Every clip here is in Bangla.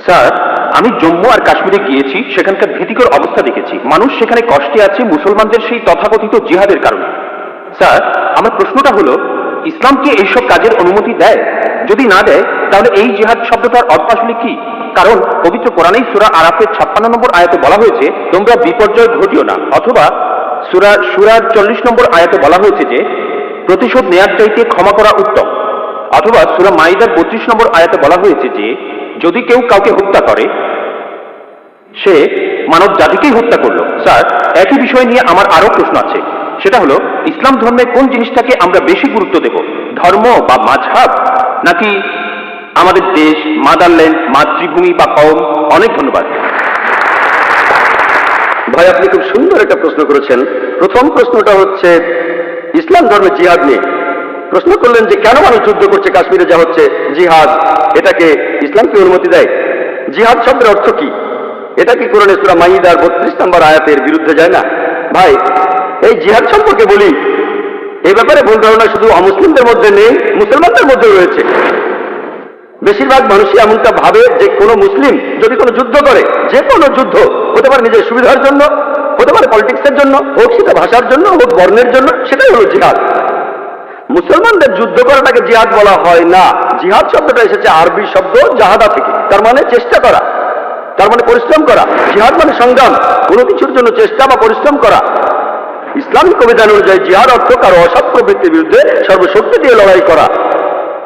স্যার, আমি জম্মু আর কাশ্মীরে গিয়েছি, সেখানকার ভীতিকর অবস্থা দেখেছি। মানুষ সেখানে কষ্টে আছে মুসলমানদের সেই তথাকথিত জিহাদের কারণে। স্যার, আমার প্রশ্নটা হলো, ইসলাম কি এইসব কাজের অনুমতি দেয়? যদি না দেয়, তাহলে এই জিহাদ শব্দটার অর্থ আসলে কি? কারণ পবিত্র কোরআনেই সূরা আরাফের 56 নম্বর আয়াতে বলা হয়েছে, তোমরা বিপর্যয় ঘটিও না। অথবা সূরার 40 নম্বর আয়াতে বলা হয়েছে যে প্রতিশোধ নেয়ার চাইতে ক্ষমা করা উত্তম। অথবা সূরা মাইদার 32 নম্বর আয়াতে বলা হয়েছে যে যদি কেউ কাউকে হত্যা করে, সে মানব জাতিকেই হত্যা করলো। স্যার, একই বিষয় নিয়ে আমার আরো প্রশ্ন আছে। সেটা হলো, ইসলাম ধর্মে কোন জিনিসটাকে আমরা বেশি গুরুত্ব দেব, ধর্ম বা মাযহাব, নাকি আমাদের দেশ, মাদারল্যান্ড, মাতৃভূমি বা কওম? অনেক ধন্যবাদ। ভাই, আপনি খুব সুন্দর একটা প্রশ্ন করেছেন। প্রথম প্রশ্নটা হচ্ছে ইসলাম ধর্মে জিহাদ নিয়ে প্রশ্ন করলেন যে কেন মানুষ যুদ্ধ করছে কাশ্মীরে, যা হচ্ছে জিহাদ, এটাকে ইসলাম কি অনুমতি দেয়? জিহাদ শব্দের অর্থ কি? এটা কি কোরআনে সূরা মাইদার 32 নম্বর আয়াতের বিরুদ্ধে যায় না? ভাই, এই জিহাদ সম্পর্কে বলি, এই ব্যাপারে ভুল ধারণা শুধু অমুসলিমদের মধ্যে নেই, মুসলমানদের মধ্যে রয়েছে। বেশিরভাগ মানুষই এমনটা ভাবে যে কোনো মুসলিম যদি কোনো যুদ্ধ করে, যে কোনো যুদ্ধ হতে পারে নিজের সুবিধার জন্য, হতে পারে পলিটিক্সের জন্য, হোক সেটা ভাষার জন্য, হোক বর্ণের জন্য, সেটাই হলো জিহাদ। মুসলমানদের যুদ্ধ করাটাকে জিহাদ বলা হয় না। জিহাদ শব্দটা এসেছে আরবি শব্দ জাহাদা থেকে, তার মানে চেষ্টা করা, তার মানে পরিশ্রম করা। জিহাদ মানে সংগ্রাম, কোনো কিছুর জন্য চেষ্টা বা পরিশ্রম করা। ইসলামিক অভিধান অনুযায়ী জিহাদ অর্থ কারো অসৎ প্রবৃত্তির বিরুদ্ধে সর্বশক্তি দিয়ে লড়াই করা।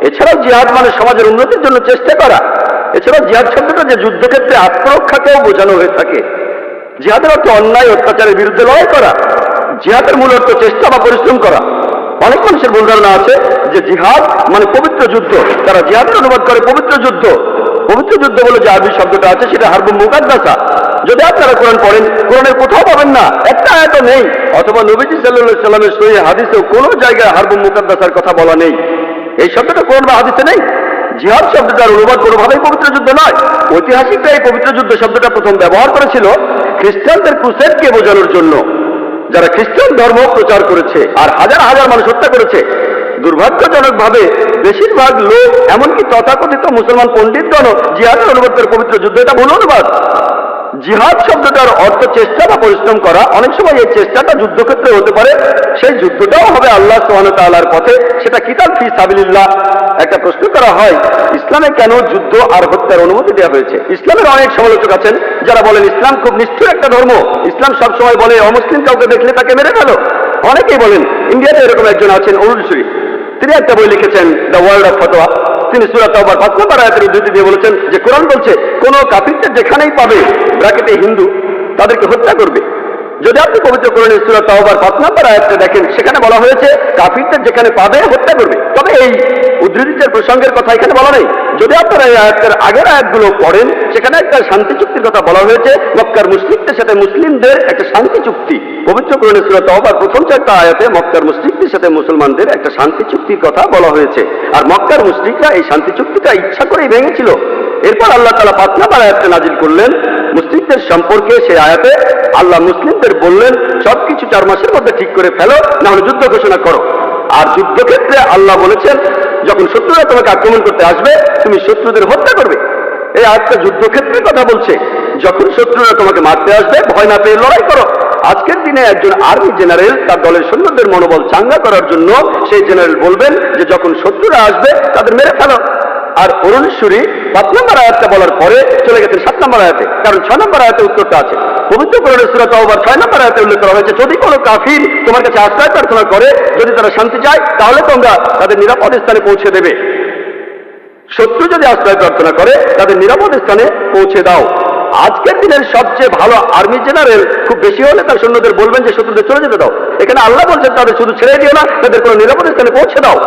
এছাড়াও জিহাদ মানে সমাজের উন্নতির জন্য চেষ্টা করা। এছাড়াও জিহাদ শব্দটা যে যুদ্ধক্ষেত্রে আত্মরক্ষাকেও বোঝানো হয়ে থাকে। জিহাদের অর্থ অন্যায় অত্যাচারের বিরুদ্ধে লড়াই করা। জিহাদের মূল অর্থ চেষ্টা বা পরিশ্রম করা। অনেক মানুষের ভুল ধারণা আছে যে জিহাদ মানে পবিত্র যুদ্ধ, তারা জিহাদের অনুবাদ করে পবিত্র যুদ্ধ। পবিত্র যুদ্ধ বলে যে আরবি শব্দটা আছে সেটা হারবুন মুকাদ্দাসা। যদি আপনারা কোরআন পড়েন, কোরআনের কোথাও পাবেন না, একটা আয়াতও নেই, অথবা নবীজি সাল্লাল্লাহু আলাইহি সাল্লামের সহিহ হাদিসেও কোনো জায়গায় হারবুন মুকাদ্দাসার কথা বলা নেই। এই শব্দটা কোরআন বা হাদিসে নেই। জিহাদ শব্দটার অনুবাদ কোনোভাবেই পবিত্র যুদ্ধ নয়। ঐতিহাসিকরা এই পবিত্র যুদ্ধ শব্দটা প্রথম ব্যবহার করেছিল খ্রিস্টানদের ক্রুসেডকে বোঝানোর জন্য, যারা খ্রিস্টান ধর্ম প্রচার করেছে আর হাজার হাজার মানুষ হত্যা করেছে। দুর্ভাগ্যজনকভাবে বেশিরভাগ লোক, এমনকি তথাকথিত মুসলমান পণ্ডিতগণ জিহাদের অনুবাদ করে পবিত্র যুদ্ধ, এটা ভুল অনুবাদ। জিহাদ শব্দটার অর্থ চেষ্টা বা পরিশ্রম করা। অনেক সময় এই চেষ্টাটা যুদ্ধক্ষেত্রে হতে পারে, সেই যুদ্ধটাও হবে আল্লাহ সুবহানাহু ওয়া তাআলার পথে, সেটা কিতাল ফি সাবিলিল্লাহ। একটা প্রশ্ন করা হয়, ইসলামে কেন যুদ্ধ আর হত্যার অনুমতি দেওয়া হয়েছে? ইসলামের অনেক সমালোচক আছেন যারা বলেন ইসলাম খুব নিষ্ঠুর একটা ধর্ম। ইসলাম সবসময় বলে অমুসলিম কাউকে দেখলে তাকে মেরে ফেলো। অনেকেই বলেন, ইন্ডিয়াতে এরকম একজন আছেন অরুণ সুরি, তিনি একটা বই লিখেছেন দ্য ওয়ার্ল্ড অফ ফতোয়া। তিনি সূরা তাওবার 5 নম্বর আয়াতের উদ্ধৃতি দিয়ে বলেছেন যে কোরআন বলছে কোন কাফিরদের যেখানেই পাবে, ব্র্যাকেটে হিন্দু, তাদেরকে হত্যা করবে। যদি আপনি পবিত্র কোরআনের সূরা তাওবার 5 নম্বর আয়াতটা দেখেন, সেখানে বলা হয়েছে কাফিরদের যেখানে পাবে হত্যা করবে। তবে এই উদ্ধৃতির প্রসঙ্গের কথা এখানে বলা নেই। যদি আপনারা এই আয়াতের আগের আয়াতগুলো পড়েন, সেখানে একটা শান্তি চুক্তির কথা বলা হয়েছে। মক্কার মুশরিকদের সাথে মুসলিমদের একটা শান্তি চুক্তি। পবিত্র কোরআনের সূরা তাওবার প্রথম 4টা আয়াতে মক্কার মুশরিকদের সাথে মুসলমানদের একটা শান্তি চুক্তির কথা বলা হয়েছে। আর মক্কার মুশরিকরা এই শান্তি চুক্তিটা ইচ্ছা করেই ভেঙেছিল। এরপর আল্লাহ তাআলা 5 নম্বর আয়াতটা নাজিল করলেন মুশরিকদের সম্পর্কে। সেই আয়াতে আল্লাহ মুসলিমদের বললেন, সবকিছু 4 মাসের মধ্যে ঠিক করে ফেলো, না হলে যুদ্ধ ঘোষণা করো। আর যুদ্ধক্ষেত্রে আল্লাহ বলেছেন, যখন শত্রুরা তোমাকে আক্রমণ করতে আসবে, তুমি শত্রুদের হত্যা করবে। এই আয়াতটা যুদ্ধক্ষেত্রের কথা বলছে। যখন শত্রুরা তোমাকে মারতে আসবে, ভয় না পেয়ে লড়াই করো। আজকের দিনে একজন আর্মি জেনারেল তার দলের সৈন্যদের মনোবল চাঙ্গা করার জন্য সেই জেনারেল বলবেন যে যখন শত্রুরা আসবে তাদের মেরে ফেলো। আর অরুণ সুরি 5 নম্বর আয়াতটা বলার পরে চলে গেছেন 7 নম্বর আয়াতে, কারণ 6 নম্বর আয়াতে উত্তরটা আছে। পবিত্র কোরআনের সূরা তাওবার 6 নম্বর আয়াতে উল্লেখ করা হয়েছে, যদি কোনো কাফির তোমার কাছে আশ্রয় প্রার্থনা করে, যদি তারা শান্তি চায়, তাহলে তোমরা তাদের নিরাপদ স্থানে পৌঁছে দেবে। শত্রু যদি আশ্রয় প্রার্থনা করে, তাদের নিরাপদ স্থানে পৌঁছে দাও। আজকের দিনের সবচেয়ে ভালো আর্মি জেনারেল খুব বেশি হলে তার সৈন্যদের বলবেন যে শত্রুদের চলে যেতে দাও। এখানে আল্লাহ বলছেন তাদের শুধু ছেড়ে দিও না, তাদের কোনো নিরাপদ স্থানে পৌঁছে দাও।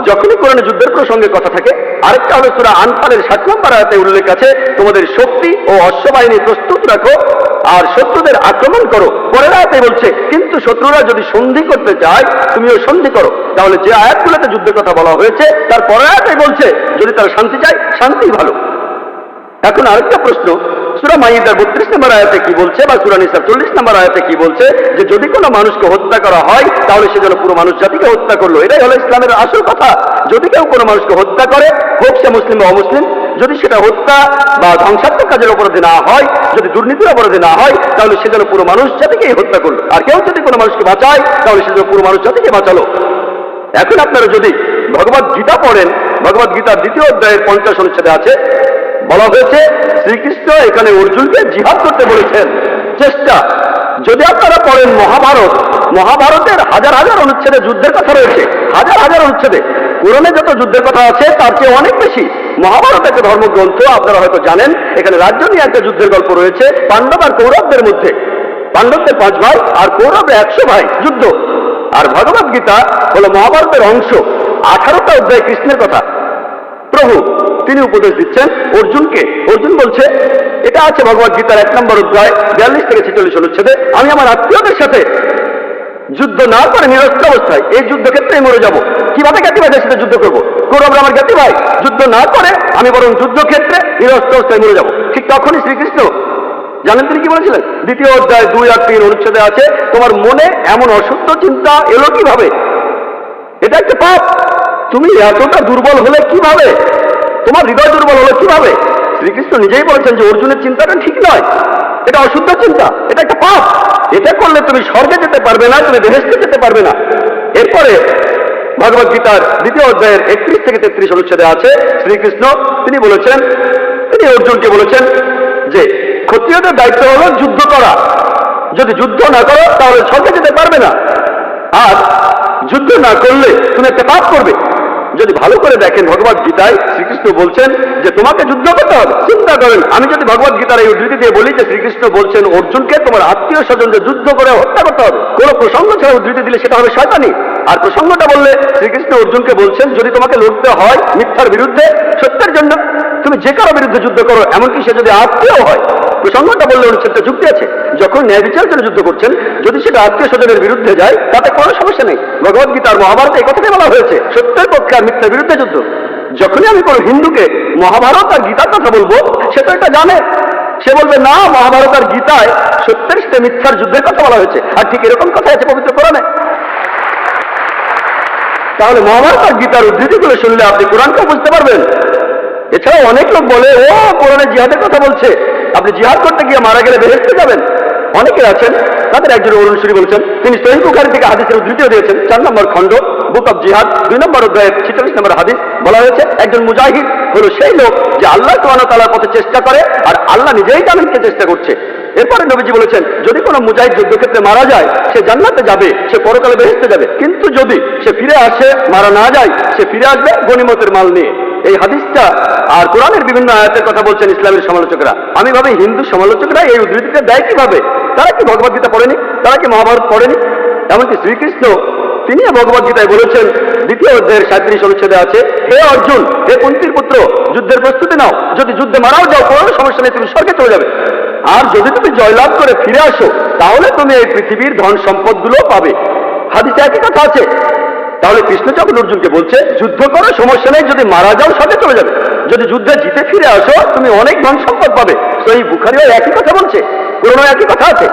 যখনই কোরআনে যুদ্ধের প্রসঙ্গে কথা থাকে, আরেকটা হলো সূরা আনফালের 7 নম্বর আয়াতে উল্লেখ আছে, তোমাদের শক্তি ও অশ্ববাহিনী প্রস্তুত রাখো আর শত্রুদের আক্রমণ করো। পরের আয়াতে বলছে, কিন্তু শত্রুরা যদি সন্ধি করতে চায়, তুমিও সন্ধি করো। তাহলে যে আয়াতগুলোতে যুদ্ধের কথা বলা হয়েছে, তার পরের আয়াতে বলছে যদি তারা শান্তি চায়, শান্তি ভালো। এখন আরেকটা প্রশ্ন, সূরা মাইদার 32 নম্বর আয়াতে কি বলছে, বা সূরা নিসার 40 নম্বর আয়াতে কি বলছে, যে যদি কোনো মানুষকে হত্যা করা হয় তাহলে সে যেন পুরো মানুষ জাতিকে হত্যা করলো। এটাই হলো ইসলামের আসল কথা। যদি কেউ কোনো মানুষকে হত্যা করে, হোক সে মুসলিম বা অমুসলিম, যদি সেটা হত্যা বা ধ্বংসাত্মক কাজের অপরাধে না হয়, যদি দুর্নীতির অপরাধে না হয়, তাহলে সে যেন পুরো মানুষ জাতিকেই হত্যা করলো। আর কেউ যদি কোনো মানুষকে বাঁচায় তাহলে সে যেন পুরো মানুষ জাতিকে বাঁচালো। এখন আপনারা যদি ভগবত গীতা পড়েন, ভগবত গীতার 2য় অধ্যায়ের 50 অনুচ্ছেদে আছে, বলা হয়েছে শ্রীকৃষ্ণ এখানে অর্জুনকে জিহাদ করতে বলেছেন। চেষ্টা, যদি আপনারা পড়েন মহাভারত, মহাভারতের হাজার হাজার অনুচ্ছেদে যুদ্ধের কথা রয়েছে, হাজার হাজার অনুচ্ছেদে। পুরাণে যত যুদ্ধের কথা আছে তার চেয়ে অনেক বেশি। মহাভারত একটা ধর্মগ্রন্থ, আপনারা হয়তো জানেন। এখানে রাজ্য নিয়ে একটা যুদ্ধের গল্প রয়েছে পাণ্ডব আর কৌরবদের মধ্যে। পাণ্ডবদের 5 ভাই আর কৌরবদের 100 ভাই যুদ্ধ। আর ভগবত গীতা হলো মহাভারতের অংশ। 18টা অধ্যায় কৃষ্ণের কথা। প্রভু তিনি উপদেশ দিচ্ছেন অর্জুনকে। অর্জুন বলছে, এটা আছে ভগবত গীতার 1 নম্বর অধ্যায় 42 থেকে 46 অনুচ্ছেদে, আমি আমার আত্মীয়দের সাথে যুদ্ধ না করে নিরস্ত্র অবস্থায় এই যুদ্ধক্ষেত্রে মরে যাব। কিভাবে জ্ঞাতি ভাইদের সাথে যুদ্ধ করবো? কৌরবরা আমার জ্ঞাতি ভাই, যুদ্ধ না করে আমি বরং যুদ্ধক্ষেত্রে নিরস্ত্র অবস্থায় মরে যাব। ঠিক তখনই শ্রীকৃষ্ণ জানেন তিনি কি বলেছিলেন? 2য় অধ্যায় 2 আর 3 অনুচ্ছেদে আছে, তোমার মনে এমন অশুদ্ধ চিন্তা এলো কিভাবে? এটা একটা পাপ। তুমি এতটা দুর্বল হলে কিভাবে? তোমার হৃদয় দুর্বল হলো কিভাবে? শ্রীকৃষ্ণ নিজেই বলেছেন যে অর্জুনের চিন্তাটা ঠিক নয়, এটা অশুদ্ধ চিন্তা, এটা একটা পাপ। এটা করলে তুমি স্বর্গে যেতে পারবে না, তুমি বেহেশতে যেতে পারবে না। এরপরে ভগবত গীতার 2য় অধ্যায়ের 31 থেকে 33 অনুচ্ছেদে আছে, শ্রীকৃষ্ণ তিনি বলেছেন, তিনি অর্জুনকে বলেছেন যে ক্ষত্রিয়দের দায়িত্ব হলো যুদ্ধ করা। যদি যুদ্ধ না করো তাহলে স্বর্গে যেতে পারবে না। আর যুদ্ধ না করলে তুমি একটা পাপ করবে। যদি ভালো করে দেখেন ভগবত গীতায় শ্রীকৃষ্ণ বলছেন যে তোমাকে যুদ্ধ করতে হবে। চিন্তা করেন, আমি যদি ভগবত গীতার এই উদ্ধৃতি দিয়ে বলি যে শ্রীকৃষ্ণ বলছেন অর্জুনকে তোমার আত্মীয় স্বজনকে যুদ্ধ করে হত্যা করতে হবে, কোন প্রসঙ্গ ছাড়া উদ্ধৃতি দিলে সেটা হবে শয়তানি। আর প্রসঙ্গটা বললে শ্রীকৃষ্ণ অর্জুনকে বলছেন যদি তোমাকে লড়তে হয় মিথ্যার বিরুদ্ধে, সত্যের জন্য, তুমি যে কারো বিরুদ্ধে যুদ্ধ করো, এমনকি সে যদি আত্মীয় হয়। প্রসঙ্গটা বললে অনুচ্ছেদটা যুক্তি আছে। যখন ন্যায় বিচার জন্য যুদ্ধ করছেন, যদি সেটা আত্মীয় স্বজনের বিরুদ্ধে যায় তাতে কোনো সমস্যা নেই। ভগবত গীতার মহাভারতে এই কথাটাই বলা হয়েছে, সত্যের পক্ষে আর মিথ্যার বিরুদ্ধে যুদ্ধ। যখনই আমি কোনো হিন্দুকে মহাভারত আর গীতার কথা বলবো, সে তো এটা জানে। সে বলবে না, মহাভারত আর গীতায় সত্যের সাথে মিথ্যার যুদ্ধের কথা বলা হয়েছে। আর ঠিক এরকম কথা আছে পবিত্র কোরআনে। তাহলে মহাভারত আর গীতার উদ্ধৃতিগুলো শুনলে আপনি কোরআনকেও বুঝতে পারবেন। এছাড়াও অনেক লোক বলে ও কোরআনে জিহাদের কথা বলছে, আপনি জিহাদ করতে গিয়ে মারা গেলে বেহেশতে যাবেন। অনেকে আছেন, তাদের একজন অরুণ সুরি বলছেন, তিনি সহিহ বুখারী থেকে হাদিসের উদ্ধৃতিও দিয়েছেন। 4 নম্বর খণ্ড বুক অফ জিহাদ 2 নম্বর অধ্যায়ের 46 নম্বর হাদিস বলা হয়েছে, একজন মুজাহিদ হলো সেই লোক যে আল্লাহ সুবহানাহু ওয়া তাআলার পথে চেষ্টা করে আর আল্লাহ নিজেই তাদেরকে চেষ্টা করছে। এরপরে নবীজি বলেছেন যদি কোনো মুজাহিদ যুদ্ধক্ষেত্রে মারা যায় সে জান্নাতে যাবে, সে পরকালে বেহেশতে যাবে। কিন্তু যদি সে ফিরে আসে, মারা না যায়, সে ফিরে আসবে গনিমতের মাল নিয়ে। এই হাদিসটা আর কোরআনের বিভিন্ন আয়াতের কথা বলছেন ইসলামের সমালোচকরা। আমি ভাবি হিন্দু সমালোচকরা এই উদ্ধৃতিটা দেয় কিভাবে? তারা কি ভগবত গীতা পড়েনি? তারা কি মহাভারত পড়েনি? এমনকি শ্রীকৃষ্ণ তিনি ভগবত গীতায় বলেছেন 2য় অধ্যায়ের 37 অনুচ্ছেদে আছে, হে অর্জুন, হে কুন্তির পুত্র, যুদ্ধের প্রস্তুতি নাও। যদি যুদ্ধে মারাও যাও কোনো সমস্যা নেই, তুমি স্বর্গে চলে যাবে। আর যদি তুমি জয়লাভ করে ফিরে আসো তাহলে তুমি এই পৃথিবীর ধন সম্পদগুলো পাবে। হাদিসে একই কথা আছে। তাহলে কৃষ্ণ যখন অর্জুনকে বলছে যুদ্ধ করো, সমস্যা নেই, যদি মারা যাও স্বর্গে চলে যাবে, যদি যুদ্ধে জিতে ফিরে আসো তুমি অনেক ধন সম্পদ পাবে। সহিহ বুখারীও একই কথা বলছে, কোরআনেও একই কথা আছে।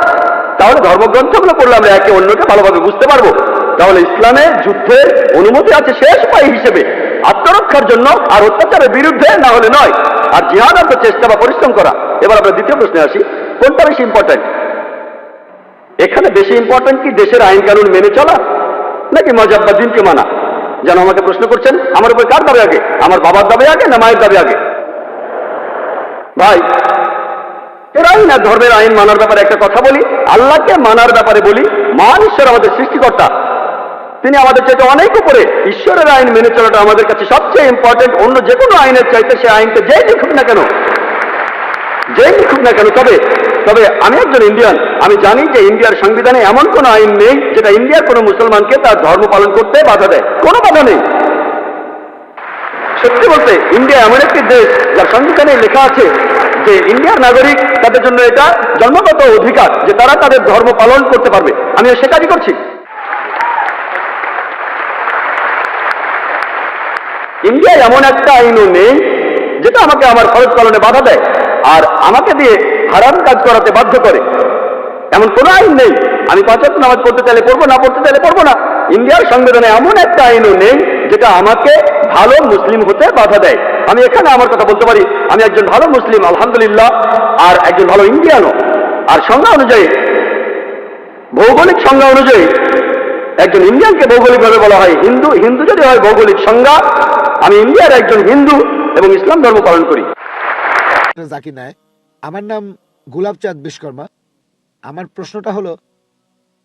তাহলে ধর্মগ্রন্থগুলো পড়লে আমরা একে অন্যকে ভালোভাবে বুঝতে পারবো। তাহলে ইসলামে যুদ্ধের অনুমতি আছে শেষ উপায় হিসেবে, আত্মরক্ষার জন্য আর অত্যাচারের বিরুদ্ধে, না হলে নয়। আর জিহাদ অর্থ চেষ্টা বা পরিশ্রম করা। এবার আমরা দ্বিতীয় প্রশ্নে আসি, কোনটা বেশি ইম্পর্টেন্ট? এখানে বেশি ইম্পর্টেন্ট কি দেশের আইন কানুন মেনে চলা নাকি মজাব বা দিনকে মানা? যেন আমাকে প্রশ্ন করছেন আমার উপর কার দাবি আগে, আমার বাবার দাবি আগে না মায়ের দাবি আগে? ভাই, এর আইন আর ধর্মের আইন মানার ব্যাপারে একটা কথা বলি, আল্লাহকে মানার ব্যাপারে বলি। মহান ঈশ্বর আমাদের সৃষ্টিকর্তা, তিনি আমাদের চাইতে অনেক উপরে। ঈশ্বরের আইন মেনে চলাটা আমাদের কাছে সবচেয়ে ইম্পর্টেন্ট, অন্য যে কোনো আইনের চাইতে। সে আইনকে যেই লিখুক না কেন, যেই লিখুক না কেন। তবে আমি একজন ইন্ডিয়ান, আমি জানি যে ইন্ডিয়ার সংবিধানে এমন কোন আইন নেই যেটা ইন্ডিয়ার কোনো মুসলমানকে তার ধর্ম পালন করতে বাধা দেয়। কোনো বাধা নেই। সত্যি বলতে ইন্ডিয়া এমন একটি দেশ যার সংবিধানে লেখা আছে যে ইন্ডিয়ার নাগরিক তাদের জন্য এটা জন্মগত অধিকার যে তারা তাদের ধর্ম পালন করতে পারবে। আমি সে কাজই করছি। ইন্ডিয়ায় এমন একটা আইনও নেই যেটা আমাকে আমার ফরজ পালনে বাধা দেয়। আর আমাকে দিয়ে হারাম কাজ করাতে বাধ্য করে। এমন কোন আইন নেই। আমি 5 ওয়াক্ত নামাজ পড়তে চাইলে পড়বো, না পড়তে চাইলে পড়বো না। ইন্ডিয়ার সংবিধানে এমন একটা আইনও নেই যেটা আমাকে ভালো মুসলিম হতে বাধা দেয়। আমি এখানে আমার কথা বলতে পারি, আমি একজন ভালো মুসলিম আলহামদুলিল্লাহ, আর একজন ভালো ইন্ডিয়ানও। আর সংজ্ঞা অনুযায়ী, ভৌগোলিক সংজ্ঞা অনুযায়ী একজন ইন্ডিয়ানকে ভৌগোলিকভাবে বলা হয় হিন্দু। হিন্দু যদি হয় ভৌগোলিক সংজ্ঞা, আমি ইন্ডিয়ার একজন হিন্দু এবং ইসলাম ধর্ম পালন করি। জাকির নায়েক, আমার নাম গোলাপচাঁদ বিশ্বকর্মা। আমার প্রশ্নটা হলো,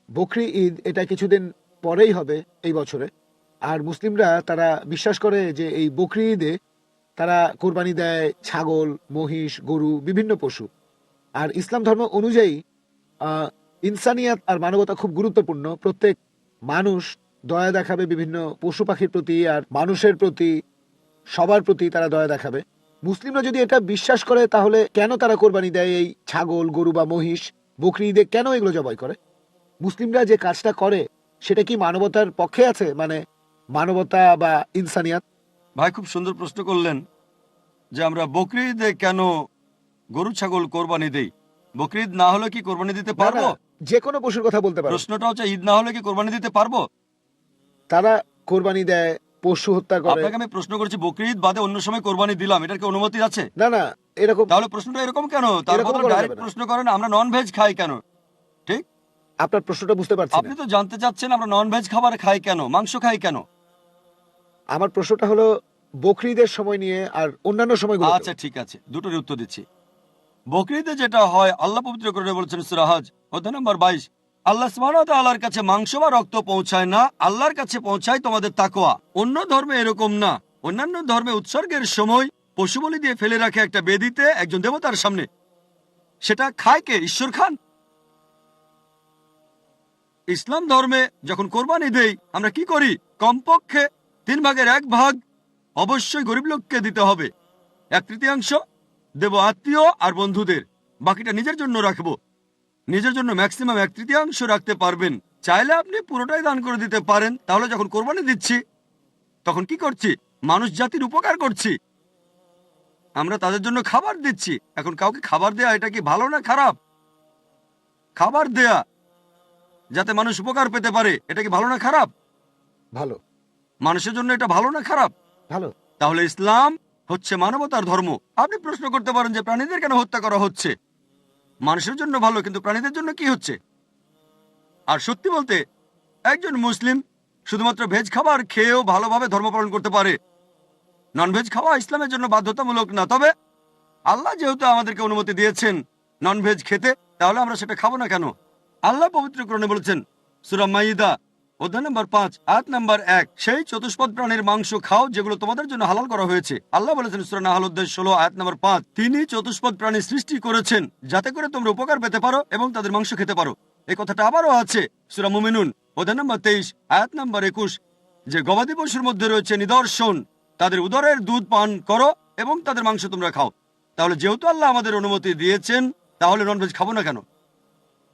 বকরি ঈদ এটা কিছুদিন পরেই হবে এই বছরে, আর মুসলিমরা তারা বিশ্বাস করে যে এই বকরি ঈদে তারা কোরবানি দেয় ছাগল, মহিষ, গরু, বিভিন্ন পশু। আর ইসলাম ধর্ম অনুযায়ী ইনসানিয়াত আর মানবতা খুব গুরুত্বপূর্ণ। প্রত্যেক মানুষ দয়া দেখাবে বিভিন্ন পশু পাখির প্রতি, আর মানুষের প্রতি, সবার প্রতি তারা দয়া দেখাবে। মুসলিমরা যদি এটা বিশ্বাস করে তাহলে কেন তারা কোরবানি দেয় এই ছাগল, গরু বা মহিষ? বকরি ঈদে কেন এগুলো জবাই করে? মুসলিমরা যে কাজটা করে সেটা কি মানবতার পক্ষে আছে, মানে মানবতা বা ইনসানিয়াত? ভাই খুব সুন্দর প্রশ্ন করলেন যে আমরা বকরি ঈদে কেন গরু ছাগল কোরবানি দেই। বকরি ঈদ না হলে কি কোরবানি দিতে না, পারবো? না, যে কোনো পশুর কথা বলতে পারো। প্রশ্নটা হচ্ছে ঈদ না হলে কি কোরবানি দিতে পারবো? তারা কোরবানি দেয়, পশু হত্যা করে। আপনাকে আমি প্রশ্ন করছি বকরি ঈদ বাদে অন্য সময় কোরবানি দিলাম, এটার কি অনুমতি আছে? না, না, এরকম তাহলে প্রশ্নটা এরকম কেন? তার এরকম বদলে করা ডাইরেক্ট যাবে না। প্রশ্ন করেন আমরা নন ভেজ খাই কেন। ঠিক, আপনার প্রশ্নটা বুঝতে পারছি আপনি না। তো জানতে চাচ্ছেন আমরা নন ভেজ খাবার খাই কেন, মাংস খাই কেন। আমার প্রশ্নটা হলো বকরি ঈদের সময় নিয়ে আর অন্যান্য সময়গুলো। আচ্ছা ঠিক আছে, দুটোরই উত্তর দিচ্ছি। বকরি ঈদে যেটা হয়, আল্লাহ পবিত্র করে বলেছেন সূরা হজ অধ্যায় নম্বর 22, আল্লাহ সুবহানাহু ওয়া তাআলার কাছে মাংস বা রক্ত পৌঁছায় না, আল্লাহর কাছে পৌঁছায় তোমাদের তাকওয়া। অন্য ধর্মে এরকম না। অন্যান্য ধর্মে উৎসর্গের সময় পশু বলি দিয়ে ফেলে রাখে একটা বেদিতে একজন দেবতার সামনে। সেটা খায় কে? ঈশ্বর খান। ইসলাম ধর্মে যখন কোরবানি দেই আমরা কি করি? কমপক্ষে 1/3 অবশ্যই গরিব লোককে দিতে হবে, 1/3 দেব আত্মীয় আর বন্ধুদের, বাকিটা নিজের জন্য রাখবো। নিজের জন্য ম্যাক্সিমাম 1/3 রাখতে পারবেন। চাইলে আপনি পুরোটাই দান করে দিতে পারেন। তাহলে যখন কোরবানি দিচ্ছি তখন কি করছি? মানুষ জাতির উপকার করছি। আমরা তাদের জন্য খাবার দিচ্ছি। এখন কাউকে খাবার দেয়া এটা কি ভালো না খারাপ? খাবার দেয়া যাতে মানুষ উপকার পেতে পারে, এটা কি ভালো না খারাপ? ভালো। মানুষের জন্য এটা ভালো না খারাপ? ভালো। তাহলে ইসলাম হচ্ছে মানবতার ধর্ম। আপনি প্রশ্ন করতে পারেন যে প্রাণীদের কেন হত্যা করা হচ্ছে? মানুষের জন্য ভালো, কিন্তু প্রাণীদের জন্য কি হচ্ছে? আর সত্যি বলতে একজন মুসলিম শুধুমাত্র ভেজ খাবার খেয়েও ভালোভাবে ধর্ম পালন করতে পারে। নন ভেজ খাওয়া ইসলামের জন্য বাধ্যতামূলক না। তবে আল্লাহ যেহেতু আমাদেরকে অনুমতি দিয়েছেন নন ভেজ খেতে, তাহলে আমরা সেটা খাবো না কেন? আল্লাহ পবিত্র কোরআনে বলেছেন সূরা মাইদা অধ্যায় নম্বর 5 আয়াত নম্বর 1, সেই চতুষ্পদ প্রাণীর মাংস খাও যেগুলো তোমাদের জন্য হালাল করা হয়েছে। আল্লাহ বলেছেন সূরা নাহল অধ্যায় 16 আয়াত নম্বর 5, তিনি চতুষ্পদ প্রাণী সৃষ্টি করেছেন যাতে করে তোমরা উপকার পেতে পারো এবং তাদের মাংস খেতে পারো। এই কথাটা আবারও আছে সূরা মুমিনুন অধ্যায় নম্বর 23 আয়াত নম্বর 21, যে গবাদি পশুর মধ্যে রয়েছে নিদর্শন, তাদের উদরের দুধ পান করো এবং তাদের মাংস তোমরা খাও। তাহলে যেহেতু আল্লাহ আমাদের অনুমতি দিয়েছেন, তাহলে ননভেজ খাবো না কেন?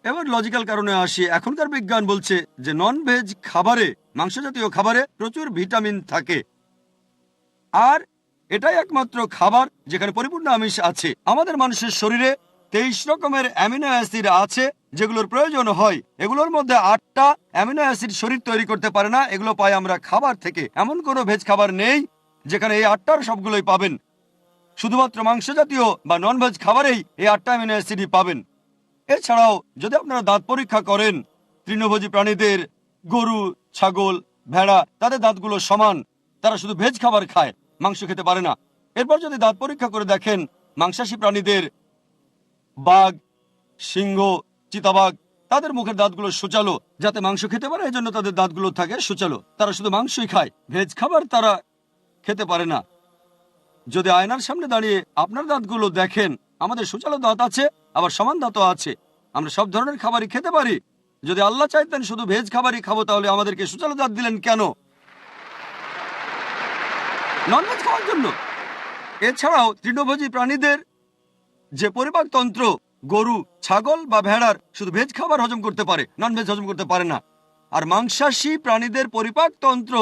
এবার লজিক্যাল কারণে আসি। এখনকার বিজ্ঞান বলছে যে নন ভেজ খাবারে, মাংস জাতীয় খাবারে প্রচুর ভিটামিন থাকে, আর এটাই একমাত্র খাবার যেখানে পরিপূর্ণ আমিষ আছে। আমাদের মানুষের শরীরে 23 রকমের অ্যামিনো অ্যাসিড আছে যেগুলোর প্রয়োজন হয়। এগুলোর মধ্যে 8টা অ্যামিনো অ্যাসিড শরীর তৈরি করতে পারে না, এগুলো পাই আমরা খাবার থেকে। এমন কোনো ভেজ খাবার নেই যেখানে এই 8টার সবগুলোই পাবেন। শুধুমাত্র মাংস জাতীয় বা নন ভেজ খাবারেই এই 8টা অ্যামিনো অ্যাসিডই পাবেন। এছাড়াও যদি আপনারা দাঁত পরীক্ষা করেন, তৃণভোজী প্রাণীদের, গরু, ছাগল, ভেড়া, তাদের দাঁতগুলো সমান। তারা শুধু ভেজ খাবার খায়, মাংস খেতে পারে না। এরপর যদি দাঁত পরীক্ষা করে দেখেন মাংসাশী প্রাণীদের, বাঘ, সিংহ, চিতাবাঘ, তাদের মুখের দাঁতগুলো সূচালো যাতে মাংস খেতে পারে, এই জন্য তাদের দাঁতগুলো থাকে সূচালো। তারা শুধু মাংসই খায়, ভেজ খাবার তারা খেতে পারে না। যদি আয়নার সামনে দাঁড়িয়ে আপনার দাঁতগুলো দেখেন, আমাদের সূচালো দাঁত আছে, আবার সমান দাঁতও আছে। আমরা সব ধরনের খাবারই খেতে পারি। যদি আল্লাহ চাইতেন শুধু ভেজ খাবারই খাবো, তাহলে আমাদেরকে সূচালো দাঁত দিলেন কেন? নন ভেজ খাওয়ার জন্য। এছাড়াও তৃণভোজী প্রাণীদের যে পরিপাকতন্ত্র, গরু, ছাগল বা ভেড়ার শুধু ভেজ খাবার হজম করতে পারে, নন ভেজ হজম করতে পারে না। আর মাংসাশী প্রাণীদের পরিপাকতন্ত্র,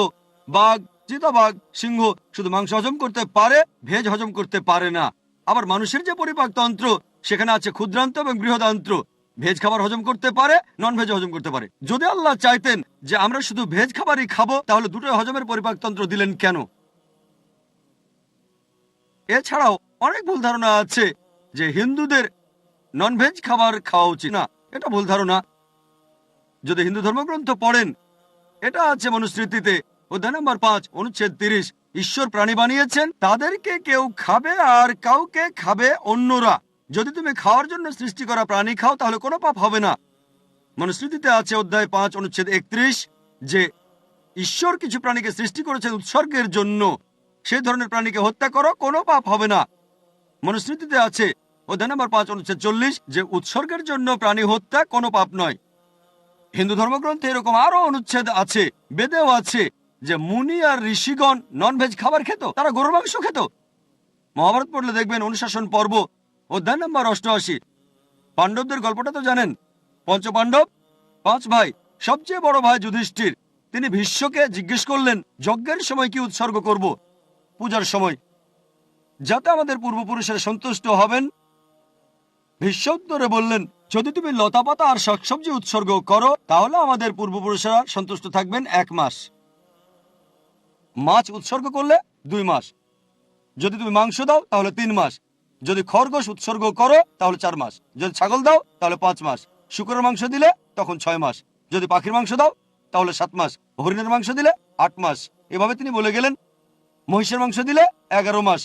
বাঘ, চিতাবাঘ, সিংহ শুধু মাংস হজম করতে পারে, ভেজ হজম করতে পারে না। আবার মানুষের যে পরিপাকতন্ত্র সেখানে আছে ক্ষুদ্রান্ত এবং বৃহদান্ত্র। ভেজ খাবার হজম করতে পারে, নন ভেজ হজম করতে পারে। যদি আল্লাহ চাইতেন যে আমরা শুধু ভেজ খাবারই খাবো, তাহলে দুটোই হজমের পরিপাকতন্ত্র দিলেন কেন? এছাড়াও অনেক ভুল ধারণা আছে যে হিন্দুদের নন ভেজ খাবার খাওয়া উচিত না। এটা ভুল ধারণা। যদি হিন্দু ধর্মগ্রন্থ পড়েন, এটা আছে মনুস্মৃতিতে অধ্যায় নম্বর 5 অনুচ্ছেদ 30, ঈশ্বর প্রাণী বানিয়েছেন, তাদেরকে কেউ খাবে আর কাউকে খাবে অন্যরা। যদি তুমি খাওয়ার জন্য সৃষ্টি করা প্রাণী খাও তাহলে কোনো পাপ হবে না। মনুস্মৃতিতে আছে অধ্যায় 5 অনুচ্ছেদ 31 যে ঈশ্বর কিছু প্রাণীকে সৃষ্টি করেছেন উৎসর্গের জন্য, সেই ধরনের প্রাণীকে হত্যা করো, কোনো পাপ হবে না। মনুস্মৃতিতে আছে অধ্যায় নম্বর 5 অনুচ্ছেদ 40 যে উৎসর্গের জন্য প্রাণী হত্যা কোনো পাপ নয়। হিন্দু ধর্মগ্রন্থে এরকম আরো অনুচ্ছেদ আছে, বেদেও আছে যে মুনি আর ঋষিগণ নন ভেজ খাবার খেত, তারা গরুর মাংস খেত। মহাভারত পড়লে দেখবেন অনুশাসন পর্ব অধ্যায় নম্বর 88। পাণ্ডবদের গল্পটা তো জানেন। পঞ্চপাণ্ডব 5 ভাই, সবচেয়ে বড় ভাই যুধিষ্ঠির, তিনি ভীষ্মকে জিজ্ঞেস করলেন যজ্ঞের সময় কি উৎসর্গ করব, পূজার সময়, যাতে আমাদের পূর্বপুরুষেরা সন্তুষ্ট হবেন। ভীষ্ম উত্তরে বললেন, যদি তুমি লতাপাতা আর শাকসবজি উৎসর্গ করো তাহলে আমাদের পূর্বপুরুষেরা সন্তুষ্ট থাকবেন 1 মাস। মাছ উৎসর্গ করলে 2 মাস। যদি তুমি মাংস দাও তাহলে 3 মাস। যদি খরগোশ উৎসর্গ করো তাহলে 4 মাস। যদি ছাগল দাও তাহলে 5 মাস। শুকরের মাংস দিলে তখন 6 মাস। যদি পাখির মাংস দাও তাহলে 7 মাস। হরিণের মাংস দিলে 8 মাস। এভাবে তিনি বলে গেলেন। মহিষের মাংস দিলে 11 মাস।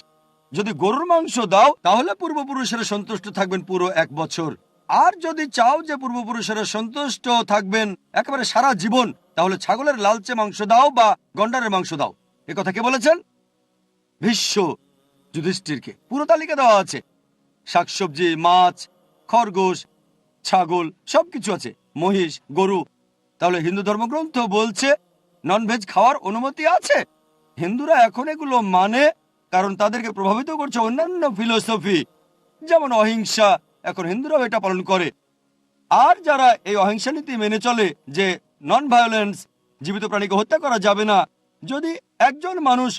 যদি গরুর মাংস দাও তাহলে পূর্বপুরুষেরা সন্তুষ্ট থাকবেন পুরো 1 বছর। আর যদি চাও যে পূর্বপুরুষেরা সন্তুষ্ট থাকবেন একেবারে সারা জীবন, তাহলে ছাগলের লালচে মাংস দাও বা গন্ডারের মাংস দাও। এ কথা কে বলেছেন? ভীষ্ম যুধিষ্ঠিরকে। পুরো তালিকা দেওয়া আছে, শাকসবজি, মাছ, খরগোশ, ছাগল, সবকিছু আছে, মহিষ, গরু। তাহলে হিন্দু ধর্মগ্রন্থ বলছে নন ভেজ খাওয়ার অনুমতি আছে। হিন্দুরা এখন এগুলো মানে কারণ তাদেরকে প্রভাবিত করছে অন্যান্য ফিলোসফি, যেমন অহিংসা। এখন হিন্দুরাও এটা পালন করে। আর যারা এই অহিংসা নীতি মেনে চলে যে নন ভায়োলেন্স, জীবিত প্রাণীকে হত্যা করা যাবে না, যদি একজন মানুষ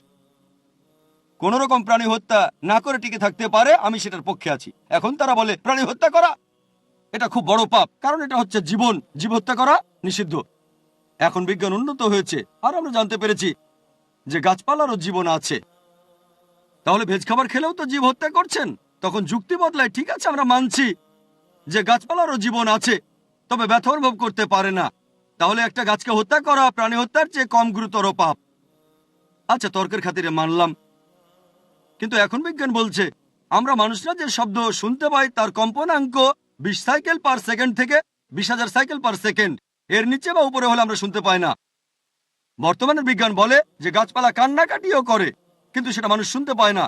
কোন রকম প্রাণী হত্যা না করে টিকে থাকতে পারে, আমি সেটার পক্ষে আছি। এখন তারা বলে প্রাণী হত্যা করা এটা খুব বড় পাপ, কারণ এটা হচ্ছে জীবন, জীব হত্যা করা নিষিদ্ধ। এখন বিজ্ঞান উন্নত হয়েছে আর আমরা জানতে পেরেছি যে গাছপালারও জীবন আছে। তাহলে ভেজ খাবার খেলেও তো জীব হত্যা করছেন। তখন যুক্তি বদলায়, ঠিক আছে আমরা মানছি যে গাছপালারও জীবন আছে, তবে ব্যথা অনুভব করতে পারে না। তাহলে একটা গাছকে হত্যা করা প্রাণী হত্যার চেয়ে কম গুরুতর পাপ। আচ্ছা, তর্কের খাতিরে মানলাম, কিন্তু এখন বিজ্ঞান বলছে আমরা মানুষরা যে শব্দ শুনতে পাই তার কম্পনাঙ্ক 20 সাইকেল পার সেকেন্ড থেকে 20,000 সাইকেল পার সেকেন্ড, এর নিচে বা উপরে হলে আমরা শুনতে পাই না। বর্তমানের বিজ্ঞান বলে যে গাছপালা কান্নাকাটিও করে, কিন্তু সেটা মানুষ শুনতে পায় না।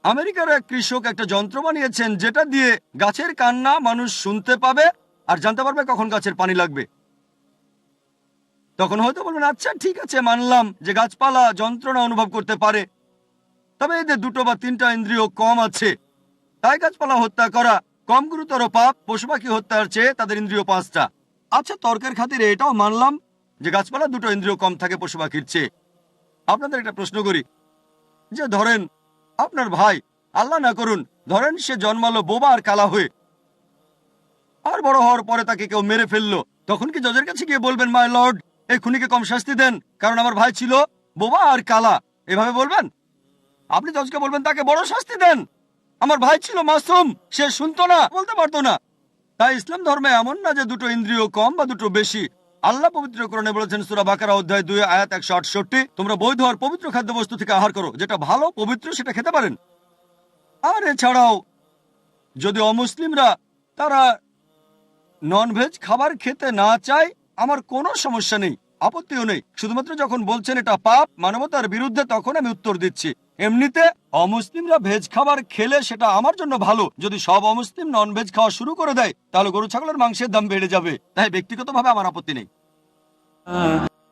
আমেরিকার এক কৃষক একটা যন্ত্র বানিয়েছেন যেটা দিয়ে গাছের কান্না মানুষ শুনতে পাবে আর জানতে পারবে কখন গাছের পানি লাগবে। তখন হয়তো বলবেন আচ্ছা ঠিক আছে, মানলাম যে গাছপালা যন্ত্রণা অনুভব করতে পারে, তবে এদের 2 বা 3টা ইন্দ্রিয় কম আছে, তাই গাছপালা হত্যা করা কম গুরুতর পাপ পশু পাখি হত্যার চেয়ে তাদের ইন্দ্রিয় 5টা। আচ্ছা, তর্কের খাতিরে এটাও মানলাম যে গাছপালা 2টো ইন্দ্রিয় কম থাকে পশু পাখির চেয়ে। আপনাদের একটা প্রশ্ন করি, যে ধরেন আপনার ভাই, আল্লাহ না করুন, ধরেন সে জন্মালো বোবা আর কালা হয়ে, আর বড় হওয়ার পরে তাকে কেউ মেরে ফেললো, তখন কি জজের কাছে গিয়ে বলবেন মাই লর্ড এই খুনিকে কম শাস্তি দেন কারণ আমার ভাই ছিল বোবা আর কালা? এভাবে বলবেন? আপনি জজকে বলবেন তাকে বড় শাস্তি দেন, আমার ভাই ছিল মাসুম, সে শুনতো না, বলতে পারতো না। তাই ইসলাম ধর্মে এমন না যে 2টো ইন্দ্রিয় কম বা 2টো বেশি। আল্লাহ পবিত্র কোরআনে বলেছেন সূরা বাকারা অধ্যায় 2 আয়াত 168, তোমরা বৈধ আর পবিত্র খাদ্যবস্তু থেকে আহার করো, যেটা ভালো পবিত্র সেটা খেতে পারেন। আর এছাড়াও যদি অমুসলিমরা তারা নন ভেজ খাবার খেতে না চায়, আমার কোনো সমস্যা নেই, আপত্তিও নেই। শুধুমাত্র যখন বলছেন এটা পাপ, মানবতার বিরুদ্ধে, তখন আমি উত্তর দিচ্ছি। এমনিতে অমুসলিমরা ভেজ খাবার খেলে সেটা আমার জন্য ভালো। যদি সব অমুসলিম নন ভেজ খাওয়া শুরু করে দেয় তাহলে গরু ছাগলের মাংসের দাম বেড়ে যাবে। তাই ব্যক্তিগতভাবে আমার আপত্তি নেই।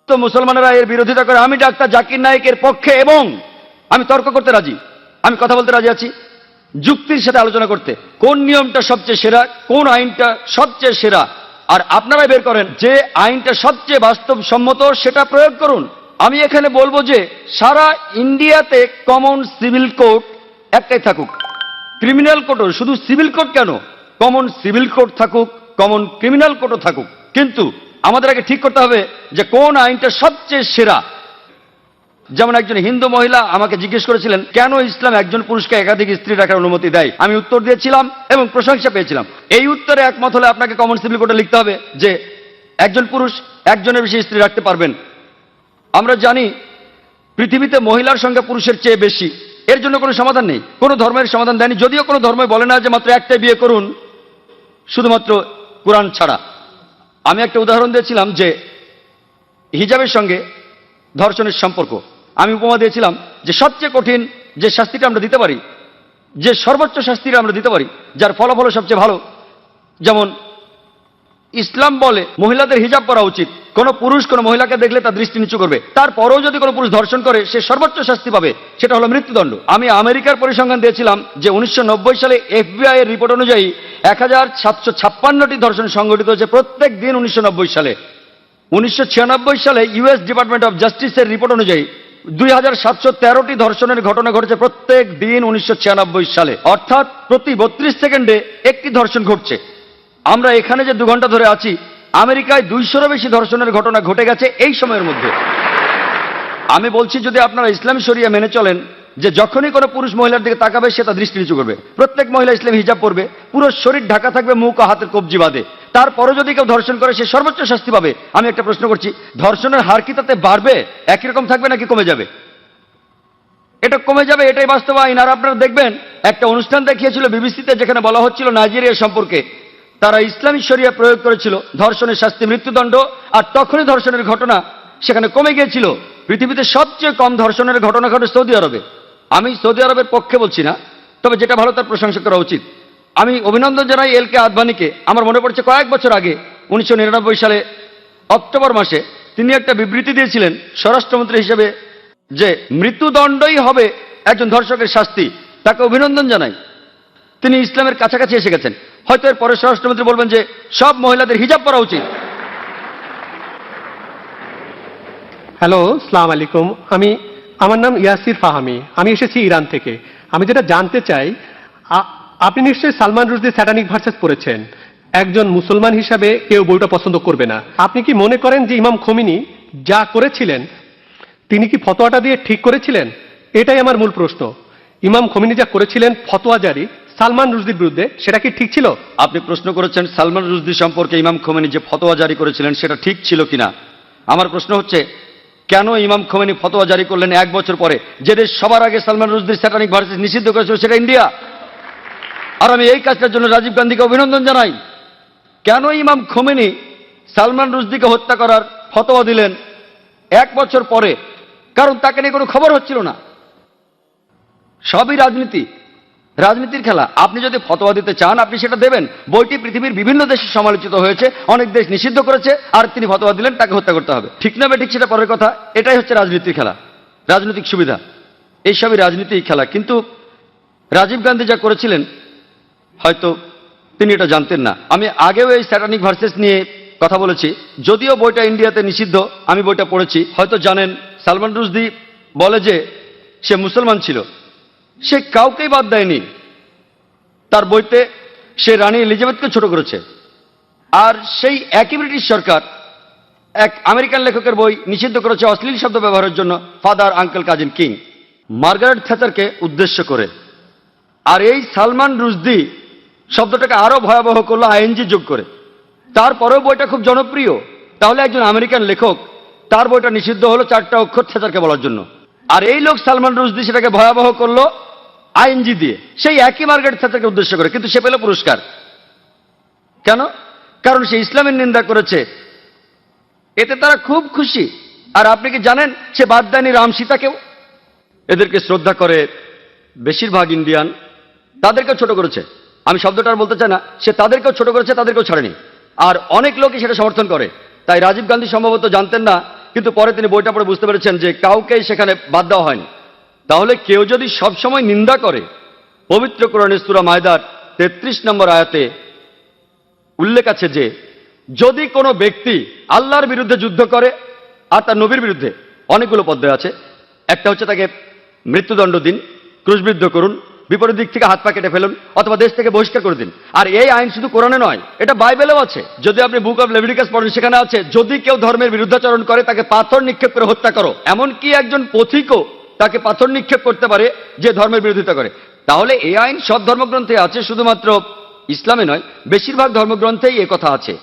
তো মুসলমানেরা এর বিরোধিতা করে। আমি ডাক্তার জাকির নায়েকের পক্ষে এবং আমি তর্ক করতে রাজি, আমি কথা বলতে রাজি আছি, যুক্তির সাথে আলোচনা করতে। কোন নিয়মটা সবচেয়ে সেরা, কোন আইনটা সবচেয়ে সেরা, আর আপনারাই বের করেন যে আইনটা সবচেয়ে বাস্তবসম্মত, সেটা প্রয়োগ করুন। আমি এখানে বলবো যে সারা ইন্ডিয়াতে কমন সিভিল কোড একটাই থাকুক, ক্রিমিনাল কোডও, শুধু সিভিল কোড কেন, কমন সিভিল কোড থাকুক, কমন ক্রিমিনাল কোডও থাকুক, কিন্তু আমাদের আগে ঠিক করতে হবে যে কোন আইনটা সবচেয়ে সেরা। যেমন একজন হিন্দু মহিলা আমাকে জিজ্ঞেস করেছিলেন কেন ইসলাম একজন পুরুষকে একাধিক স্ত্রী রাখার অনুমতি দেয়। আমি উত্তর দিয়েছিলাম এবং প্রশংসা পেয়েছিলাম। এই উত্তরে একমত হলে আপনাকে কমন সিভিল কোডে লিখতে হবে যে একজন পুরুষ একজনের বেশি স্ত্রী রাখতে পারবেন। আমরা জানি পৃথিবীতে মহিলার সংখ্যা পুরুষের চেয়ে বেশি, এর জন্য কোনো সমাধান নেই, কোনো ধর্মের সমাধান দেয়নি, যদিও কোনো ধর্মই বলে না যে মাত্র একটাই বিয়ে করুন, শুধুমাত্র কোরআন ছাড়া। আমি একটা উদাহরণ দিয়েছিলাম যে হিজাবের সঙ্গে ধর্ষণের সম্পর্ক। আমি উপমা দিয়েছিলাম যে সবচেয়ে কঠিন যে শাস্তিটা আমরা দিতে পারি, যে সর্বোচ্চ শাস্তিটা আমরা দিতে পারি, যার ফলাফল সবচেয়ে ভালো, যেমন ইসলাম বলে মহিলাদের হিজাব পরা উচিত। কোনো পুরুষ কোনো মহিলাকে দেখলে তার দৃষ্টি নিচু করবে, তারপরেও যদি কোনো পুরুষ ধর্ষণ করে সে সর্বোচ্চ শাস্তি পাবে, সেটা হলো মৃত্যুদণ্ড। আমি আমেরিকার পরিসংখ্যান দিয়েছিলাম যে 1990 সালে FBI এর রিপোর্ট অনুযায়ী 1756টি ধর্ষণ সংঘটিত হয়েছে প্রত্যেক দিন 1990 সালে। 1996 সালে US ডিপার্টমেন্ট অফ জাস্টিসের রিপোর্ট অনুযায়ী 2713টি ধর্ষণের ঘটনা ঘটেছে প্রত্যেক দিন 1996 সালে, অর্থাৎ প্রতি 32 সেকেন্ডে একটি ধর্ষণ ঘটছে। আমরা এখানে যে 2 ঘন্টা ধরে আছি, আমেরিকায় 200-রও বেশি ধর্ষণের ঘটনা ঘটে গেছে এই সময়ের মধ্যে। আমি বলছি যদি আপনারা ইসলামী শরিয়া মেনে চলেন যে যখনই কোনো পুরুষ মহিলার দিকে তাকাবে সে তার দৃষ্টি নিচু করবে, প্রত্যেক মহিলা ইসলামী হিজাব পরবে, পুরো শরীর ঢাকা থাকবে, মুখ ও হাতের কবজি বাঁধে, তারপরও যদি কেউ ধর্ষণ করে সে সর্বোচ্চ শাস্তি পাবে। আমি একটা প্রশ্ন করছি, ধর্ষণের হার কি তাতে বাড়বে, একই রকম থাকবে নাকি কমে যাবে? এটা কমে যাবে, এটাই বাস্তব আইন। আর আপনারা দেখবেন একটা অনুষ্ঠান দেখিয়েছিল বিবিসিতে যেখানে বলা হচ্ছিল নাইজেরিয়া সম্পর্কে, তারা ইসলামী শরিয়া প্রয়োগ করেছিল, ধর্ষণের শাস্তি মৃত্যুদণ্ড, আর তখনই ধর্ষণের ঘটনা সেখানে কমে গিয়েছিল। পৃথিবীতে সবচেয়ে কম ধর্ষণের ঘটনা ঘটে সৌদি আরবে। আমি সৌদি আরবের পক্ষে বলছি না, তবে যেটা ভালো তার প্রশংসা করা উচিত। আমি অভিনন্দন জানাই LK আদভানিকে। আমার মনে পড়ছে কয়েক বছর আগে 1999 সালে অক্টোবর মাসে তিনি একটা বিবৃতি দিয়েছিলেন স্বরাষ্ট্রমন্ত্রী হিসেবে যে মৃত্যুদণ্ডই হবে একজন ধর্ষকের শাস্তি। তাকে অভিনন্দন জানাই, তিনি ইসলামের কাছাকাছি এসে গেছেন। হয়তো এর পরে স্বরাষ্ট্রমন্ত্রী বলবেন যে সব মহিলাদের হিজাব পরা উচিত। হ্যালো, সালাম আলাইকুম। আমার নাম ইয়াসির ফাহামি, আমি এসেছি ইরান থেকে। আমি যেটা জানতে চাই, আপনি নিশ্চয়ই সালমান রুশদির স্যাটানিক ভার্সেস পড়েছেন। একজন মুসলমান হিসাবে কেউ বইটা পছন্দ করবে না। আপনি কি মনে করেন যে ইমাম খোমেনি যা করেছিলেন তিনি কি ফতোয়াটা দিয়ে ঠিক করেছিলেন? এটাই আমার মূল প্রশ্ন। ইমাম খোমেনি যা করেছিলেন ফতোয়া জারি সালমান রুশদির বিরুদ্ধে, সেটা কি ঠিক ছিল? আপনি প্রশ্ন করেছেন সালমান রুশদি সম্পর্কে ইমাম খোমেনি যে ফতোয়া জারি করেছিলেন সেটা ঠিক ছিল কিনা। আমার প্রশ্ন হচ্ছে কেন ইমাম খোমেনি ফতোয়া জারি করলেন 1 বছর পরে, যে দেশ সবার আগে সালমান রুশদির স্যাটানিক ভার্সেস নিষিদ্ধ করেছিল সেটা ইন্ডিয়া। আর আমি এই কাজটার জন্য রাজীব গান্ধীকে অভিনন্দন জানাই। কেন ইমাম খোমেনি সালমান রুশদিকে হত্যা করার ফতোয়া দিলেন 1 বছর পরে? কারণ তাকে নিয়ে কোনো খবর হচ্ছিল না। সবই রাজনীতি, রাজনীতির খেলা। আপনি যদি ফতোয়া দিতে চান আপনি সেটা দেবেন। বইটি পৃথিবীর বিভিন্ন দেশে সমালোচিত হয়েছে, অনেক দেশ নিষিদ্ধ করেছে, আর তিনি ফতোয়া দিলেন তাকে হত্যা করতে হবে। ঠিক না ঠিক সেটা পরের কথা। এটাই হচ্ছে রাজনীতির খেলা, রাজনৈতিক সুবিধা, এইসবই রাজনীতির খেলা। কিন্তু রাজীব গান্ধী যা করেছিলেন হয়তো তিনি এটা জানতেন না। আমি আগেও এই স্যাটানিক ভার্সেস নিয়ে কথা বলেছি, যদিও বইটা ইন্ডিয়াতে নিষিদ্ধ, আমি বইটা পড়েছি। হয়তো জানেন সালমান রুশদি বলে যে সে মুসলমান ছিল, সে কাউকেই বাদ দেয়নি। তার বইতে সে রানী এলিজাবেথকে ছোট করেছে। আর সেই একই ব্রিটিশ সরকার এক আমেরিকান লেখকের বই নিষিদ্ধ করেছে অশ্লীল শব্দ ব্যবহারের জন্য, father, uncle, cousin, king, Margaret থ্যাচারকে উদ্দেশ্য করে। আর এই সালমান রুশদি শব্দটাকে আরো ভয়াবহ করলো আইএনজি যোগ করে। তারপরেও বইটা খুব জনপ্রিয়। তাহলে একজন আমেরিকান লেখক, তার বইটা নিষিদ্ধ হলো 4টা অক্ষর থ্যাচারকে বলার জন্য, আর এই লোক সালমান রুশদি সেটাকে ভয়াবহ করলো আইএনজি দিয়ে, সেই একই মার্গারেট থ্যাচারকে উদ্দেশ্য করে। কিন্তু সে পেল পুরস্কার কেন? কারণ সে ইসলামের নিন্দা করেছে। এতে তারা খুব খুশি। আর আপনি কি জানেন সে বাদ দেয়নি রাম সীতাকেও? এদেরকে শ্রদ্ধা করে বেশিরভাগ ইন্ডিয়ান, তাদেরকেও ছোট করেছে। আমি শব্দটা আর বলতে চাই না, সে তাদেরকেও ছোট করেছে, তাদেরকেও ছাড়েনি। আর অনেক লোকই সেটা সমর্থন করে। তাই রাজীব গান্ধী সম্ভবত জানতেন না, কিন্তু পরে তিনি বইটা পড়ে বুঝতে পেরেছেন যে কাউকেই সেখানে বাদ দেওয়া হয়নি। তাহলে কেউ যদি সবসময় নিন্দা করে, পবিত্র কোরআনের সূরা মায়দার 33 নম্বর আয়াতে উল্লেখ আছে যে যদি কোনো ব্যক্তি আল্লাহর বিরুদ্ধে যুদ্ধ করে আর তার নবীর বিরুদ্ধে, অনেকগুলো পদ্ধতি আছে। একটা হচ্ছে তাকে মৃত্যুদণ্ড দিন, ক্রুশবিদ্ধ করুন, বিপরীত দিক থেকে হাত পা কেটে ফেলুন অথবা দেশ থেকে বহিষ্কার করে দিন। আর এই আইন শুধু কোরআনে নয়, এটা বাইবেলেও আছে। যদি আপনি বুক অফ লেভিটিকাস পড়েন, সেখানে আছে যদি কেউ ধর্মের বিরুদ্ধাচরণ করে তাকে পাথর নিক্ষেপ করে হত্যা করো। এমনকি একজন পথিকও তাকে পাথর নিক্ষেপ করতে পারে যে ধর্মের বিরোধিতা করে। তাহলে এই আইন সব ধর্মগ্রন্থে আছে, শুধুমাত্র ইসলামে নয়, বেশিরভাগ ধর্মগ্রন্থেই এ কথা আছে।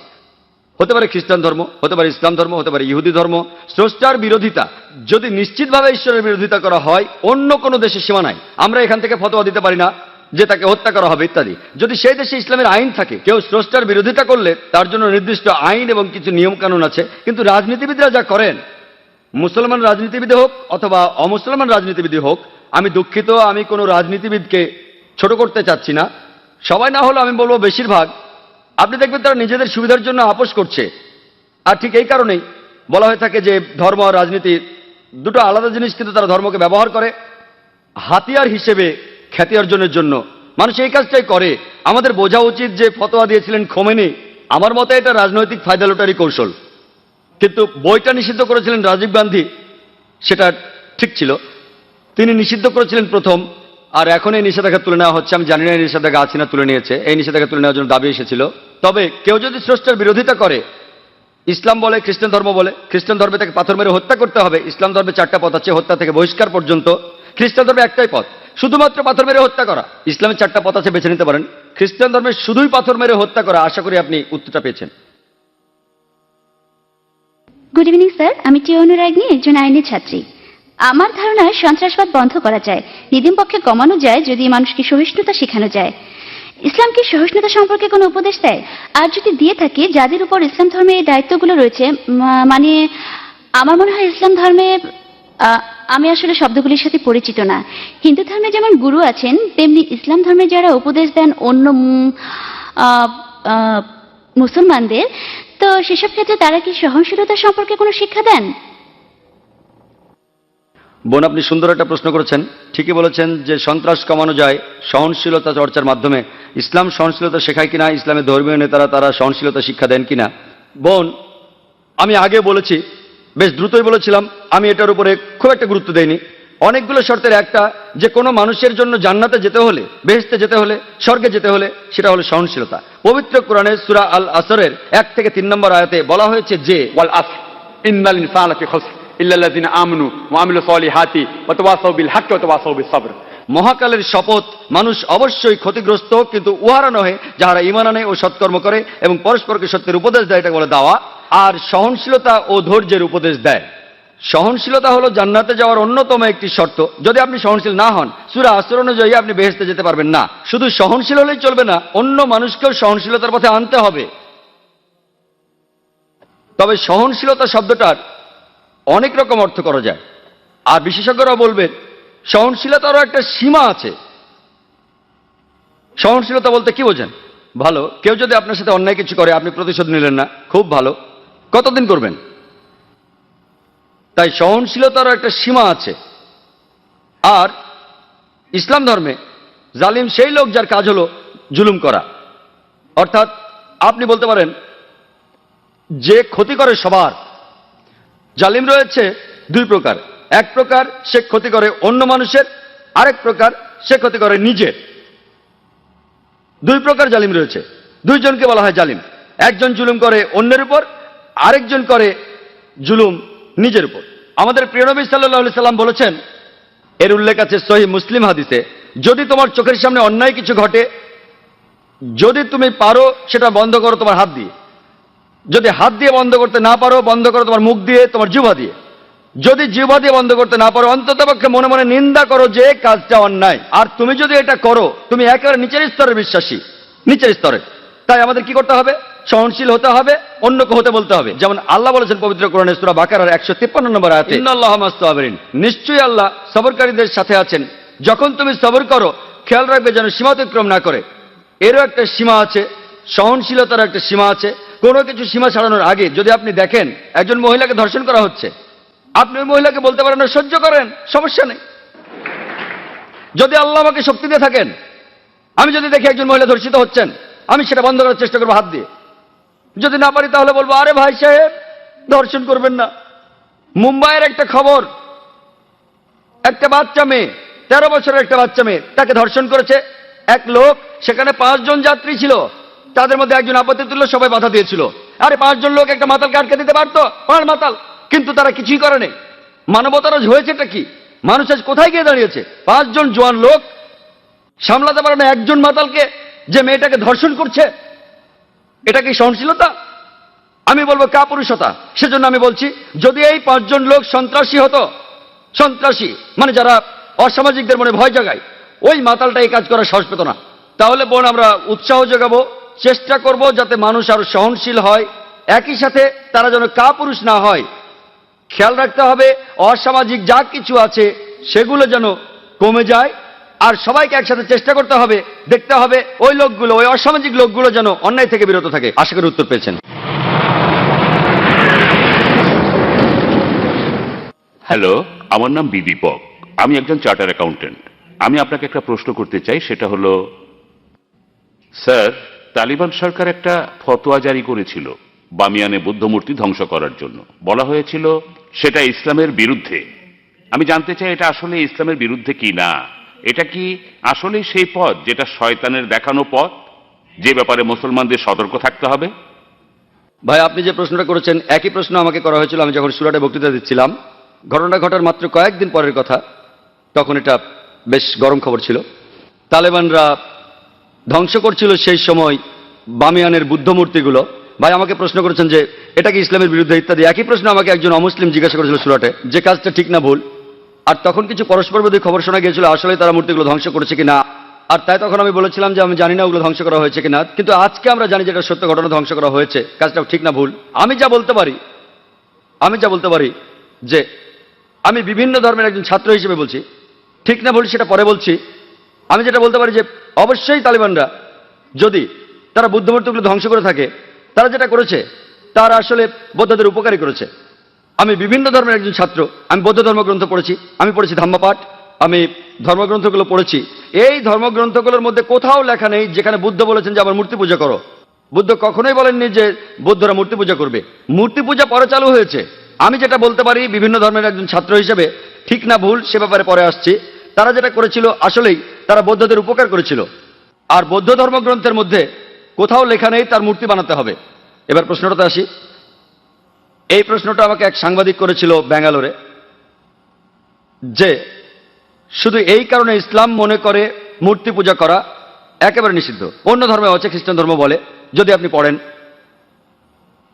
হতে পারে খ্রিস্টান ধর্ম, হতে পারে ইসলাম ধর্ম, হতে পারে ইহুদি ধর্ম। স্রষ্টার বিরোধিতা যদি নিশ্চিতভাবে ঈশ্বরের বিরোধিতা করা হয়, অন্য কোনো দেশের সীমা নাই। আমরা এখান থেকে ফতোয়া দিতে পারি না যে তাকে হত্যা করা হবে ইত্যাদি। যদি সেই দেশে ইসলামের আইন থাকে, কেউ স্রষ্টার বিরোধিতা করলে তার জন্য নির্দিষ্ট আইন এবং কিছু নিয়ম কানুন আছে। কিন্তু রাজনীতিবিদরা যা করেন, মুসলমান রাজনীতিবিদ হোক অথবা অমুসলমান রাজনীতিবিদ হোক, আমি দুঃখিত, আমি কোনো রাজনীতিবিদকে ছোট করতে চাচ্ছি না, সবাই না হলো আমি বলবো বেশিরভাগ, আপনি দেখবেন তারা নিজেদের সুবিধার জন্য আপোষ করছে। আর ঠিক এই কারণেই বলা হয়ে থাকে যে ধর্ম আর রাজনীতি দুটো আলাদা জিনিস, কিন্তু তারা ধর্মকে ব্যবহার করে হাতিয়ার হিসেবে খ্যাতি অর্জনের জন্য। মানুষ এই কাজটাই করে। আমাদের বোঝা উচিত যে ফতোয়া দিয়েছিলেন খোমেনি, আমার মতে এটা রাজনৈতিক ফায়দা লোটারি কৌশল। কিন্তু বইটা নিষিদ্ধ করেছিলেন রাজীব গান্ধী, সেটা ঠিক ছিল। তিনি নিষিদ্ধ করেছিলেন প্রথম, আর এখন এই নিষেধাজ্ঞা তুলে নেওয়া হচ্ছে। আমি জানি না এই নিষেধাজ্ঞা আছে না তুলে নিয়েছে। এই নিষেধাজ্ঞা তুলে নেওয়ার জন্য দাবি এসেছিল। তবে কেউ যদি স্রষ্টার বিরোধিতা করে, ইসলাম বলে, খ্রিস্টান ধর্ম বলে, খ্রিস্টান ধর্মে তাকে পাথর মেরে হত্যা করতে হবে। ইসলাম ধর্মে 4টা পথ আছে, হত্যা থেকে বহিষ্কার পর্যন্ত। খ্রিস্টান ধর্মে একটাই পথ, শুধুমাত্র পাথর মেরে হত্যা করা। ইসলামের 4টা পথ আছে, বেছে নিতে পারেন। খ্রিস্টান ধর্মে শুধুই পাথর মেরে হত্যা করা। আশা করি আপনি উত্তরটা পেয়েছেন। গুড ইভিনিং স্যার, আমি টি অনুরাগনী, একজন আইনের ছাত্রী। আমার ধারণা সন্ত্রাসবাদ বন্ধ করা যায়, নিদিম পক্ষে কমানো যায় যদি মানুষকে সহিষ্ণুতা শেখানো যায়। ইসলাম কি সহিষ্ণুতা সম্পর্কে কোনো উপদেশ দেয়? আর যদি দিয়ে থাকে, যাদের উপর ইসলাম ধর্মে এই দায়িত্বগুলো রয়েছে, মানে আমার মনে হয় ইসলাম ধর্মে, আমি আসলে শব্দগুলির সাথে পরিচিত না। হিন্দু ধর্মে যেমন গুরু আছেন, তেমনি ইসলাম ধর্মে যারা উপদেশ দেন অন্য মুসলমানদের, তো সেসব ক্ষেত্রে তারা কি সহনশীলতা সম্পর্কে কোনো শিক্ষা দেন? বোন, আপনি সুন্দর একটা প্রশ্ন করেছেন। ঠিকই বলেছেন যে সন্ত্রাস কমানো যায় সহনশীলতা চর্চার মাধ্যমে। ইসলাম সহনশীলতা শেখায় কিনা, ইসলামের ধর্মীয় নেতারা তারা সহনশীলতা শিক্ষা দেন কিনা? বোন, আমি আগে বলেছি, বেশ দ্রুতই বলেছিলাম, আমি এটার উপরে খুব একটা গুরুত্ব দেইনি। অনেকগুলো শর্তের একটা, যে কোনো মানুষের জন্য জান্নাতে যেতে হলে, বেহেশতে যেতে হলে, স্বর্গে যেতে হলে, সেটা হলো সহনশীলতা। পবিত্র কোরআনে সূরা আল আসরের 1 থেকে 3 নম্বর আয়াতে বলা হয়েছে যে ওয়াল আসর ইন্নাল ইনসানা লাফি খুসর ইল্লাল্লাযিনা আমানু ওয়া আমিলুস সলিহাতি ওয়া তাওয়াসাউ বিল হাক্কি ওয়া তাওয়াসাউ বিস সাবর। মহাকালের শপথ, মানুষ অবশ্যই ক্ষতিগ্রস্ত, কিন্তু উহারা নহে যাহারা ঈমান আনে ও সৎকর্ম করে এবং পরস্পরকে সত্যের উপদেশ দেয়, এটাকে বলে দাওয়া। আর সহনশীলতা ও ধৈর্যের উপদেশ দেয়। সহনশীলতা হলো জান্নাতে যাওয়ার অন্যতম একটি শর্ত। যদি আপনি সহনশীল না হন, সূরা আসর অনুযায়ী আপনি বেহেশতে যেতে পারবেন না। শুধু সহনশীল হলেই চলবে না, অন্য মানুষকেও সহনশীলতার পথে আনতে হবে। তবে সহনশীলতা শব্দটার অনেক রকম অর্থ করা যায়, আর বিশেষজ্ঞরা বলবেন সহনশীলতারও একটা সীমা আছে। সহনশীলতা বলতে কি বোঝেন? ভালো, কেউ যদি আপনার সাথে অন্যায় কিছু করে, আপনি প্রতিশোধ নিলেন না, খুব ভালো, কতদিন করবেন? তাই সহনশীলতারও একটা সীমা আছে। আর ইসলাম ধর্মে জালিম সেই লোক যার কাজ হলো জুলুম করা। অর্থাৎ আপনি বলতে পারেন যে ক্ষতি করে সবার। জালিম রয়েছে 2 প্রকার। এক প্রকার সে ক্ষতি করে অন্য মানুষের, আরেক প্রকার সে ক্ষতি করে নিজের। 2 প্রকার জালিম রয়েছে। 2 জনকে বলা হয় জালিম। একজন জুলুম করে অন্যের উপর, আরেকজন করে জুলুম নিজের উপর। আমাদের প্রিয় নবী সাল্লাল্লাহু আলাইহি সাল্লাম বলেছেন, এর উল্লেখ আছে সহিহ মুসলিম হাদিসে, যদি তোমার চোখের সামনে অন্যায় কিছু ঘটে, যদি তুমি পারো সেটা বন্ধ করো তোমার হাত দিয়ে। যদি হাত দিয়ে বন্ধ করতে না পারো, বন্ধ করো তোমার মুখ দিয়ে, তোমার জিহ্বা দিয়ে। যদি জিহ্বা দিয়ে বন্ধ করতে না পারো, অন্ততপক্ষে মনে মনে নিন্দা করো যে কাজটা অন্যায়। আর তুমি যদি এটা করো, তুমি একেবারে নিচের স্তরের বিশ্বাসী, নিচের স্তরে। তাই আমাদের কি করতে হবে? সহনশীল হতে হবে, অন্যকে হতে বলতে হবে। যেমন আল্লাহ বলেছেন পবিত্র কোরআনে সূরা বাকারার 153 নম্বর আয়াতে, ইন্নাল্লাহা মা'আস সাবিরিন, নিশ্চয়ই আল্লাহ সবরকারীদের সাথে আছেন। যখন তুমি সবর করো, খেয়াল রাখবে যেন সীমা অতিক্রম না করে। এরও একটা সীমা আছে, সহনশীলতার একটা সীমা আছে। কোনো কিছু সীমা ছাড়ানোর আগে যদি আপনি দেখেন একজন মহিলাকে ধর্ষণ করা হচ্ছে, আপনি ওই মহিলাকে বলতে পারেন না, সহ্য করেন, সমস্যা নেই। যদি আল্লাহ আমাকে শক্তি দিয়ে থাকেন, আমি যদি দেখি একজন মহিলা ধর্ষিত হচ্ছেন, আমি সেটা বন্ধ করার চেষ্টা করবো হাত দিয়ে। যদি না পারি তাহলে বলবো, আরে ভাই সাহেব ধর্ষণ করবেন না। মুম্বাইয়ের একটা খবর, একটা বাচ্চা মেয়ে 13 বছরের একটা বাচ্চা মেয়ে, তাকে ধর্ষণ করেছে এক লোক। সেখানে 5 জন যাত্রী ছিল, তাদের মধ্যে একজন আপত্তি তুলল, সবাই বাধা দিয়েছিল। আরে 5 জন লোক একটা মাতালকে আটকে দিতে পারতো, পার মাতাল, কিন্তু তারা কিছুই করেনি। মানবতার আজ হয়েছেটা কি? মানুষ আজ কোথায় গিয়ে দাঁড়িয়েছে? 5 জন জোয়ান লোক সামলাতে পারে না একজন মাতালকে, যে মেয়েটাকে ধর্ষণ করছে। এটা কি সহনশীলতা? আমি বলবো কাপুরুষতা। সেজন্য আমি বলছি, যদি এই 5 জন লোক সন্ত্রাসী হতো, সন্ত্রাসী মানে যারা অসামাজিকদের মনে ভয় জাগায়, ওই মাতালটা এই কাজ করার সাহস পেত না। তাহলে বোন, আমরা উৎসাহ যোগাবো, চেষ্টা করব যাতে মানুষ আরো সহনশীল হয়, একই সাথে তারা যেন কাপুরুষ না হয়। খেয়াল রাখতে হবে অসামাজিক যা কিছু আছে সেগুলো যেন কমে যায়, আর সবাইকে একসাথে চেষ্টা করতে হবে, দেখতে হবে ওই লোকগুলো, ওই অসামাজিক লোকগুলো যেন অন্যায় থেকে বিরত থাকে। আশা করি উত্তর পেয়েছেন। হ্যালো, আমার নাম বিদীপক, আমি একজন চার্টার অ্যাকাউন্টেন্ট। আমি আপনাকে একটা প্রশ্ন করতে চাই, সেটা হলো, স্যার, তালিবান সরকার একটা ফতোয়া জারি করেছিল বামিয়ানে বুদ্ধমূর্তি ধ্বংস করার জন্য। বলা হয়েছিল সেটা ইসলামের বিরুদ্ধে। আমি জানতে চাই এটা আসলে ইসলামের বিরুদ্ধে কি না। এটা কি আসলে সেই পথ যেটা শয়তানের দেখানো পথ, যে ব্যাপারে মুসলমানদের সতর্ক থাকতে হবে? ভাই, আপনি যে প্রশ্নটা করেছেন একই প্রশ্ন আমাকে করা হয়েছিল আমি যখন সুরাটে বক্তৃতা দিচ্ছিলাম। ঘটনা ঘটার মাত্র কয়েকদিন পরের কথা, তখন এটা বেশ গরম খবর ছিল। তালেবানরা ধ্বংস করছিল সেই সময় বামিয়ানের বুদ্ধ মূর্তিগুলো। ভাই আমাকে প্রশ্ন করেছেন যে এটা কি ইসলামের বিরুদ্ধে ইত্যাদি। একই প্রশ্ন আমাকে একজন অমুসলিম জিজ্ঞাসা করেছিল সুরাটে, যে কাজটা ঠিক না ভুল। আর তখন কিছু পরস্পর বিরোধী খবর শোনা গিয়েছিল, আসলে তারা মূর্তিগুলো ধ্বংস করেছে কিনা। আর তাই তখন আমি বলেছিলাম যে আমি জানি না ওগুলো ধ্বংস করা হয়েছে কিনা, কিন্তু আজকে আমরা জানি যে এটা সত্য ঘটনা, ধ্বংস করা হয়েছে। কাজটা ঠিক না ভুল, আমি যা বলতে পারি যে আমি বিভিন্ন ধর্মের একজন ছাত্র হিসেবে বলছি, ঠিক না ভুল সেটা পরে বলছি। আমি যেটা বলতে পারি যে অবশ্যই তালিবানরা যদি তারা বুদ্ধমূর্তিগুলো ধ্বংস করে থাকে, তারা যেটা করেছে তারা আসলে বৌদ্ধদের উপকারী করেছে। আমি বিভিন্ন ধর্মের একজন ছাত্র, আমি বৌদ্ধ ধর্মগ্রন্থ পড়েছি, আমি পড়েছি ধম্মপাঠ, আমি ধর্মগ্রন্থগুলো পড়েছি। এই ধর্মগ্রন্থগুলোর মধ্যে কোথাও লেখা নেই যেখানে বুদ্ধ বলেছেন যে আমার মূর্তি পূজা করো। বুদ্ধ কখনোই বলেননি যে বৌদ্ধরা মূর্তি পূজা করবে। মূর্তি পূজা পরে চালু হয়েছে। আমি যেটা বলতে পারি বিভিন্ন ধর্মের একজন ছাত্র হিসেবে, ঠিক না ভুল সে ব্যাপারে পরে আসছি, তারা যেটা করেছিল আসলেই তারা বৌদ্ধদের উপকার করেছিল। আর বৌদ্ধ ধর্মগ্রন্থের মধ্যে কোথাও লেখা নেই তার মূর্তি বানাতে হবে। এবার প্রশ্নটাতে আসি। এই প্রশ্নটা আমাকে এক সাংবাদিক করেছিল ব্যাঙ্গালোরে, যে শুধু এই কারণে ইসলাম মনে করে মূর্তি পূজা করা একেবারে নিষিদ্ধ। অন্য ধর্মে আছে, খ্রিস্টান ধর্ম বলে, যদি আপনি পড়েন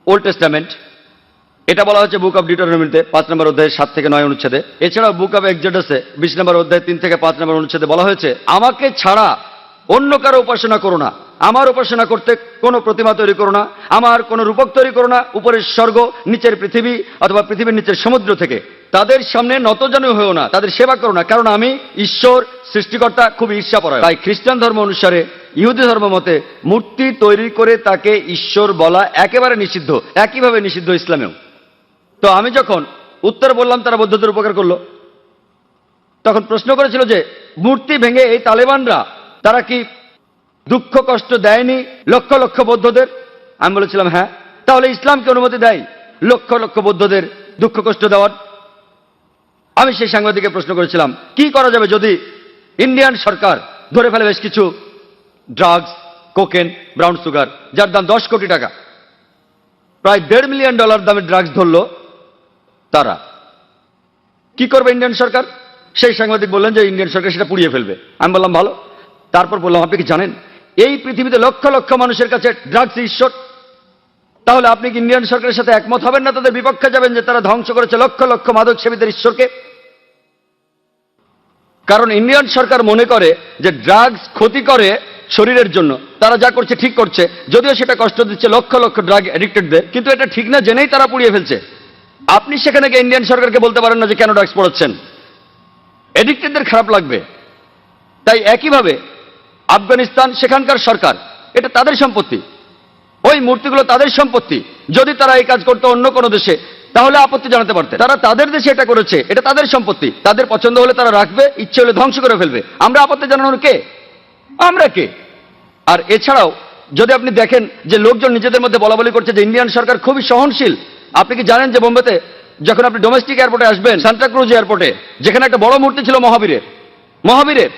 ওল্ড টেস্টামেন্ট, এটা বলা হচ্ছে বুক অফ ডিউটেরোনমিতে 5 নম্বর অধ্যায়ে 7 থেকে 9 অনুচ্ছেদে। এছাড়াও বুক অফ এক্সোডাসে 20 নম্বর অধ্যায়ে 3 থেকে 5 নম্বর অনুচ্ছেদে বলা হয়েছে আমাকে ছাড়া অন্য কারো উপাসনা করো না, আমার উপাসনা করতে কোনো প্রতিমা তৈরি করো না, আমার কোনো রূপক তৈরি করো না, উপরের স্বর্গ নিচের পৃথিবী অথবা পৃথিবীর নিচের সমুদ্র থেকে তাদের সামনে নতজানু হয়েও না, তাদের সেবা করো না, কারণ আমি ঈশ্বর সৃষ্টিকর্তা খুব ঈর্ষাপরায়ণ। তাই খ্রিস্টান ধর্ম অনুসারে, ইহুদি ধর্ম মতে মূর্তি তৈরি করে তাকে ঈশ্বর বলা একেবারে নিষিদ্ধ, একইভাবে নিষিদ্ধ ইসলামেও। তো আমি যখন উত্তর বললাম তারা বৌদ্ধদের উপকার করলো, তখন প্রশ্ন করেছিল যে মূর্তি ভেঙে এই তালেবানরা তারা কি দুঃখ কষ্ট দেয়নি লক্ষ লক্ষ বৌদ্ধদের? আমি বলেছিলাম হ্যাঁ। তাহলে ইসলামকে অনুমতি দেয় লক্ষ লক্ষ বৌদ্ধদের দুঃখ কষ্ট দেওয়ার? আমি সেই সাংবাদিককে প্রশ্ন করেছিলাম কি করা যাবে যদি ইন্ডিয়ান সরকার ধরে ফেলে বেশ কিছু ড্রাগস, কোকেন, ব্রাউন সুগার, যার দাম 10 কোটি টাকা, প্রায় $1.5 মিলিয়ন দামের ড্রাগস ধরলো, তারা কি করবে ইন্ডিয়ান সরকার? সেই সাংবাদিক বললেন যে ইন্ডিয়ান সরকার সেটা পুড়িয়ে ফেলবে। আমি বললাম ভালো। তারপর বললাম আপনি কি জানেন এই পৃথিবীতে লক্ষ লক্ষ মানুষের কাছে ড্রাগস ঈশ্বর? তাহলে আপনি কি ইন্ডিয়ান সরকারের সাথে একমত হবেন না, তাদের বিপক্ষে যাবেন যে তারা ধ্বংস করেছে লক্ষ লক্ষ মাদক সেবীদের ঈশ্বরকে? কারণ ইন্ডিয়ান সরকার মনে করে যে ড্রাগস ক্ষতি করে শরীরের জন্য, তারা যা করছে ঠিক করছে, যদিও সেটা কষ্ট দিচ্ছে লক্ষ লক্ষ ড্রাগ অ্যাডিক্টেডদের, কিন্তু এটা ঠিক না জেনেই তারা পুড়িয়ে ফেলছে। আপনি সেখানে গিয়ে ইন্ডিয়ান সরকারকে বলতে পারেন না যে কেন ড্রাগস পড়াচ্ছেন, অ্যাডিক্টেডদের খারাপ লাগবে। তাই একইভাবে আফগানিস্তান, সেখানকার সরকার, এটা তাদের সম্পত্তি, ওই মূর্তিগুলো তাদের সম্পত্তি। যদি তারা এই কাজ করতো অন্য কোনো দেশে তাহলে আপত্তি জানাতে পারতেন। তারা তাদের দেশে এটা করেছে, এটা তাদের সম্পত্তি, তাদের পছন্দ হলে তারা রাখবে, ইচ্ছে হলে ধ্বংস করে ফেলবে। আমরা আপত্তি জানানোর কে? আমরা কে? আর এছাড়াও যদি আপনি দেখেন যে লোকজন নিজেদের মধ্যে বলা বলি করছে যে ইন্ডিয়ান সরকার খুবই সহনশীল। আপনি কি জানেন যে বোম্বেতে যখন আপনি ডোমেস্টিক এয়ারপোর্টে আসবেন, সান্টা ক্রুজ এয়ারপোর্টে, যেখানে একটা বড় মূর্তি ছিল মহাবীরের, মহাবীরের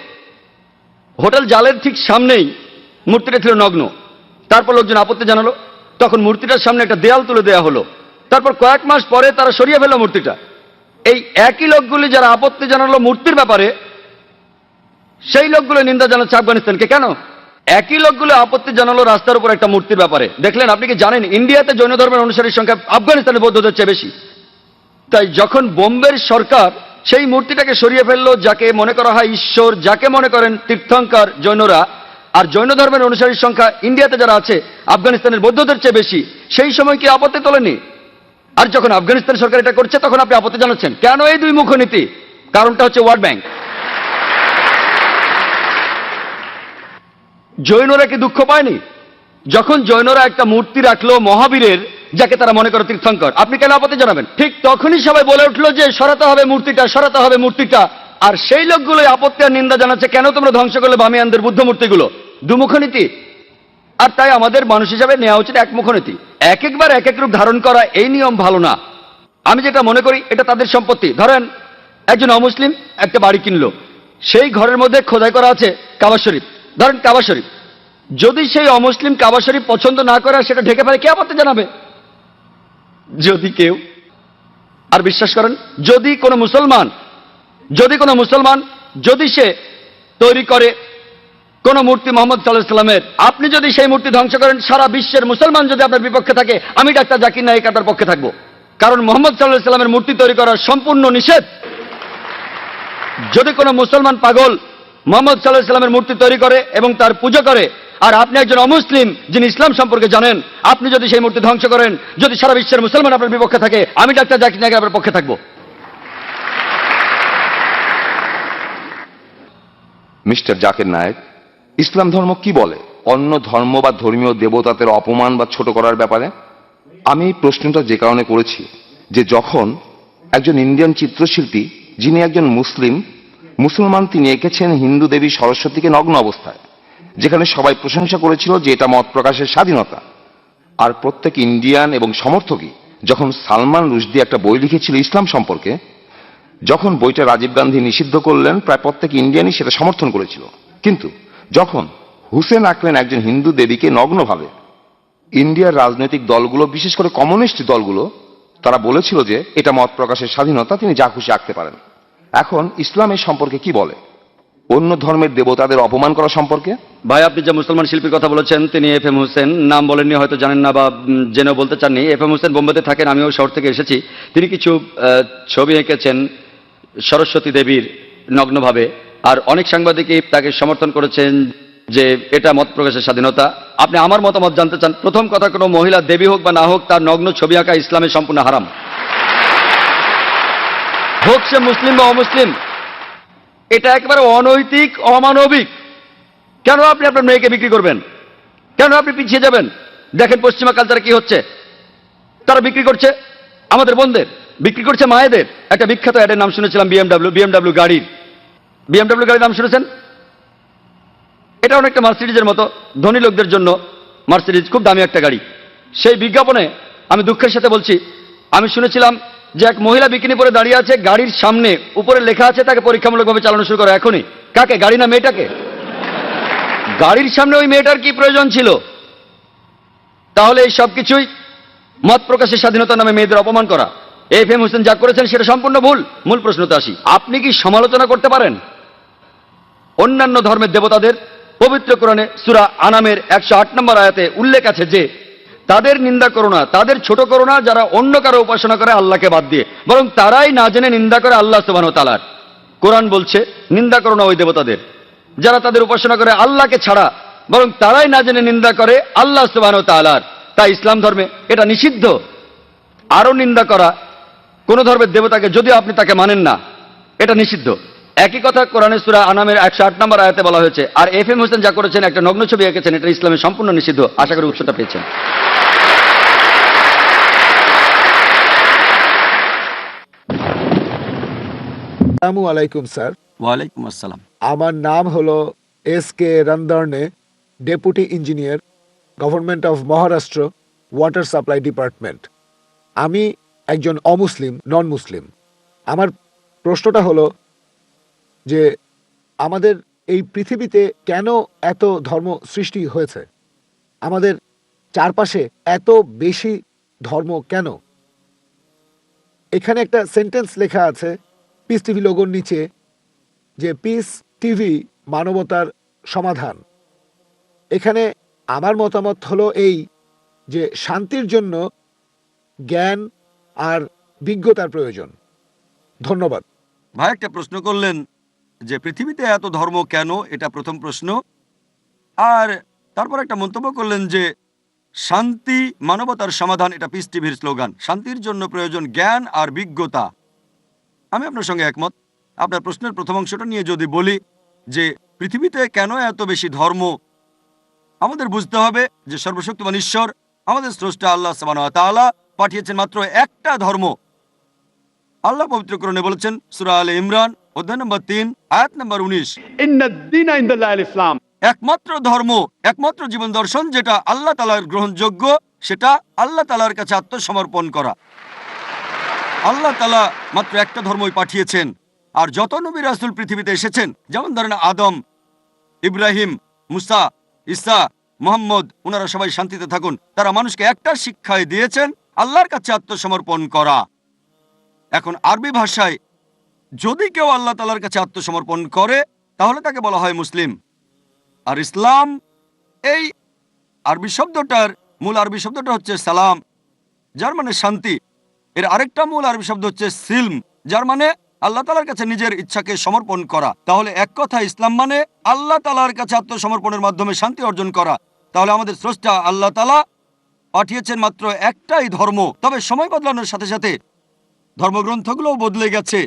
হোটেল জালের ঠিক সামনেই মূর্তিটা ছিল নগ্ন। তারপর লোকজন আপত্তি জানালো, তখন মূর্তিটার সামনে একটা দেয়াল তুলে দেওয়া হলো। তারপর কয়েক মাস পরে তারা সরিয়ে ফেললো মূর্তিটা। এই একই লোকগুলি যারা আপত্তি জানালো মূর্তির ব্যাপারে, সেই লোকগুলো নিন্দা জানাচ্ছে আফগানিস্তানকে। কেন? একই লোকগুলো আপত্তি জানালো রাস্তার উপর একটা মূর্তির ব্যাপারে। দেখলেন, আপনি কি জানেন ইন্ডিয়াতে জৈন ধর্মের অনুসারীর সংখ্যা আফগানিস্তানের বৌদ্ধদের চেয়ে বেশি? তাই যখন বোম্বের সরকার সেই মূর্তিটাকে সরিয়ে ফেললো, যাকে মনে করা হয় ঈশ্বর, যাকে মনে করেন তীর্থঙ্কর জৈনরা, আর জৈন ধর্মের অনুসারীর সংখ্যা ইন্ডিয়াতে যারা আছে আফগানিস্তানের বৌদ্ধদের চেয়ে বেশি, সেই সময় কি আপত্তি তোলেনি? আর যখন আফগানিস্তান সরকার এটা করছে তখন আপনি আপত্তি জানাচ্ছেন কেন? এই দুই মুখ নীতি। কারণটা হচ্ছে ওয়ার্ল্ড ব্যাংক। জৈনরা কি দুঃখ পায়নি যখন জৈনরা একটা মূর্তি রাখলো মহাবীরের, যাকে তারা মনে করে তীর্থঙ্কর? আপনি কেন আপত্তি জানাবেন? ঠিক তখনই সবাই বলে উঠলো যে সরাতে হবে মূর্তিটা, সরাতে হবে মূর্তিটা। আর সেই লোকগুলোই আপত্তি আর নিন্দা জানাচ্ছে, কেন তোমরা ধ্বংস করলে বামিয়ানদের বুদ্ধ মূর্তিগুলো? দুমুখনীতি। আর তাই আমাদের মানুষ হিসাবে নেওয়া উচিত একমুখনীতি। এক একবার এক এক রূপ ধারণ করা, এই নিয়ম ভালো না। আমি যেটা মনে করি এটা তাদের সম্পত্তি। ধরেন একজন অমুসলিম একটা বাড়ি কিনলো, সেই ঘরের মধ্যে খোদাই করা আছে কাবা শরীফ। ধরেন কাবা শরীফ, যদি সেই অমুসলিম কাবা শরীফ পছন্দ না করে আর সেটা ঢেকে ফেলে, কে আপত্তি জানাবে? যদি কেউ, আর বিশ্বাস করেন, যদি কোনো মুসলমান যদি সে তৈরি করে কোন মূর্তি মোহাম্মদ সাল্লাল্লাহু আলাইহি ওয়াসাল্লামের, আপনি যদি সেই মূর্তি ধ্বংস করেন, সারা বিশ্বের মুসলমান যদি আপনার বিপক্ষে থাকে, আমি ডাক্তার জাকির নায়েক আপনার পক্ষে থাকবো। কারণ মোহাম্মদ সাল্লাল্লাহু আলাইহি ওয়াসাল্লামের মূর্তি তৈরি করা সম্পূর্ণ নিষেধ। যদি কোনো মুসলমান পাগল মোহাম্মদ সাল্লাল্লাহু আলাইহি ওয়াসাল্লামের মূর্তি তৈরি করে এবং তার পুজো করে, আর আপনি একজন অমুসলিম যিনি ইসলাম সম্পর্কে জানেন, আপনি যদি সেই মূর্তি ধ্বংস করেন, যদি সারা বিশ্বের মুসলমান আপনার বিপক্ষে থাকে, আমি ডাক্তার জাকির নায়েক আপনার পক্ষে থাকবো। মিস্টার জাকির নায়েক, ইসলাম ধর্ম কি বলে অন্য ধর্ম বা ধর্মীয় দেবতাদের অপমান বা ছোট করার ব্যাপারে? আমি এই প্রশ্নটা যে কারণে করেছি যে যখন একজন ইন্ডিয়ান চিত্রশিল্পী, যিনি একজন মুসলমান, তিনি এঁকেছেন হিন্দু দেবী সরস্বতীকে নগ্ন অবস্থায়, যেখানে সবাই প্রশংসা করেছিল যে এটা মত প্রকাশের স্বাধীনতা। আর প্রত্যেক ইন্ডিয়ান এবং সমর্থকই, যখন সালমান রুশদি একটা বই লিখেছিল ইসলাম সম্পর্কে, যখন বইটা রাজীব গান্ধী নিষিদ্ধ করলেন, প্রায় প্রত্যেক ইন্ডিয়ানই সেটা সমর্থন করেছিল। কিন্তু যখন হুসেন আঁকলেন একজন হিন্দু দেবীকে নগ্নভাবে, ইন্ডিয়ার রাজনৈতিক দলগুলো, বিশেষ করে কমিউনিস্ট দলগুলো, তারা বলেছিল যে এটা মত প্রকাশের স্বাধীনতা, তিনি যা খুশি আঁকতে পারেন। এখন ইসলাম এই সম্পর্কে কি বলে? অন্য ধর্মের দেবতাদের অপমান করা সম্পর্কে? ভাই, আপনি যে মুসলমান শিল্পীর কথা বলেছেন, তিনি এফ এম হোসেন, নাম বলেননি, হয়তো জানেন না বা জেনেও বলতে চাননি। এফ এম হোসেন বোম্বেতে থাকেন, আমিও শহর থেকে এসেছি। তিনি কিছু ছবি এঁকেছেন সরস্বতী দেবীর নগ্নভাবে, আর অনেক সাংবাদিকই তাকে সমর্থন করেছেন যে এটা মত প্রকাশের স্বাধীনতা। আপনি আমার মতামত জানতে চান? প্রথম কথা, কোনো মহিলা দেবী হোক বা না হোক, তার নগ্ন ছবি আঁকা ইসলামে সম্পূর্ণ হারাম, হোক সে মুসলিম বা অমুসলিম। এটা একেবারে অনৈতিক, অমানবিক। কেন আপনি আপনার মেয়েকে বিক্রি করবেন? কেন আপনি পিছিয়ে যাবেন? দেখেন পশ্চিমা কালচারে কি হচ্ছে। তারা বিক্রি করছে আমাদের বোনদের, বিক্রি করছে মায়েদের। একটা বিখ্যাত অ্যাডের নাম শুনেছিলাম, বিএমডাব্লিউ গাড়ির নাম শুনেছেন? এটা অনেকটা মার্সিডিজের মতো, ধনী লোকদের জন্য মার্সিডিজ খুব দামি একটা গাড়ি। সেই বিজ্ঞাপনে আমি দুঃখের সাথে বলছি, আমি শুনেছিলাম যে এক মহিলা বিকিনি পরে দাঁড়িয়ে আছে, গাড়ির সামনে উপরে লেখা আছে তাকে পরীক্ষামূলকভাবে চালানো শুরু করো এখনই। কাকে? গাড়ি না মেয়েটাকে? গাড়ির সামনে ওই মেয়েটার কি প্রয়োজন ছিল? তাহলে এই সব কিছুই মত প্রকাশের স্বাধীনতার নামে মেয়েদের অপমান করা। এফ এম হোসেন যা করেছেন সেটা সম্পূর্ণ ভুল। মূল প্রশ্নতে আসি, আপনি কি সমালোচনা করতে পারেন অন্যান্য ধর্মের দেবতাদের? পবিত্র কোরআনে সূরা আনামের 108 নম্বর আয়াতে উল্লেখ আছে যে তাদের নিন্দা করো না, তাদের ছোট করো না যারা অন্য কারো উপাসনা করে আল্লাহকে বাদ দিয়ে, বরং তারাই না জেনে নিন্দা করে আল্লাহ সুবহানাহু ওয়া তাআলার। কোরআন বলছে নিন্দা করো না ওই দেবতাদের যারা তাদের উপাসনা করে আল্লাহকে ছাড়া, বরং তারাই না জেনে নিন্দা করে আল্লাহ সুবহানাহু ওয়া তাআলার। তাই ইসলাম ধর্মে এটা নিষিদ্ধ। আরো নিন্দা করা কোন ধর্মের দেবতাকে, যদি আপনি তাকে মানেন না, এটা নিষিদ্ধ। একই কথা কোরআনের সূরা আনামের 108 নম্বর আয়াতে বলা হয়েছে। আর এফ এম হোসেন যা করেছেন, একটা নগ্ন ছবি এঁকেছেন, এটা ইসলামে সম্পূর্ণ নিষিদ্ধ। আশা করি উত্তরটা পেয়েছেন। আসসালামু আলাইকুম স্যার। ওয়ালাইকুম আসসালাম। আমার নাম হলো SK রন্দর্নে, deputy engineer, government of Maharashtra, water supply department. আমি একজন অমুসলিম, নন মুসলিম। আমার প্রশ্নটা হলো যে আমাদের এই পৃথিবীতে কেন এত ধর্ম সৃষ্টি হয়েছে? আমাদের চারপাশে এত বেশি ধর্ম কেন? এখানে একটা সেন্টেন্স লেখা আছে পিস টিভি লোগোর নিচে, যে পিস টিভি মানবতার সমাধান। এখানে আমার মতামত হলো এই, যে শান্তির জন্য জ্ঞান আর বিজ্ঞতার প্রয়োজন। ধন্যবাদ। ভাই একটা প্রশ্ন করলেন যে পৃথিবীতে এত ধর্ম কেন, এটা প্রথম প্রশ্ন। আর তারপর একটা মন্তব্য করলেন যে শান্তি মানবতার সমাধান, এটা পিস টিভির স্লোগান। শান্তির জন্য প্রয়োজন জ্ঞান আর বিজ্ঞতা। আমি আপনার সঙ্গে একমত। আপনার প্রশ্নের প্রথম অংশটা নিয়ে যদি বলি যে পৃথিবীতে কেন এত বেশি ধর্ম, আমাদের বুঝতে হবে যে সর্বশক্তিমান ঈশ্বর আমাদের স্রষ্টা আল্লাহ সুবহানাহু ওয়া তাআলা পাঠিয়েছেন মাত্র একটা ধর্ম। আল্লাহ পবিত্র কোরআনে বলেছেন সূরা আলে ইমরান অধ্যায় নম্বর 3 আয়াত নম্বর 19, ইসলাম, একমাত্র ধর্ম, একমাত্র জীবন দর্শন যেটা আল্লাহ তাআলার গ্রহণযোগ্য, সেটা আল্লাহ তাআলার কাছে আত্মসমর্পণ করা। আল্লাহ তাআলা মাত্র একটা ধর্মই পাঠিয়েছেন। আর যত নবী রাসূল পৃথিবীতে এসেছেন, যেমন ধরেন আদম, ইব্রাহিম, মুসা, ঈসা, মুহাম্মদ, ওনারা সবাই শান্তিতে থাকুন, তারা মানুষকে একটা শিক্ষাই দিয়েছেন, আল্লাহর কাছে আত্মসমর্পণ করা। এখন আরবি ভাষায় যদি কেউ আল্লাহ তাআলার কাছে আত্মসমর্পণ করে তাহলে তাকে বলা হয় মুসলিম। আর ইসলাম, এই আরবি শব্দটার মূল আরবি শব্দটা হচ্ছে সালাম, যার মানে শান্তি। এর আরেকটা মূল আরবি শব্দ হচ্ছে সিলম, যার মানে আল্লাহ তাআলার কাছে নিজের ইচ্ছাকে সমর্পণ করা। তাহলে এক কথা ইসলাম মানে আল্লাহ তাআলার কাছে আত্মসমর্পণের মাধ্যমে শান্তি অর্জন করা। তাহলে আমাদের স্রষ্টা আল্লাহ তাআলা পাঠিয়েছেন মাত্র একটাই ধর্ম। তবে সময় বদলানোর সাথে সাথে ধর্মগ্রন্থগুলোও বদলে গেছে,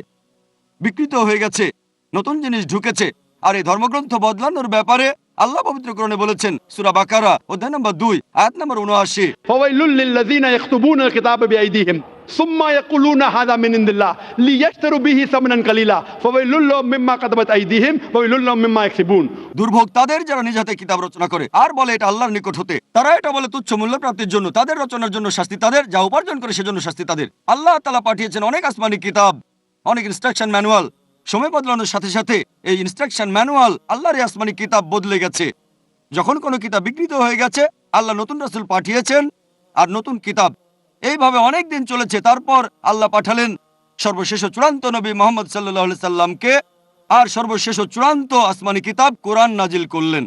বিকৃত হয়ে গেছে, নতুন জিনিস ঢুকেছে। আর এই ধর্মগ্রন্থ বদলানোর ব্যাপারে আল্লাহ পবিত্র কোরআনে বলেছেন সূরা বাকারা অধ্যায় নম্বর 2 আয়াত নম্বর 79, ফাওয়াইলুল লিল্লাযিনা ইয়াকতুবুনা আল কিতাবা বিআইদিহিম সুম্মা ইয়াকুলুনা হাযা মিন ইনদিল্লাহ লিয়াশতারু বিহি সামানান কালিলা ফাওয়াইলুল লাহুম মিম্মা কাতাবাত আইদিহিম ওয়াইলুল লাহুম মিম্মা ইয়াকসিবুন। দুর্ভোগ তাদের যারা নিজ হাতে কিতাব রচনা করে আর বলে এটা আল্লাহর নিকট হতে। তারা এটা বলে তুচ্ছ মূল্য প্রাপ্তির জন্য, তাদের রচনার জন্য শাস্তি তাদের, যা উপার্জন করে সেজন্য শাস্তি তাদের। আল্লাহ তাআলা পাঠিয়েছেন অনেক আসমানি কিতাব, অনেক ইনস্ট্রাকশন ম্যানুয়াল। সময় বদলানোর সাথে সাথে এই ইনস্ট্রাকশন ম্যানুয়াল, আল্লাহর আসমানি কিতাব বদলে গেছে। যখন কোনো কিতাব বিকৃত হয়ে গেছে, আল্লাহ নতুন রাসূল পাঠিয়েছেন আর নতুন কিতাব। এইভাবে অনেক দিন চলেছে। তারপর আল্লাহ পাঠালেন সর্বশেষ চূড়ান্ত নবী মুহাম্মদ সাল্লাল্লাহু আলাইহি সাল্লামকে, আর সর্বশেষ চূড়ান্ত আসমানি কিতাব কোরআন নাজিল করলেন।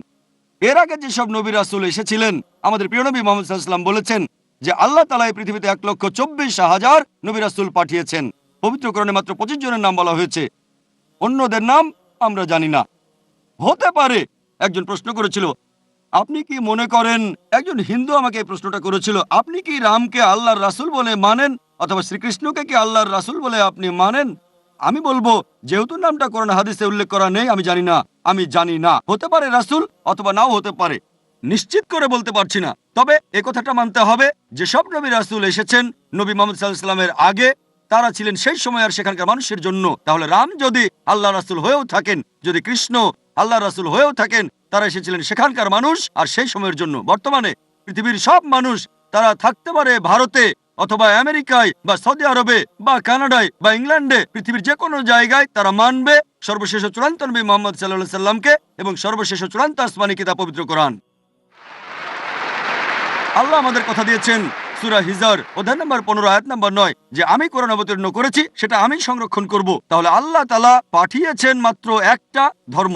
এর আগে যেসব নবী রাসূল এসেছিলেন, আমাদের প্রিয় নবী মুহাম্মদ সাল্লাল্লাহু আলাইহি সাল্লাম বলেছেন যে আল্লাহ তাআলা এই পৃথিবীতে 1,24,000 নবী রাসূল পাঠিয়েছেন। পবিত্র কোরআনে মাত্র 25 জনের নাম বলা হয়েছে, অন্যদের নাম আমরা জানি না। হতে পারে একজন প্রশ্ন করেছিল, আপনি কি মনে করেন, একজন হিন্দু আমাকে এই প্রশ্নটা করেছিল, আপনি কি রামকে আল্লাহর রাসূল বলে মানেন, অথবা শ্রীকৃষ্ণকে কি আল্লাহর রাসূল বলে আপনি মানেন? আমি বলবো, যেহেতু নামটা কোরআন হাদিসে উল্লেখ করা নেই, আমি জানি না। হতে পারে রাসূল, অথবা নাও হতে পারে, নিশ্চিত করে বলতে পারছি না। তবে এই কথাটা মানতে হবে যে সব নবী রাসূল এসেছেন নবী মুহাম্মদ সাল্লাল্লাহু আলাইহি ওয়াসাল্লামের আগে, তারা ছিলেন সেই সময় আর সেখানকার মানুষের জন্য। তাহলে রাম যদি আল্লাহ রাসূল হয়েও থাকেন, যদি কৃষ্ণ আল্লাহ রাসূল হয়েও থাকেন, তারা এসেছিলেন সেখানকার মানুষ আর সেই সময়ের জন্য। বর্তমানে পৃথিবীর সব মানুষ, তারা থাকতে পারে ভারতে অথবা আমেরিকায় বা সৌদি আরবে বা কানাডায় বা ইংল্যান্ডে, পৃথিবীর যে কোনো জায়গায় তারা মানবে সর্বশেষ চূড়ান্ত নবী মুহাম্মদ সাল্লাল্লাহু আলাইহি সাল্লামকে এবং সর্বশেষ চূড়ান্ত আসমানি কিতাব পবিত্র কোরআন। আল্লাহ আমাদের কথা দিয়েছেন সূরা হিজর অধ্যায় নম্বর 15 আয়াত নম্বর 9 যে আমি কোরআন অবতীর্ণ করেছি, সেটা আমি সংরক্ষণ করব। তাহলে আল্লাহ তাআলা পাঠিয়েছেন মাত্র একটা ধর্ম,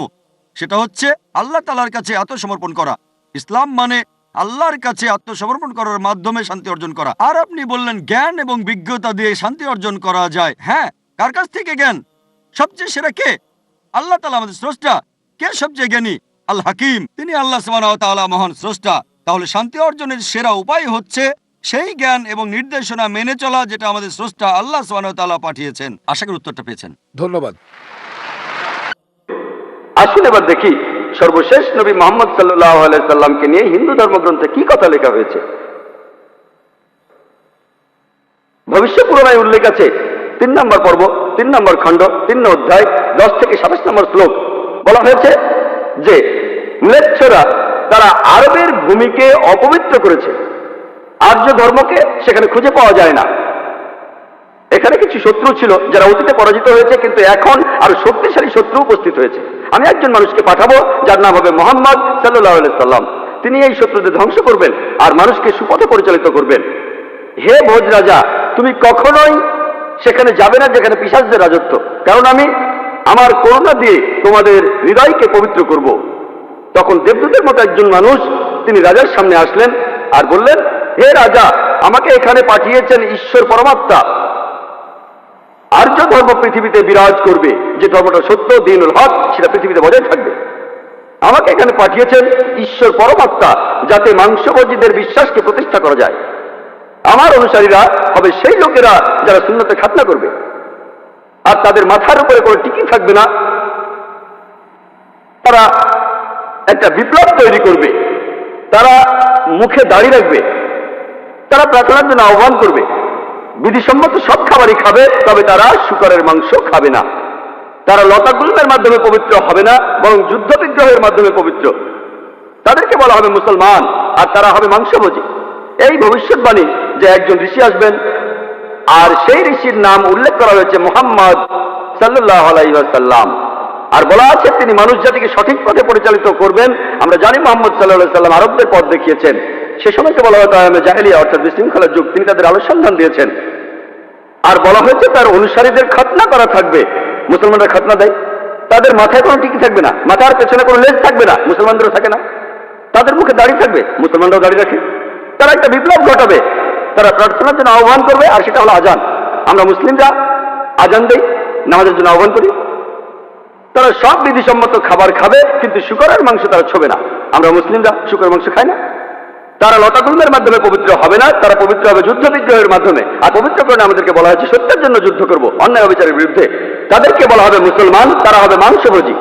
সেটা হচ্ছে আল্লাহ তাআলার কাছে আত্মসমর্পণ করা। ইসলাম মানে আল্লাহর কাছে আত্মসমর্পণ করার মাধ্যমে শান্তি অর্জন করা। আর আপনি বললেন জ্ঞান এবং বিজ্ঞতা দিয়ে শান্তি অর্জন করা যায়। হ্যাঁ, কার কাছ থেকে জ্ঞান? সবচেয়ে সেরা কে? আল্লাহ তাআলা আমাদের স্রষ্টা। কে সবচেয়ে জ্ঞানী? আল হাকিম, তিনি আল্লাহ সুবহানাহু ওয়া তাআলা মহান স্রষ্টা। তাহলে শান্তি অর্জনের সেরা উপায় হচ্ছে সেই জ্ঞান এবং নির্দেশনা মেনে চলা, যেটা আমাদের স্রষ্টা আল্লাহ সুবহানাহু ওয়া তাআলা পাঠিয়েছেন। আশা করি উত্তরটা পেয়েছেন। ধন্যবাদ। আসুন এবার দেখি সর্বশেষ নবী মুহাম্মদ সাল্লাল্লাহু আলাইহি সাল্লামকে নিয়ে হিন্দু ধর্মগ্রন্থে কি কথা লেখা হয়েছে। ভবিষ্য পুরাণে উল্লেখ আছে 3 নম্বর পর্ব, 3 নম্বর খণ্ড, 3 অধ্যায়, 10 থেকে 27 নম্বর শ্লোক। বলা হয়েছে যে ম্লেচ্ছরা তারা আরবের ভূমিকে অপবিত্র করেছে, আর্য ধর্মকে সেখানে খুঁজে পাওয়া যায় না। এখানে কিছু শত্রু ছিল যারা অতীতে পরাজিত হয়েছে, কিন্তু এখন আরো শক্তিশালী শত্রু উপস্থিত হয়েছে। আমি একজন মানুষকে পাঠাবো যার নাম হবে মুহাম্মদ সাল্লাল্লাহু আলাইহি সাল্লাম। তিনি এই শত্রুদের ধ্বংস করবেন আর মানুষকে সুপথে পরিচালিত করবেন। হে ভোজ রাজা, তুমি কখনোই সেখানে যাবে না যেখানে পিশাচদের রাজত্ব, কারণ আমি আমার করুণা দিয়ে তোমাদের হৃদয়কে পবিত্র করব। তখন দেবদূতের মতো একজন মানুষ তিনি রাজার সামনে আসলেন আর বললেন, হে রাজা, আমাকে এখানে পাঠিয়েছেন ঈশ্বর পরমাত্মা। আর্য ধর্ম পৃথিবীতে বিরাজ করবে, যে ধর্মটা সত্য, দ্বীনুল হক, সেটা পৃথিবীতে বজায় থাকবে। আমাকে এখানে পাঠিয়েছেন ঈশ্বর পরমাত্মা, যাতে মাংসভোজীদের বিশ্বাসকে প্রতিষ্ঠা করা যায়। আমার অনুসারীরা হবে সেই লোকেরা যারা সুন্নতে খাতনা করবে, আর তাদের মাথার উপরে কোনো টিকি থাকবে না। তারা একটা বিপ্লব তৈরি করবে, তারা মুখে দাড়ি রাখবে, তারা প্রার্থনার জন্য আহ্বান করবে, বিধিসম্মত সব খাবারই খাবে, তবে তারা শূকরের মাংস খাবে না। তারা লতাগুল্মের মাধ্যমে পবিত্র হবে না, বরং যুদ্ধ বিগ্রহের মাধ্যমে পবিত্র। তাদেরকে বলা হবে মুসলমান, আর তারা হবে মাংসভোজী। এই ভবিষ্যৎবাণী যে একজন ঋষি আসবেন, আর সেই ঋষির নাম উল্লেখ করা হয়েছে মুহাম্মদ সাল্লাল্লাহু আলাইহি ওয়াসাল্লাম। আর বলা আছে তিনি মানুষ জাতিকে সঠিক পথে পরিচালিত করবেন। আমরা জানি মুহাম্মদ সাল্লাল্লাহু আলাইহি ওয়াসাল্লাম আরবদের পথ দেখিয়েছেন। সে সময়কে বলা হয় আয়ামে জাহেলিয়া, অর্থাৎ বিশৃঙ্খলার যুগ। তিনি তাদের আলো সন্ধান দিয়েছেন। আর বলা হয়েছে তার অনুসারীদের খাতনা করা থাকবে। মুসলমানরা খাতনা দেয়, তাদের মাথায় কোনো টিকি থাকবে না, মাথার পেছনে কোনো লেজ থাকবে না, মুসলমানদেরও থাকে না। তাদের মুখে দাড়ি থাকবে, মুসলমানরাও দাড়ি রাখে। তারা একটা বিপ্লব ঘটাবে, তারা প্রার্থনার জন্য আহ্বান করবে, আর সেটা হলো আজান। আমরা মুসলিমরা আজান দেই, নামাজের জন্য আহ্বান করি। তারা সব বিধিসম্মত খাবার খাবে, কিন্তু শূকরের মাংস তারা ছোবে না। আমরা মুসলিমরা শূকরের মাংস খাই না। তারা লতাগুল্মের মাধ্যমে পবিত্র হবে না, তারা পবিত্র হবে যুদ্ধ বিগ্রহের মাধ্যমে। আর পবিত্রকরণে আমাদেরকে বলা হয়েছে সত্যের জন্য যুদ্ধ করব, অন্যায় অবিচারের বিরুদ্ধে। তাদেরকে বলা হবে মুসলমান, তারা হবে মাংসভোজী।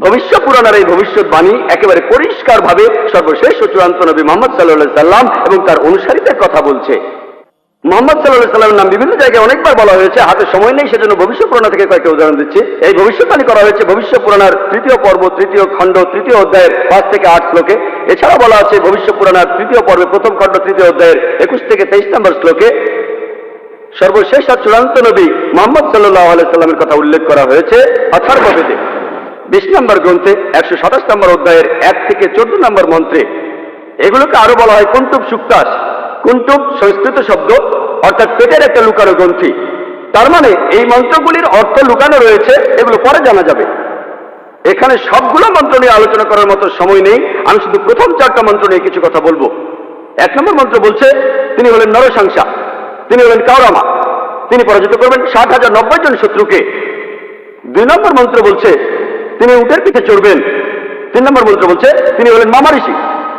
ভবিষ্য পুরাণের এই ভবিষ্যৎবাণী একেবারে পরিষ্কার ভাবে সর্বশেষ ও চূড়ান্ত নবী মুহাম্মদ সাল্লাল্লাহু আলাইহি সাল্লাম এবং তার অনুসারীদের কথা বলছে। মুহাম্মদ সাল্লাল্লাহু আলাইহি সাল্লামের নাম বিভিন্ন জায়গায় অনেকবার বলা হয়েছে, হাতে সময় নেই, সেজন্য ভবিষ্য পুরাণ থেকে কয়েকটা উদাহরণ দিচ্ছি। এই ভবিষ্যৎবাণী করা হয়েছে ভবিষ্য পুরাণের 3য় পর্ব 3য় খণ্ড 3য় অধ্যায়ের 5 থেকে 8 শ্লোকে। এছাড়া বলা আছে ভবিষ্য পুরাণের 3য় পর্বে 1ম খণ্ড 3য় অধ্যায়ের 21 থেকে 23 নম্বর শ্লোকে সর্বশেষ আর চূড়ান্ত নবী মুহাম্মদ সাল্লাল্লাহু আলাইহি সাল্লামের কথা উল্লেখ করা হয়েছে অথর্ববেদে 20 নম্বর গ্রন্থে 127 নম্বর অধ্যায়ের 1 থেকে 14 নম্বর মন্ত্রে। এগুলোকে আরো বলা হয় কুন্তুব সুক্তাস। কুন্তুব সংস্কৃত শব্দ, অর্থাৎ পেটের একটা লুকানো গ্রন্থি। তার মানে এই মন্ত্রগুলির অর্থ লুকানো রয়েছে, এগুলো পরে জানা যাবে। এখানে সবগুলো মন্ত্র নিয়ে আলোচনা করার মতো সময় নেই, আমি শুধু প্রথম 4টা মন্ত্র নিয়ে কিছু কথা বলবো। 1 নম্বর মন্ত্র বলছে তিনি হলেন নরসংসা, তিনি হলেন কাওরামা, তিনি পরাজিত করবেন 60,090 জন শত্রুকে। 2 নম্বর মন্ত্র বলছে তিনি উটের পিঠে চড়বেন। 3 নম্বর মন্ত্র বলছে তিনি হলেন মামা ঋষি।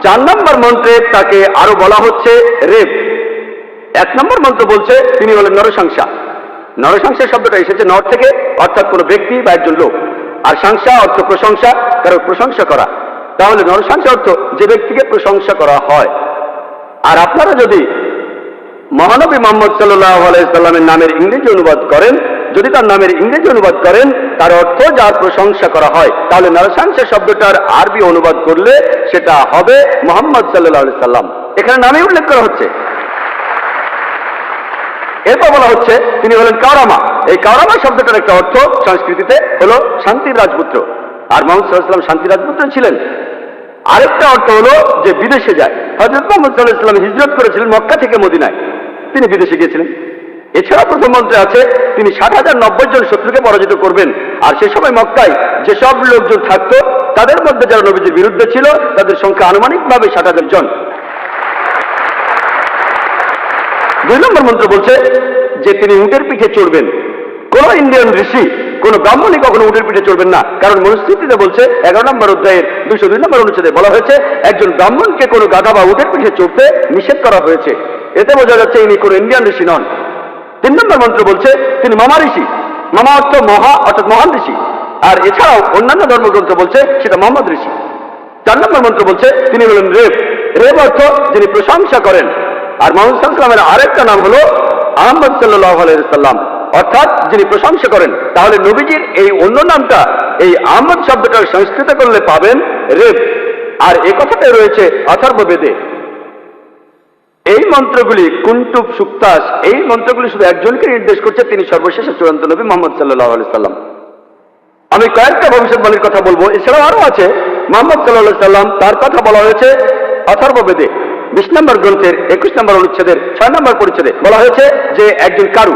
4 নম্বর মন্ত্রে তাকে আরো বলা হচ্ছে রেপ। 1 নম্বর মন্ত্র বলছে তিনি হলেন নরসংসা। নরসংসা শব্দটা এসেছে নর থেকে, অর্থাৎ কোনো ব্যক্তি বা একজন লোক। আর সংসা অর্থ প্রশংসা, কারো প্রশংসা করা। তাহলে নরসংসা অর্থ যে ব্যক্তিকে প্রশংসা করা হয়। আর আপনারা যদি মহানবী মুহাম্মদ সাল্লাল্লাহু আলাইহি সাল্লামের নামের ইংরেজি অনুবাদ করেন, যদি তার নামের ইংরেজি অনুবাদ করেন তার অর্থ যার প্রশংসা করা হয়, তাহলে নরসংসা শব্দটার আরবি অনুবাদ করলে সেটা হবে মুহাম্মদ সাল্লাল্লাহু আলাইহি সাল্লাম। এখানে নামে উল্লেখ করা হচ্ছে। এরপর বলা হচ্ছে তিনি হলেন কাওরামা। এই কাওরামা শব্দটার একটা অর্থ সংস্কৃতিতে হলো শান্তির রাজপুত্র। আর মুহাম্মদ সাল্লাল্লাহু আলাইহি সাল্লাম শান্তির রাজপুত্র ছিলেন। আরেকটা অর্থ হলো যে বিদেশে যায়। হযরত মুহাম্মদ সাল্লাল্লাহু আলাইহি সাল্লাম হিজরত করেছিলেন মক্কা থেকে মদিনায়, তিনি বিদেশে গিয়েছিলেন। এছাড়া প্রথম মন্ত্রে আছে তিনি 60,090 জন শত্রুকে পরাজিত করবেন। আর সে সময় মক্কায় যেসব লোকজন থাকতো তাদের মধ্যে যারা নবীজির বিরুদ্ধে ছিল তাদের সংখ্যা আনুমানিকভাবে 60,000 জন। 2 নম্বর মন্ত্র বলছে যে তিনি উটের পিঠে চড়বেন। কোন ইন্ডিয়ান ঋষি, কোন ব্রাহ্মণই কখনো উটের পিঠে চড়বেন না, কারণ মনুস্মৃতিতে বলছে 11 নম্বর অধ্যায়ের 202 নম্বর অনুচ্ছেদে বলা হয়েছে একজন ব্রাহ্মণকে কোনো গাধা বা উটের পিঠে চড়তে নিষেধ করা হয়েছে। এতে বোঝা যাচ্ছে ইনি কোনো ইন্ডিয়ান ঋষি নন। 3 নম্বর মন্ত্র বলছে তিনি মামা ঋষি। মামা অর্থ মহা, অর্থাৎ মহান ঋষি। আর এছাড়াও অন্যান্য ধর্মগ্রন্থ বলছে সেটা মোহাম্মদ ঋষি। 4 নম্বর মন্ত্র বলছে তিনি হলেন রেব। রেব অর্থ যিনি প্রশংসা করেন। আর মুহাম্মদ সাল্লাল্লাহু আলাইহি সাল্লামের আরেকটা নাম হলো আহমদ সাল্লাল্লাহু আলাইহি সাল্লাম, অর্থাৎ যিনি প্রশংসা করেন। তাহলে নবীজির এই অন্য নামটা এই আহমদ শব্দটার সংস্কৃত করলে পাবেন রেব। আর এই কথাটাই রয়েছে অথর্ববেদে। এই মন্ত্রগুলি কুন্তুব সুক্তাস, এই মন্ত্রগুলি শুধু একজনকে নির্দেশ করছে, তিনি সর্বশেষ চূড়ান্ত নবী মুহাম্মদ সাল্লাল্লাহু আলাইহি সাল্লাম। আমি কয়েকটা ভবিষ্যৎবাণীর কথা বলবো, এছাড়াও আরো আছে। মুহাম্মদ সাল্লাল্লাহু সাল্লাম, তার কথা বলা হয়েছে অথর্ববেদে 20 নম্বর গ্রন্থের 21 নম্বর অনুচ্ছেদের 6 নম্বর পরিচ্ছেদে বলা হয়েছে যে একজন কারু,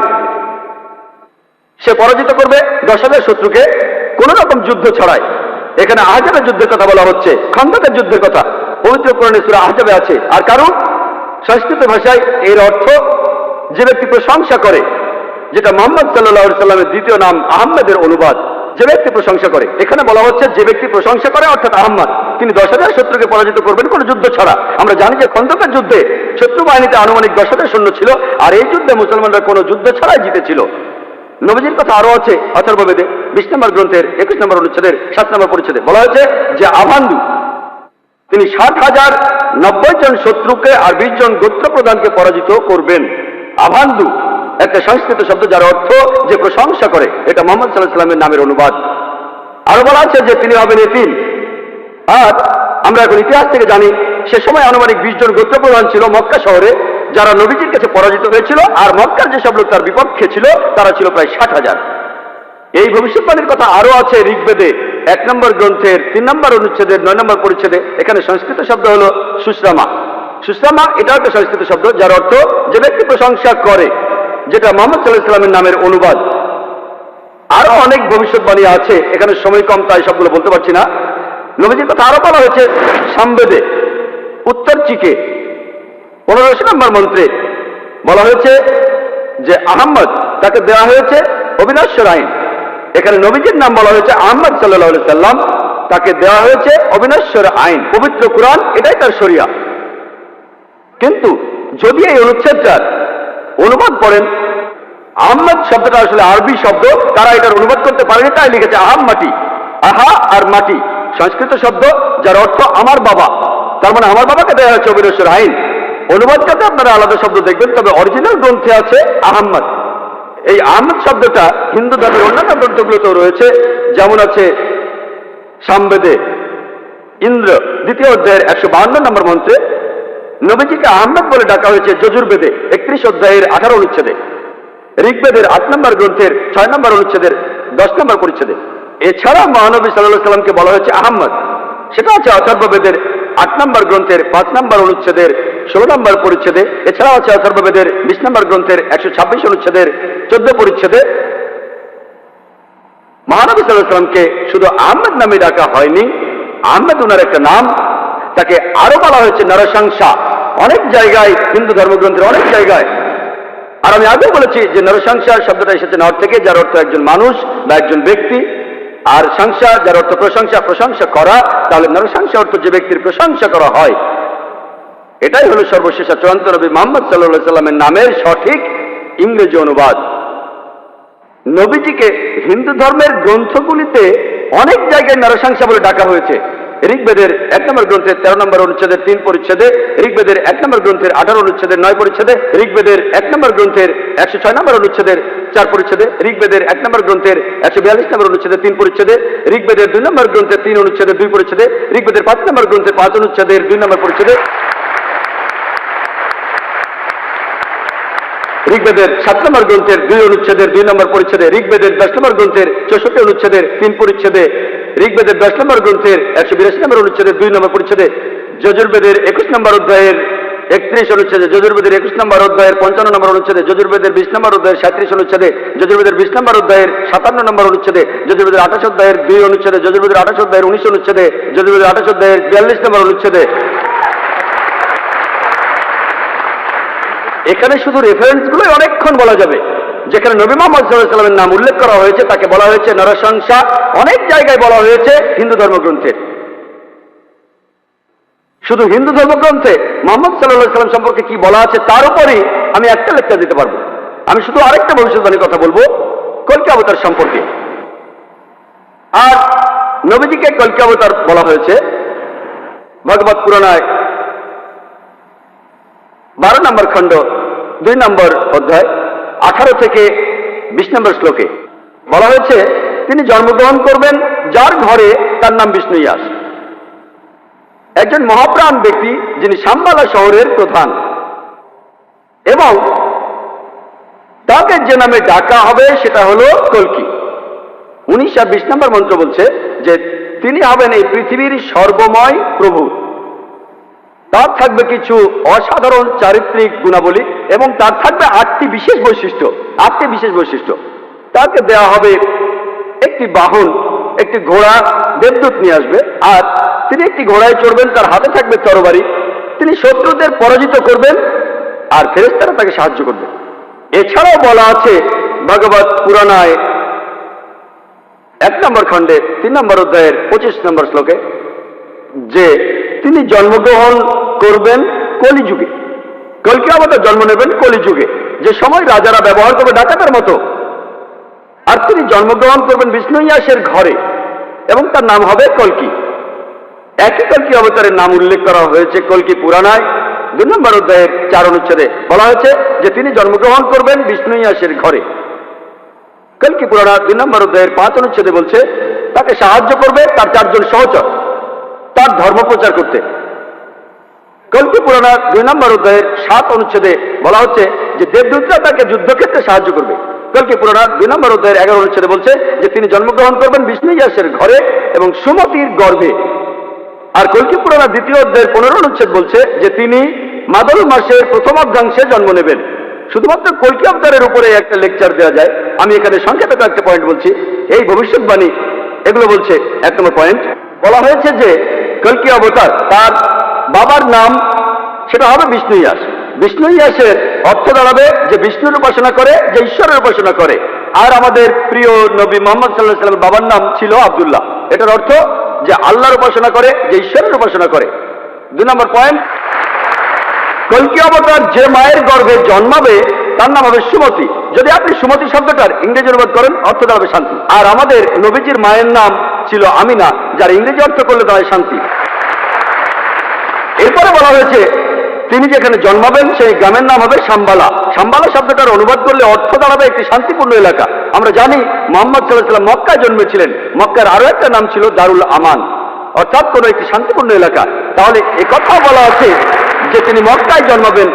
সে পরাজিত করবে 10,000 শত্রুকে কোন রকম যুদ্ধ ছাড়াই। এখানে আহজাবের যুদ্ধের কথা বলা হচ্ছে, খন্দকের যুদ্ধের কথা পবিত্র কোরআনে সূরা আহজাবে আছে। আর কারু সংস্কৃত ভাষায় এর অর্থ যে ব্যক্তি প্রশংসা করে, যেটা মুহাম্মদ সাল্লাল্লাহু আলাইহি সাল্লামের দ্বিতীয় নাম আহমদের অনুবাদ, যে ব্যক্তি প্রশংসা করে। এখানে বলা হচ্ছে যে ব্যক্তি প্রশংসা করে অর্থাৎ আহমদ, তিনি 10,000 শত্রুকে পরাজিত করবেন কোন যুদ্ধ ছাড়া। আমরা জানি যে খন্দকের যুদ্ধে শত্রু বাহিনীতে আনুমানিক 10,000 সৈন্য ছিল, আর এই যুদ্ধে মুসলমানরা কোনো যুদ্ধ ছাড়াই জিতেছিল। নবীজির কথা আরো আছে অথর্ববেদে 20 নম্বর গ্রন্থের 21 নম্বর অনুচ্ছেদের 7 নম্বর পরিচ্ছেদে বলা হয়েছে যে আভান্দু, তিনি 60,090 জন শত্রুকে আর 20 জন গোত্র প্রধানকে পরাজিত করবেন। আভান্দু একটা সংস্কৃত শব্দ যার অর্থ যে প্রশংসা করে, এটা মুহাম্মদ সাল্লাল্লাহু আলাইহি সাল্লামের নামের অনুবাদ। আরো বলা আছে যে তিনি হবেন এতিম। আর আমরা এখন ইতিহাস থেকে জানি সে সময় আনুমানিক 20 জন গোত্র প্রধান ছিল মক্কা শহরে, যারা নবীজির কাছে পরাজিত হয়েছিল, আর মক্কার যেসব লোক তার বিপক্ষে ছিল তারা ছিল প্রায় 60,000। এই ভবিষ্যৎবাণীর কথা আরো আছে ঋগ্বেদে 1 নম্বর গ্রন্থের 3 নম্বর অনুচ্ছেদের 9 নম্বর পরিচ্ছেদে। এখানে সংস্কৃত শব্দ হলো সুশ্রামা। সুশ্রামা এটা একটা সংস্কৃত শব্দ যার অর্থ যে ব্যক্তি প্রশংসা করে, যেটা মুহাম্মদ সাল্লাল্লাহু আলাইহি সাল্লামের নামের অনুবাদ। আরো অনেক ভবিষ্যৎবাণী আছে, এখানে সময় কম তাই সবগুলো বলতে পারছি না। নবীজির কথা আরো বলা হয়েছে সামবেদে উত্তর চিকে 15 নম্বর মন্ত্রে বলা হয়েছে যে আহম্মদ, তাকে দেওয়া হয়েছে অবিনশ্বর আইন। এখানে নবীজির নাম বলা হয়েছে আহমদ সাল্লাল্লাহু আলাইহি সাল্লাম, তাকে দেওয়া হয়েছে অবিনশ্বর আইন। পবিত্র কুরআন এটাই তার শরিয়া। কিন্তু যদি এই অনুচ্ছেদটার অনুবাদ পড়েন, আহমদ শব্দটা আসলে আরবি শব্দ, তারা এটার অনুবাদ করতে পারেনি, তাই লিখেছে আহাম মাটি। আহা আর মাটি সংস্কৃত শব্দ যার অর্থ আমার বাবা, তার মানে আমার বাবাকে দেওয়া হয়েছে অবিনশ্বর আইন। অনুবাদটাতে আপনারা আলাদা শব্দ দেখবেন, তবে অরিজিনাল গ্রন্থে আছে আহম্মদ। এই আহমদ শব্দটা হিন্দু ধর্মের অন্যান্য গ্রন্থগুলোতেও রয়েছে, যেমন আছে সামবেদে ইন্দ্র 2য় অধ্যায়ের 152 নম্বর মন্ত্রে নবীজিকে আহমদ বলে ডাকা হয়েছে যজুর্বেদে 31 অধ্যায়ের 18 অনুচ্ছেদে, ঋগ্বেদের 8 নম্বর গ্রন্থের 6 নম্বর অনুচ্ছেদের 10 নম্বর পরিচ্ছেদে। এছাড়া মহানবী সাল্লাল্লাহু আলাইহি সাল্লামকে বলা হয়েছে আহমদ, সেটা আছে অথর্ববেদের 8 নম্বর গ্রন্থের 5 নম্বর অনুচ্ছেদের 16 নম্বর পরিচ্ছেদে। এছাড়াও আছে অথর্ববেদের 20 নম্বর গ্রন্থের 126 অনুচ্ছেদের 14 পরিচ্ছেদে। মহানবী সাল্লাল্লাহু আলাইহি সাল্লামকে শুধু আহমদ নামে ডাকা হয়নি, আহমদ ওনার একটা নাম, তাকে আরো বলা হয়েছে নরসংসা অনেক জায়গায়, হিন্দু ধর্মগ্রন্থের অনেক জায়গায়। আর আমি আগেও বলেছি যে নরসংসা শব্দটা এসেছে নর থেকে, যার অর্থ একজন মানুষ বা একজন ব্যক্তি, আর সংসা যার অর্থ প্রশংসা, প্রশংসা করা। তাহলে নরসংসা অর্থ যে ব্যক্তির প্রশংসা করা হয়। এটাই হলো সর্বশেষ চূড়ান্ত নবী মুহাম্মদ সাল্লাল্লাহু আলাইহি সাল্লামের নামের সঠিক ইংরেজি অনুবাদ। নবীজিকে হিন্দু ধর্মের গ্রন্থগুলিতে অনেক জায়গায় নরসংসা বলে ডাকা হয়েছে। ঋগ্বেদের 1 নম্বর গ্রন্থের 13 নম্বর অনুচ্ছেদের 3 পরিচ্ছেদে, ঋগ্বেদের 1 নম্বর গ্রন্থের 18 অনুচ্ছেদের 9 পরিচ্ছেদে, ঋগ্বেদের 1 নম্বর গ্রন্থের 106 নম্বর অনুচ্ছেদের 4 পরিচ্ছেদে, ঋগ্বেদের 1 নম্বর গ্রন্থের 142 নম্বর অনুচ্ছেদের 3 পরিচ্ছেদে, ঋগ্বেদের 2 নম্বর গ্রন্থের 3 অনুচ্ছেদের 2 পরিচ্ছেদে, ঋগ্বেদের 5 নম্বর গ্রন্থের 5 অনুচ্ছেদের 2 নম্বর পরিচ্ছেদে, ঋগ্বেদের 7 নম্বর গ্রন্থের 2 অনুচ্ছেদের 2 নম্বর পরিচ্ছেদে, ঋগ্বেদের 10 নম্বর গ্রন্থের 64 অনুচ্ছেদের 3 পরিচ্ছেদে, ঋগ্বেদের 10 নম্বর গ্রন্থের 182 নম্বর অনুচ্ছেদের 2 নম্বর পরিচ্ছেদে, যজুর্বেদের 21 নম্বর অধ্যায়ের 31 অনুচ্ছেদে, যজুর্বেদের 21 নম্বর অধ্যায়ের 55 নম্বর অনুচ্ছেদে, যজুর্বেদের 20 নম্বর অধ্যায়ের 37 অনুচ্ছেদে, যজুর্বেদের 20 নম্বর অধ্যায়ের 57 নম্বর অনুচ্ছেদে, যজুর্বেদের 28 অধ্যায়ের 2 অনুচ্ছেদে, যজুর্বেদের 28 অধ্যায়ের 19 অনুচ্ছেদে, যজুর্বেদের 28 অধ্যায়ের 42 নম্বর অনুচ্ছেদে। এখানে শুধু রেফারেন্সগুলোই অনেকক্ষণ বলা যাবে। যেখানে নবী মুহাম্মদ সাল্লাল্লাহু আলাইহি সাল্লামের নাম উল্লেখ করা হয়েছে তাকে বলা হয়েছে নরসংসা, অনেক জায়গায় বলা হয়েছে হিন্দু ধর্মগ্রন্থে। শুধু হিন্দু ধর্মগ্রন্থে মুহাম্মদ সাল্লাল্লাহু আলাইহি সাল্লাম সম্পর্কে কি বলা আছে তার উপরই আমি একটা লেকচার দিতে পারবো। আমি শুধু আরেকটা ভবিষ্যৎবাণীর কথা বলবো, কল্কি অবতার সম্পর্কে। আর নবীজিকে কল্কি অবতার বলা হয়েছে ভগবত পুরাণায় 12 নম্বর খণ্ড 2 নম্বর অধ্যায় 18 থেকে 20 নম্বর শ্লোকে বলা হয়েছে তিনি জন্মগ্রহণ করবেন যার ঘরে তার নাম বিষ্ণু ইয়াস, একজন মহাপ্রাণ ব্যক্তি যিনি শাম্বালা শহরের প্রধান, এবং তাকে যে নামে ডাকা হবে সেটা হলো কল্কি। 19 আর 20 নম্বর মন্ত্র বলছে যে তিনি হবেন এই পৃথিবীর সর্বময় প্রভু। তার থাকবে কিছু অসাধারণ চারিত্রিক গুণাবলী এবং তার থাকবে 8টি বিশেষ বৈশিষ্ট্য। 8টি বিশেষ বৈশিষ্ট্য। তাকে দেওয়া হবে একটি বাহন, একটি ঘোড়া, দেবদূত নিয়ে আসবে, আর তিনি একটি ঘোড়ায় চড়বেন, তার হাতে থাকবে তরবারি, তিনি শত্রুদের পরাজিত করবেন আর ফেরেশতারা তাকে সাহায্য করবে। এছাড়াও বলা আছে ভগবত পুরাণায় 1 নম্বর খণ্ডে 3 নম্বর অধ্যায়ের 25 নম্বর শ্লোকে যে তিনি জন্মগ্রহণ করবেন কলিযুগে। কল্কি অবতার জন্ম নেবেন কলিযুগে, যে সময় রাজারা ব্যবহার করবে ডাকাতের মতো। আর তিনি জন্মগ্রহণ করবেন বিষ্ণু ইয়াসের ঘরে এবং তার নাম হবে কল্কি। একই কল্কি অবতারের নাম উল্লেখ করা হয়েছে কল্কি পুরাণায় 2 নম্বর অধ্যায়ের 4 অনুচ্ছেদে। বলা হয়েছে যে তিনি জন্মগ্রহণ করবেন বিষ্ণু ইয়াসের ঘরে। কল্কি পুরাণ 2 নম্বর অধ্যায়ের 5 অনুচ্ছেদে বলছে তাকে সাহায্য করবে তার 4 জন সহচর তার ধর্ম প্রচার করতে। কল্কি পুরাণ 2 নম্বর অধ্যায়ের 7 অনুচ্ছেদে বলা হচ্ছে যে দেবদূতরা তাকে যুদ্ধক্ষেত্রে সাহায্য করবে। কল্কি পুরাণ 2 নম্বর অধ্যায়ের 11 অনুচ্ছেদে বলছে যে তিনি জন্মগ্রহণ করবেন বিষ্ণু ইয়াসের ঘরে এবং সুমতির গর্ভে। আর কল্কি পুরাণ 2য় অধ্যায়ের 15 অনুচ্ছেদ বলছে যে তিনি মাদল মাসের প্রথম অর্ধাংশে জন্ম নেবেন। শুধুমাত্র কল্কি অবতারের উপরে একটা লেকচার দেওয়া যায়, আমি এখানে সংক্ষেপে কয়েকটা পয়েন্ট বলছি। এই ভবিষ্যৎবাণী এগুলো বলছে। 1 নম্বর পয়েন্ট, বলা হয়েছে যে কল্কি অবতার তার বাবার নাম সেটা হবে বিষ্ণু ইয়াস। বিষ্ণু ইয়াসের অর্থ দাঁড়াবে যে বিষ্ণুর উপাসনা করে, যে ঈশ্বরের উপাসনা করে। আর আমাদের প্রিয় নবী মোহাম্মদ সাল্লাল্লাহু আলাইহি ওয়াসাল্লামের বাবার নাম ছিল আব্দুল্লাহ। এটার অর্থ যে আল্লাহর উপাসনা করে, যে ঈশ্বরের উপাসনা করে। 2 নম্বর পয়েন্ট, কল্কি অবতার যে মায়ের গর্ভে জন্মাবে তার নাম হবে সুমতি। যদি আপনি সুমতি শব্দটার ইংরেজি অনুবাদ করেন অর্থ দাঁড়াবে শান্তি। আর আমাদের নবীজির মায়ের নাম ছিল আমিনা, যার ইংরেজি অর্থ করলে দাঁড়ায় শান্তি। এরপরে বলা হয়েছে তিনি যেখানে জন্মাবেন সেই গ্রামের নাম হবে সাম্বালা। সাম্বালা শব্দটার অনুবাদ করলে অর্থ দাঁড়াবে একটি শান্তিপূর্ণ এলাকা। আমরা জানি মুহাম্মদ সাল্লাল্লাহু আলাইহি ওয়াসাল্লাম মক্কায় জন্মেছিলেন, মক্কার আরো একটা নাম ছিল দারুল আমান, অর্থাৎ কোন একটি শান্তিপূর্ণ এলাকা। তাহলে একথা বলা আছে যে তিনি মক্কায় জন্মাবেন।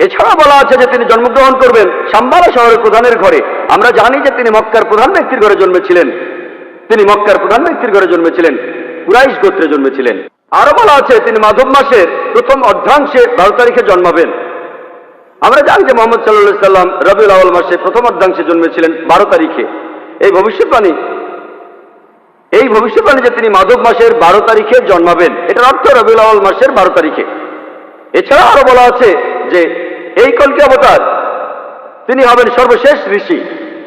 এছাড়া বলা আছে যে তিনি জন্মগ্রহণ করবেন সাম্বালা শহরের প্রধানের ঘরে। আমরা জানি যে তিনি মক্কার প্রধান ব্যক্তির ঘরে জন্মেছিলেন। তিনি মক্কার প্রধান ব্যক্তির ঘরে জন্মেছিলেন, কুরাইশ গোত্রে জন্মেছিলেন। আরো বলা আছে তিনি মাধব মাসের প্রথম অর্ধাংশে 12 তারিখে জন্মাবেন। আমরা জানি যে মুহাম্মদ সাল্লাল্লাহু আলাইহি সাল্লাম রবিউল আউয়াল মাসে প্রথম অর্ধাংশে জন্মেছিলেন 12 তারিখে। এই ভবিষ্যৎবাণী যে তিনি মাধব মাসের 12 তারিখে জন্মাবেন, এটার অর্থ রবিউল আউয়াল মাসের 12 তারিখে। এছাড়া আরো বলা আছে যে এই কল্কি অবতার তিনি হবেন সর্বশেষ ঋষি।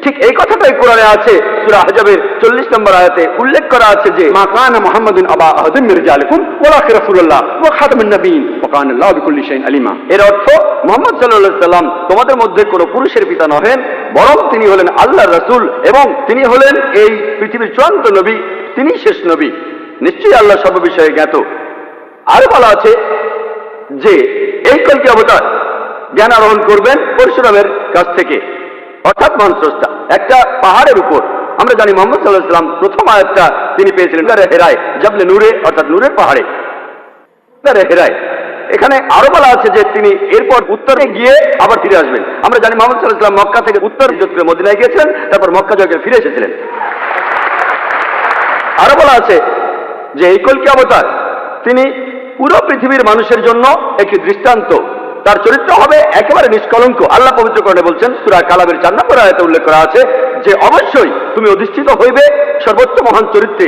ঠিক এই কথাটাই কোরআনে আছে। সূরা আহজাবের 40 নম্বর আয়াতে উল্লেখ করা আছে যে মা কানা মুহাম্মাদুন আবা আহাদিন মির রিজালিকুম ওয়ালাকিন রাসূলুল্লাহ ওয়া খাতামুন নবিয়্যিন ওয়া কানা আল্লাহু বিকুল্লি শাইইন আলিমা। এর অর্থ মুহাম্মদ সাল্লাল্লাহু আলাইহি সাল্লাম তোমাদের মধ্যে কোনো পুরুষের পিতা নহেন, বরং তিনি হলেন আল্লাহর রাসূল এবং তিনি হলেন এই পৃথিবীর চূড়ান্ত নবী, তিনি শেষ নবী। নিশ্চয়ই আল্লাহ সর্ববিষয়ে জ্ঞাত। আর বলা আছে যে এই কল্কি অবতার জ্ঞান আরোহণ করবেন পরশুরামের কাছ থেকে, অর্থাৎ মহান স্রষ্টা, একটা পাহাড়ের উপর। আমরা জানি মুহাম্মদ সাল্লাল্লাহু আলাইহি ওয়াসাল্লাম প্রথম আয়াতটা তিনি পেয়েছিলেন হেরায়, জাবলে নূরে, অর্থাৎ নূরের পাহাড়ে হেরায়। এখানে আরো বলা আছে যে তিনি এরপর উত্তরে গিয়ে আবার ফিরে আসবেন। আমরা জানি মুহাম্মদ সাল্লাল্লাহু আলাইহি ওয়াসাল্লাম মক্কা থেকে উত্তর হিজরত করে মদিনায় গিয়েছিলেন, তারপর মক্কা জয় করে ফিরে এসেছিলেন। আরো বলা আছে যে এই কল্কি অবতার তিনি পুরো পৃথিবীর মানুষের জন্য একটি দৃষ্টান্ত। তার চরিত্র হবে একেবারে নিষ্কলঙ্ক। আল্লাহ পবিত্র কোরআনে বলছেন, সূরা কালামের 4 নম্বর আয়াতে উল্লেখ করা আছে যে অবশ্যই তুমি অধিষ্ঠিত হইবে সর্বোচ্চ মহান চরিত্রে।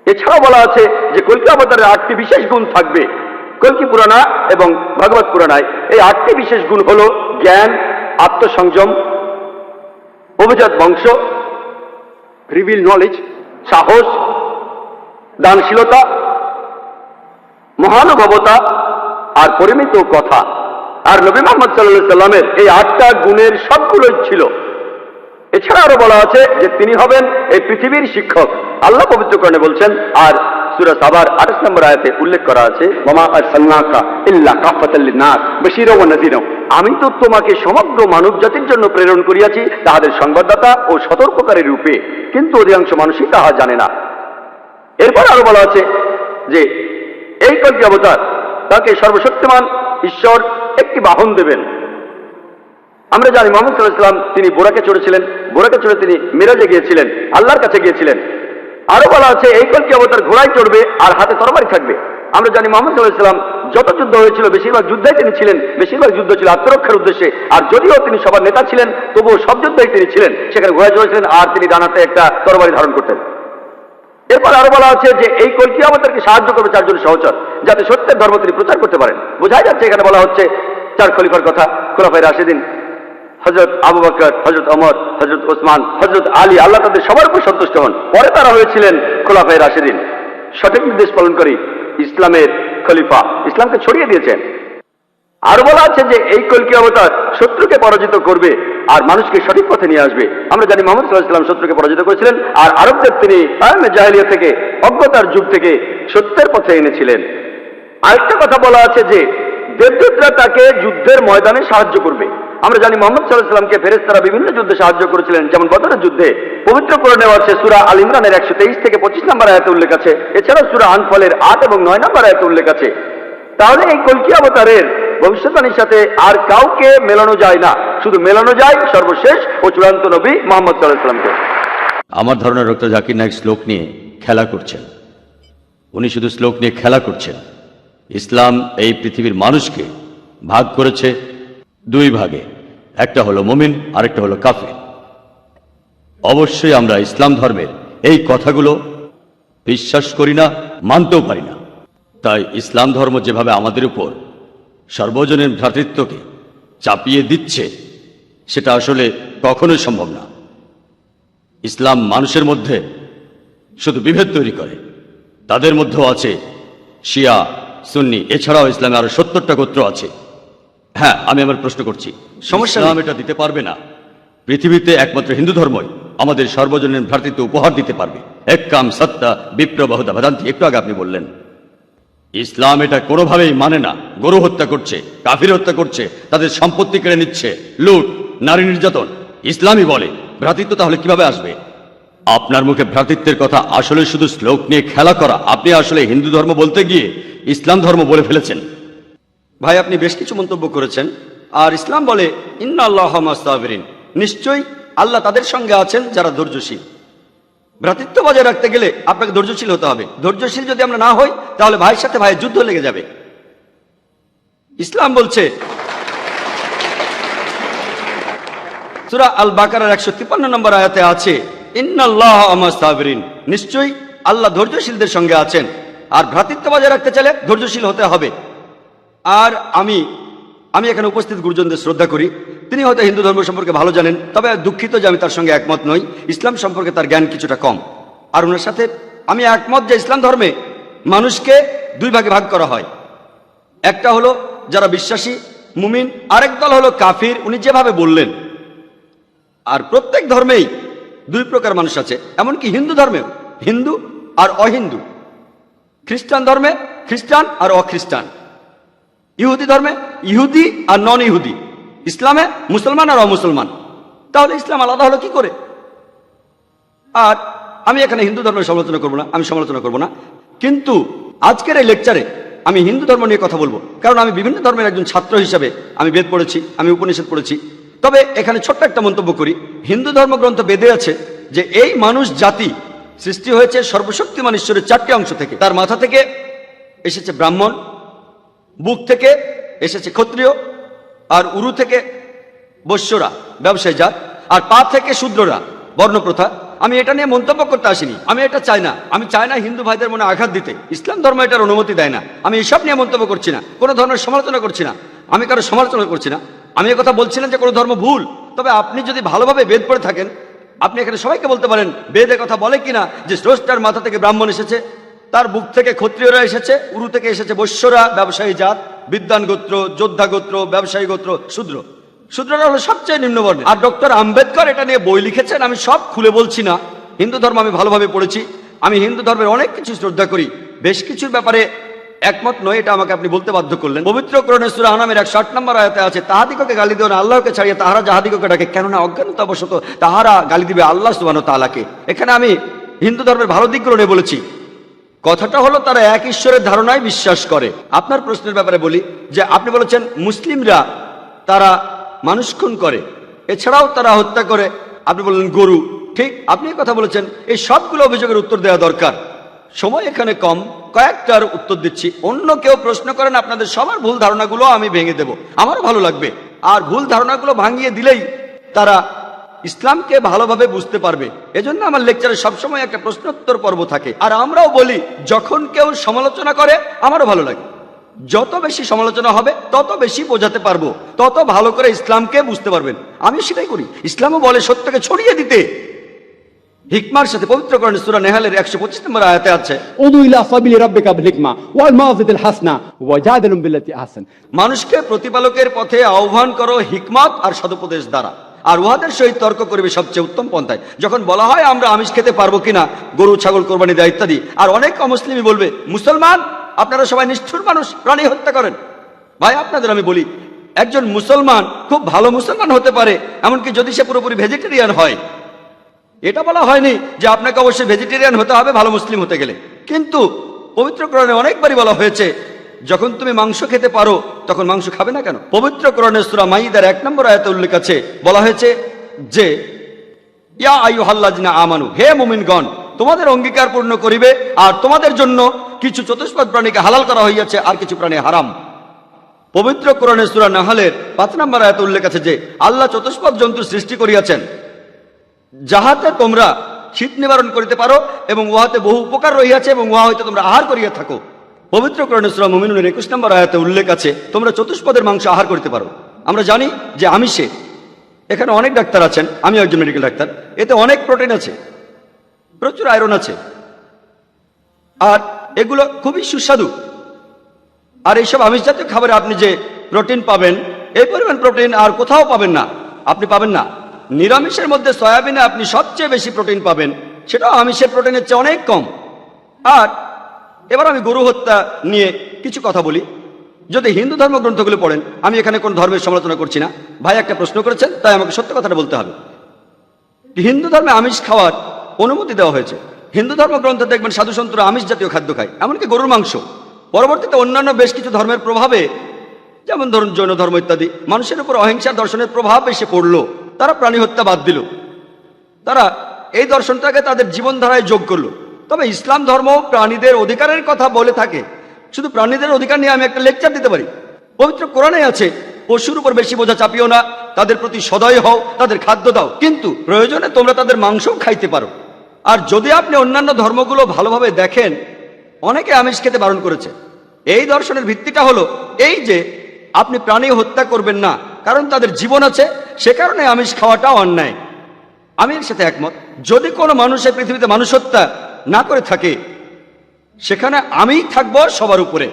এছাড়াও বলা আছে যে কল্কি অবতারের 8টি বিশেষ গুণ থাকবে। কল্কি পুরাণ এবং ভাগবত পুরাণায় এই 8টি বিশেষ গুণ হলো জ্ঞান, আত্মসংযম, অভিজাত বংশ, রিভিল নলেজ, সাহস, দানশীলতা, মহানুভবতা আর পরিমিত কথা। আর নবী মুহাম্মদ সাল্লাল্লাহু আলাইহি সাল্লামের এই 8টা গুণের সবগুলোই ছিল। এছাড়া আরো বলা আছে যে তিনি হবেন এই পৃথিবীর শিক্ষক। আল্লাহ পবিত্র কোরআনে বলছেন, আর সূরা সাবার 28 নম্বর আয়াতে উল্লেখ করা আছে, ওয়ামা আরসালনাকা ইল্লা কাফাতাল লিন্নাস বাশীরা ওয়া নাযীরা। আমি তো তোমাকে সমগ্র মানব জাতির জন্য প্রেরণ করিয়াছি তাহাদের সংবাদদাতা ও সতর্ককারী রূপে, কিন্তু অধিকাংশ মানুষই তাহা জানে না। এরপর আরো বলা আছে যে এই কল্কি অবতার তাকে সর্বশক্তিমান ঈশ্বর একটি বাহন দেবেন। আমরা জানি মোহাম্মদ সাল্লাল্লাহু আলাইহি ওয়াসাল্লাম তিনি বোরাকে চড়েছিলেন, বোরাকে চড়ে তিনি মিরাজে গিয়েছিলেন, আল্লাহর কাছে গিয়েছিলেন। আরো বলা আছে এই কলকি অবতার ঘোড়ায় চড়বে আর হাতে তরবারি থাকবে। আমরা জানি মোহাম্মদ সাল্লাল্লাহু আলাইহি ওয়াসাল্লাম যত যুদ্ধ হয়েছিল বেশিরভাগ যুদ্ধে তিনি ছিলেন, বেশিরভাগ যুদ্ধ ছিল আত্মরক্ষার উদ্দেশ্যে। আর যদিও তিনি সবার নেতা ছিলেন তবুও সব যুদ্ধেই তিনি ছিলেন, সেখানে ঘোড়ায় চড়েছিলেন আর তিনি ডান হাতে একটা তরবারি ধারণ করতেন। এরপর আরো বলা আছে যে এই কলকি অবতারকে সাহায্য করবে চারজন সহচর, যাতে সত্যের ধর্ম তিনি প্রচার করতে পারেন। বোঝাই যাচ্ছে এখানে বলা হচ্ছে চার খলিফার কথা, খোলাফায়ে রাশিদিন, হযরত আবু বকর, হযরত ওমর, হযরত ওসমান, হযরত আলী, আল্লাহ তাদের সবার উপর সন্তুষ্ট হন। পরে তারা হয়েছিলেন খোলাফায়ে রাশিদিন, সঠিক নির্দেশ পালনকারী ইসলামের খলিফা, ইসলামকে ছড়িয়ে দিয়েছেন। আরো বলা আছে যে এই কলকি অবতার শত্রুকে পরাজিত করবে আর মানুষকে সঠিক পথে নিয়ে আসবে। আমরা জানি মুহাম্মদ সাল্লাল্লাহু আলাইহি ওয়াসাল্লাম শত্রুকে পরাজিত করেছিলেন আর আরবদের তিনি আয়ামে জাহেলিয়া থেকে, অজ্ঞতার যুগ থেকে সত্যের পথে এনেছিলেন। আরেকটা কথা বলা আছে যে দেবদূতরা তাকে যুদ্ধের ময়দানে সাহায্য করবে। আমরা জানি মুহাম্মদ সাল্লাল্লাহু আলাইহি ওয়াসাল্লামকে ফেরেশতারা বিভিন্ন যুদ্ধে সাহায্য করেছিলেন, যেমন বদরের যুদ্ধে। পবিত্র কোরআনে আছে সূরা আল ইমরানের 123 থেকে 25 নম্বর আয়াতে উল্লেখ আছে। এছাড়াও সূরা আনফালের 8 এবং 9 নম্বর আয়াতে উল্লেখ আছে। তাহলে এই কলকি অবতারের ভবিষ্যৎবাণীর সাথে আর কাউকে মেলানো যায় না, শুধু মেলানো যায় সর্বশেষ ও চূড়ান্ত নবী মুহাম্মদ সাল্লাল্লাহু আলাইহি ওয়াসাল্লামকে। আমার ধারণা ডক্টর জাকির নায়েক শ্লোক নিয়ে খেলা করছেন। উনি শুধু শ্লোক নিয়ে খেলা করছেন। ইসলাম এই পৃথিবীর মানুষকে ভাগ করেছে দুই ভাগে, একটা হলো মুমিন, আরেকটা হলো কাফির। অবশ্যই আমরা ইসলাম ধর্মের এই কথাগুলো বিশ্বাস করি না, মানতেও পারি না। তাই ইসলাম ধর্ম যেভাবে আমাদের উপর সর্বজনীন ভ্রাতৃত্বকে চাপিয়ে দিচ্ছে, সেটা আসলে কখনোই সম্ভব না। ইসলাম মানুষের মধ্যে শুধু বিভেদ তৈরি করে। তাদের মধ্যেও আছে শিয়া, সুন্নি, এছাড়াও ইসলামে আরো 70টা গোত্র আছে। হ্যাঁ, আমি আমার প্রশ্ন করছি, সমস্যা ইসলাম এটা দিতে পারবে না। পৃথিবীতে একমাত্র হিন্দু ধর্মই আমাদের সর্বজনীন ভ্রাতৃত্ব উপহার দিতে পারবে। এক কাম সত্তা বিপ্র বহুদা ভেদান্তি, একটু আগে আপনি বললেন। ইসলাম এটা কোনোভাবেই মানে না। গরু হত্যা করছে, কাফির হত্যা করছে, তাদের সম্পত্তি কেড়ে নিচ্ছে, লুট, নারী নির্যাতন। ইসলামই বলে ভ্রাতৃত্ব, তাহলে কিভাবে আসবে? আপনার মুখে ভ্রাতৃত্বের কথা আসলে শুধু শ্লোক নিয়ে খেলা করা। আপনি আসলে হিন্দু ধর্ম বলতে গিয়ে ইসলাম ধর্ম বলে ফেলেছেন। ভাই, আপনি বেশ কিছু মন্তব্য করেছেন। আর ইসলাম বলে ইন্নাল্লাহা মা'আস সাবিরিন, নিশ্চয়ই আল্লাহ তাদের সঙ্গে আছেন যারা ধৈর্যশীল। ভ্রাতৃত্ব বজায় রাখতে গেলে আপনাকে ধৈর্যশীল হতে হবে। ধৈর্যশীল যদি আমরা না হই, তাহলে ভাইয়ের সাথে ভাইয়ের যুদ্ধ লেগে যাবে। ইসলাম বলছে সূরা আল বাকারার 153 নম্বর আয়াতে আছে ইন্নাল্লাহা মা'আস সাবিরিন, নিশ্চয়ই আল্লাহ ধৈর্যশীলদের সঙ্গে আছেন। আর ভ্রাতৃত্ব বজায় রাখতে চাইলে ধৈর্যশীল হতে হবে। আর আমি এখানে উপস্থিত গুরুজনদের শ্রদ্ধা করি। তিনি হয়তো হিন্দু ধর্ম সম্পর্কে ভালো জানেন, তবে দুঃখিত যে আমি তার সঙ্গে একমত নই। ইসলাম সম্পর্কে তার জ্ঞান কিছুটা কম। আর ওনার সাথে আমি একমত যে ইসলাম ধর্মে মানুষকে দুই ভাগে ভাগ করা হয়। একটা হলো যারা বিশ্বাসী মুমিন, আরেক দল হলো কাফির, উনি যেভাবে বললেন। আর প্রত্যেক ধর্মেই দুই প্রকার মানুষ আছে, এমনকি হিন্দু ধর্মেও হিন্দু আর অহিন্দু, খ্রিস্টান ধর্মে খ্রিস্টান আর অখ্রিস্টান, ইহুদি ধর্মে ইহুদি আর নন ইহুদি, ইসলামে মুসলমান আর অমুসলমান। তাহলে ইসলাম আলাদা হলো কি করে? আর আমি এখানে হিন্দু ধর্মের সমালোচনা করব না, আমি সমালোচনা করব না। কিন্তু আজকের এই লেকচারে আমি হিন্দু ধর্ম নিয়ে কথা বলবো, কারণ আমি বিভিন্ন ধর্মের একজন ছাত্র হিসাবে আমি বেদ পড়েছি, আমি উপনিষদ পড়েছি। তবে এখানে ছোট্ট একটা মন্তব্য করি। হিন্দু ধর্মগ্রন্থ বেদে আছে যে এই মানুষ জাতি সৃষ্টি হয়েছে সর্বশক্তিমান ঈশ্বরের 4টি অংশ থেকে। তার মাথা থেকে এসেছে ব্রাহ্মণ, বুক থেকে এসেছে ক্ষত্রিয়, আর উরু থেকে বৈশ্যরা ব্যবসায়ী জাত, আর পা থেকে শূদ্ররা বর্ণপ্রথা। আমি এটা নিয়ে মন্তব্য করতে আসিনি, আমি এটা চাই না। আমি চাই না হিন্দু ভাইদের মনে আঘাত দিতে। ইসলাম ধর্ম এটার অনুমতি দেয় না। আমি এসব নিয়ে মন্তব্য করছি না, কোনো ধর্মের সমালোচনা করছি না, আমি কারো সমালোচনা করছি না। আমি কথা বলছি না যে কোনো ধর্ম ভুল। তবে আপনি যদি ভালোভাবে বেদ পড়ে থাকেন, আপনি এখানে সবাইকে বলতে পারেন বেদ কথা বলে কিনা যে স্রষ্টার মাথা থেকে ব্রাহ্মণ এসেছে, তার বুক থেকে ক্ষত্রিয়রা এসেছে, উরু থেকে এসেছে বৈশ্যরা ব্যবসায়ী জাত, বিদ্বান গোত্র, যোদ্ধা গোত্র, ব্যবসায়ী গোত্র, শূদ্র। শূদ্ররা হলো সবচেয়ে নিম্নবর্ণের। আর ডক্টর আম্বেদকর এটা নিয়ে বই লিখেছেন, আমি সব খুলে বলছি না। হিন্দু ধর্ম আমি ভালোভাবে পড়েছি। আমি হিন্দু ধর্মের অনেক কিছু শ্রদ্ধা করি, বেশ কিছুর ব্যাপারে একমত নয়, এটা আমাকে আপনি বলতে বাধ্য করলেন। পবিত্র কোরআনে সূরা আনামের 108 নম্বর আয়াতে আছে তাহাদিগকে গালি দিও না আল্লাহকে ছাড়িয়ে তাহারা যাহাদিগকে ডাকে, কেননা অজ্ঞানতাবশত তাহারা গালি দিবে আল্লাহ সুবহানাহু ওয়া তাআলাকে। এখানে আমি হিন্দু ধর্মের ভালো দিকগুলো নিয়ে বলেছি। কথাটা হলো তারা এক ঈশ্বরের ধারণায় বিশ্বাস করে। আপনার প্রশ্নের ব্যাপারে বলি যে আপনি বলেছেন মুসলিমরা তারা মানুষ খুন করে, এছাড়াও তারা হত্যা করে। আপনি বললেন গরু, ঠিক আপনি কথা বলেছেন। এই সবগুলো অভিযোগের উত্তর দেওয়া দরকার, সময় এখানে কম, কয়েকটার উত্তর দিচ্ছি। অন্য কেউ প্রশ্ন করেন, আপনাদের সবার ভুল ধারণাগুলো আমি ভেঙে দেব, আমারও ভালো লাগবে। আর ভুল ধারণাগুলো ভাঙিয়ে দিলেই তারা ইসলামকে ভালোভাবে বুঝতে পারবে। এজন্য আমার লেকচারে সবসময় একটা প্রশ্নোত্তর পর্ব থাকে। আর আমরাও বলি, যখন কেউ সমালোচনা করে আমারও ভালো লাগে। যত বেশি সমালোচনা হবে তত বেশি বোঝাতে পারবো, তত ভালো করে ইসলামকে বুঝতে পারবেন। আমি সেটাই করি। ইসলামও বলে সত্যকে ছড়িয়ে দিতে। হিকমার সাথে পবিত্র কোরআনের সূরা নেহালের 125 নম্বর আয়াতে আছে, উদু ইলা সাবিলি রাব্বিকা বিল হিকমা ওয়াল মাউযিতিল হাসনা ওয়াজাদিলুম বিল্লাতি আহসান। মানুষকে প্রতিপালকের পথে আহ্বান করো হিকমত আর সদুপদেশ দ্বারা, আর উহাদের সহিত তর্ক করবে সবচেয়ে উত্তম পন্থায়। যখন বলা হয় আমরা আমিষ খেতে পারবো কিনা, গরু ছাগল কোরবানি দেয় ইত্যাদি, আর অনেক অমুসলিমই বলবে মুসলমান আপনারা সবাই নিষ্ঠুর মানুষ, প্রাণী হত্যা করেন। ভাই আপনাদের আমি বলি, একজন মুসলমান খুব ভালো মুসলমান হতে পারে, এমনকি যদি সে পুরোপুরি ভেজিটেরিয়ান হয়। এটা বলা হয়নি যে আপনাকে অবশ্যই ভেজিটেরিয়ান হতে হবে ভালো মুসলিম হতে গেলে, কিন্তু পবিত্র কোরআনে অনেকবারই বলা হয়েছে যখন তুমি মাংস খেতে পারো তখন মাংস খাবে না কেন। পবিত্র কোরআনের সূরা মাইদার 1 নম্বর আয়াতে উল্লেখ আছে, বলা হয়েছে যে ইয়া আইয়ুহাল্লাযিনা আমানু, হে মুমিনগণ, তোমাদের অঙ্গীকার পূর্ণ করিবে, আর তোমাদের জন্য কিছু চতুষ্পদ প্রাণীকে হালাল করা হইয়াছে আর কিছু প্রাণী হারাম। পবিত্র কোরআনের সূরা নাহলের 5 নম্বর আয়াতে উল্লেখ আছে যে আল্লাহ চতুষ্পদ জন্তু সৃষ্টি করিয়াছেন যাহাতে তোমরা শীত নিবারণ করিতে পারো, এবং উহাতে বহু উপকার রহিয়াছে, এবং উহা হইতে তোমরা আহার করিয়া থাকো। পবিত্র কোরআনের সূরা মুমিনুনের 21 নম্বর আয়াতে উল্লেখ আছে তোমরা চতুষ্পদের মাংস আহার করিতে পারো। আমরা জানি যে আমিষে, এখানে অনেক ডাক্তার আছেন, আমি একজন মেডিকেল ডাক্তার, এতে অনেক প্রোটিন আছে, প্রচুর আয়রন আছে, আর এগুলো খুবই সুস্বাদু। আর এইসব আমিষ জাতীয় খাবারে আপনি যে প্রোটিন পাবেন, এই পরিমাণ প্রোটিন আর কোথাও পাবেন না, আপনি পাবেন না। নিরামিষের মধ্যে সয়াবিনে আপনি সবচেয়ে বেশি প্রোটিন পাবেন, সেটাও আমিষের প্রোটিনের চেয়ে অনেক কম। আর এবার আমি গরু হত্যা নিয়ে কিছু কথা বলি। যদি হিন্দু ধর্ম গ্রন্থগুলো পড়েন, আমি এখানে কোন ধর্মের সমালোচনা করছি না, ভাই একটা প্রশ্ন করেছেন তাই আমাকে সত্য কথাটা বলতে হবে। হিন্দু ধর্মে আমিষ খাওয়ার অনুমতি দেওয়া হয়েছে। হিন্দু ধর্ম গ্রন্থে দেখবেন সাধু সন্তরা আমিষ জাতীয় খাদ্য খায়, এমনকি গরুর মাংস। পরবর্তীতে অন্যান্য বেশ কিছু ধর্মের প্রভাবে, যেমন ধরুন জৈন ধর্ম ইত্যাদি, মানুষের উপর অহিংসার দর্শনের প্রভাব এসে পড়লো, তারা প্রাণী হত্যা বাদ দিল, তারা এই দর্শনটাকে তাদের জীবনধারায় যোগ করলো। তবে ইসলাম ধর্ম প্রাণীদের অধিকারের কথা বলে থাকে। শুধু প্রাণীদের অধিকার নিয়ে আমি একটা লেকচার দিতে পারি। পবিত্র কোরআনে আছে পশুর উপর বেশি বোঝা চাপিও না, তাদের প্রতি সদয় হও, তাদের খাদ্য দাও, কিন্তু প্রয়োজনে তোমরা তাদের মাংসও খাইতে পারো। আর যদি আপনি অন্যান্য ধর্মগুলো ভালোভাবে দেখেন, অনেকে আমিষ খেতে বারণ করেছে। এই দর্শনের ভিত্তিটা হলো এই যে আপনি প্রাণী হত্যা করবেন না, কারণ তাদের জীবন আছে, সে কারণে আমিষ খাওয়াটা অন্যায়। আমি এর সাথে একমত। যদি কোনো মানুষের পৃথিবীতে মানুষ হত্যা না করে থাকে, সেখানে আমিই থাকবো সবার উপরে।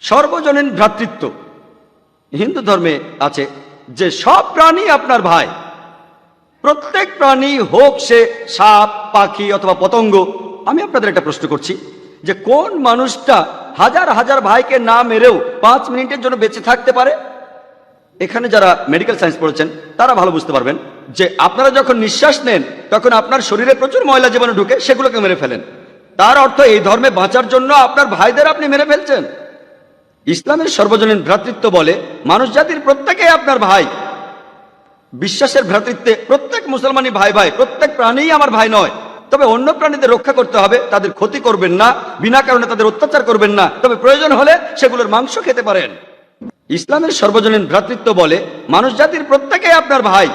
সর্বজনীন ভ্রাতৃত্ব হিন্দু ধর্মে আছে যে সব প্রাণী আপনার ভাই। প্রত্যেক প্রাণী হোক সে সাপ, পাখি অথবা পতঙ্গ। আমি আপনাদের একটা প্রশ্ন করছি যে কোন মানুষটা হাজার হাজার ভাইকে না মেরেও 5 মিনিটের জন্য বেঁচে থাকতে পারে? এখানে যারা মেডিকেল সায়েন্স পড়েছেন তারা ভালো বুঝতে পারবেন যে আপনারা যখন নিঃশ্বাস নেন তখন আপনার শরীরে প্রচুর ময়লা জীবাণু ঢুকে, সেগুলোকে মেরে ফেলেন। তার অর্থ এই ধর্মে বাঁচার জন্য আপনার ভাইদের আপনি মেরে ফেলছেন। ইসলামের সর্বজনীন ভ্রাতৃত্ব বলে মানুষ জাতির প্রত্যেকেই আপনার ভাই। বিশ্বাসের ভ্রাতৃত্বে প্রত্যেক মুসলমানই ভাই ভাই, প্রত্যেক প্রাণীই আমার ভাই নয়। তবে অন্য প্রাণীদের রক্ষা করতে হবে, তাদের ক্ষতি করবেন না, বিনা কারণে তাদের অত্যাচার করবেন না, তবে প্রয়োজন হলে সেগুলোর মাংস খেতে পারেন। ইসলামের সর্বজনীন ভ্রাতৃত্ব বলে মানুষ জাতির প্রত্যেকেই আপনার ভাই।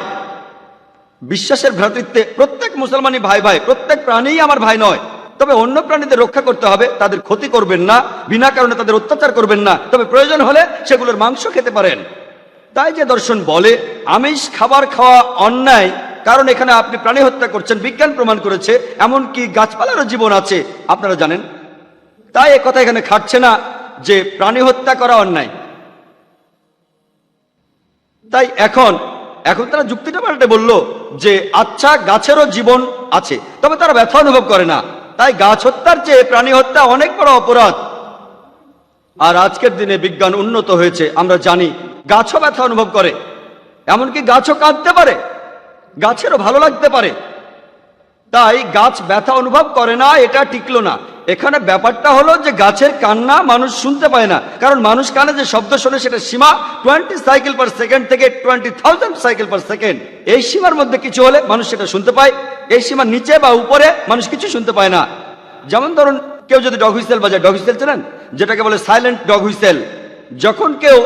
বিশ্বাসের ভ্রাতৃত্বে প্রত্যেক মুসলমানই ভাই ভাই, প্রত্যেক প্রাণীই আমার ভাই নয়। তবে অন্য প্রাণীদের রক্ষা করতে হবে, তাদের ক্ষতি করবেন না, বিনা কারণে তাদের অত্যাচার করবেন না, তবে প্রয়োজন হলে সেগুলোর মাংস খেতে পারেন। তাই যে দর্শন বলে আমিষ খাবার খাওয়া অন্যায়, কারণ এখানে আপনি প্রাণী হত্যা করছেন, বিজ্ঞান প্রমাণ করেছে, এমনকি গাছপালারও জীবন আছে, আপনারা জানেন। তাই এ কথা এখানে খাটছে না যে প্রাণী হত্যা করা অন্যায়। তাই এখন তারা যুক্তিটা পাল্টে বলল যে আচ্ছা, গাছেরও জীবন আছে, তবে তারা ব্যথা অনুভব করে না, তাই গাছ হত্যার চেয়ে প্রাণী হত্যা অনেক বড় অপরাধ। আর আজকের দিনে বিজ্ঞান উন্নত হয়েছে, আমরা জানি গাছও ব্যথা অনুভব করে, এমনকি গাছও কাঁদতে পারে, গাছেরও ভালো লাগতে পারে। তাই গাছ ব্যথা অনুভব করে না, এটা টিকলো না। এখানে ব্যাপারটা হলো যে গাছের কান্না মানুষ শুনতে পায় না, কারণ মানুষ কানে যে শব্দ শোনে সেটা সীমা 20 সাইকেল পার সেকেন্ড থেকে 20,000 সাইকেল পার সেকেন্ড। এই সীমার মধ্যে কিছু হলে মানুষ সেটা শুনতে পায়, এই সীমার নিচে বা উপরে মানুষ কিছু শুনতে পায় না। যেমন ধরুন কেউ যদি ডগ হুইসেল বাজায়, ডগ হুইসেল চেনেন, যেটাকে বলে সাইলেন্ট ডগ হুইসেল। যখন কেউ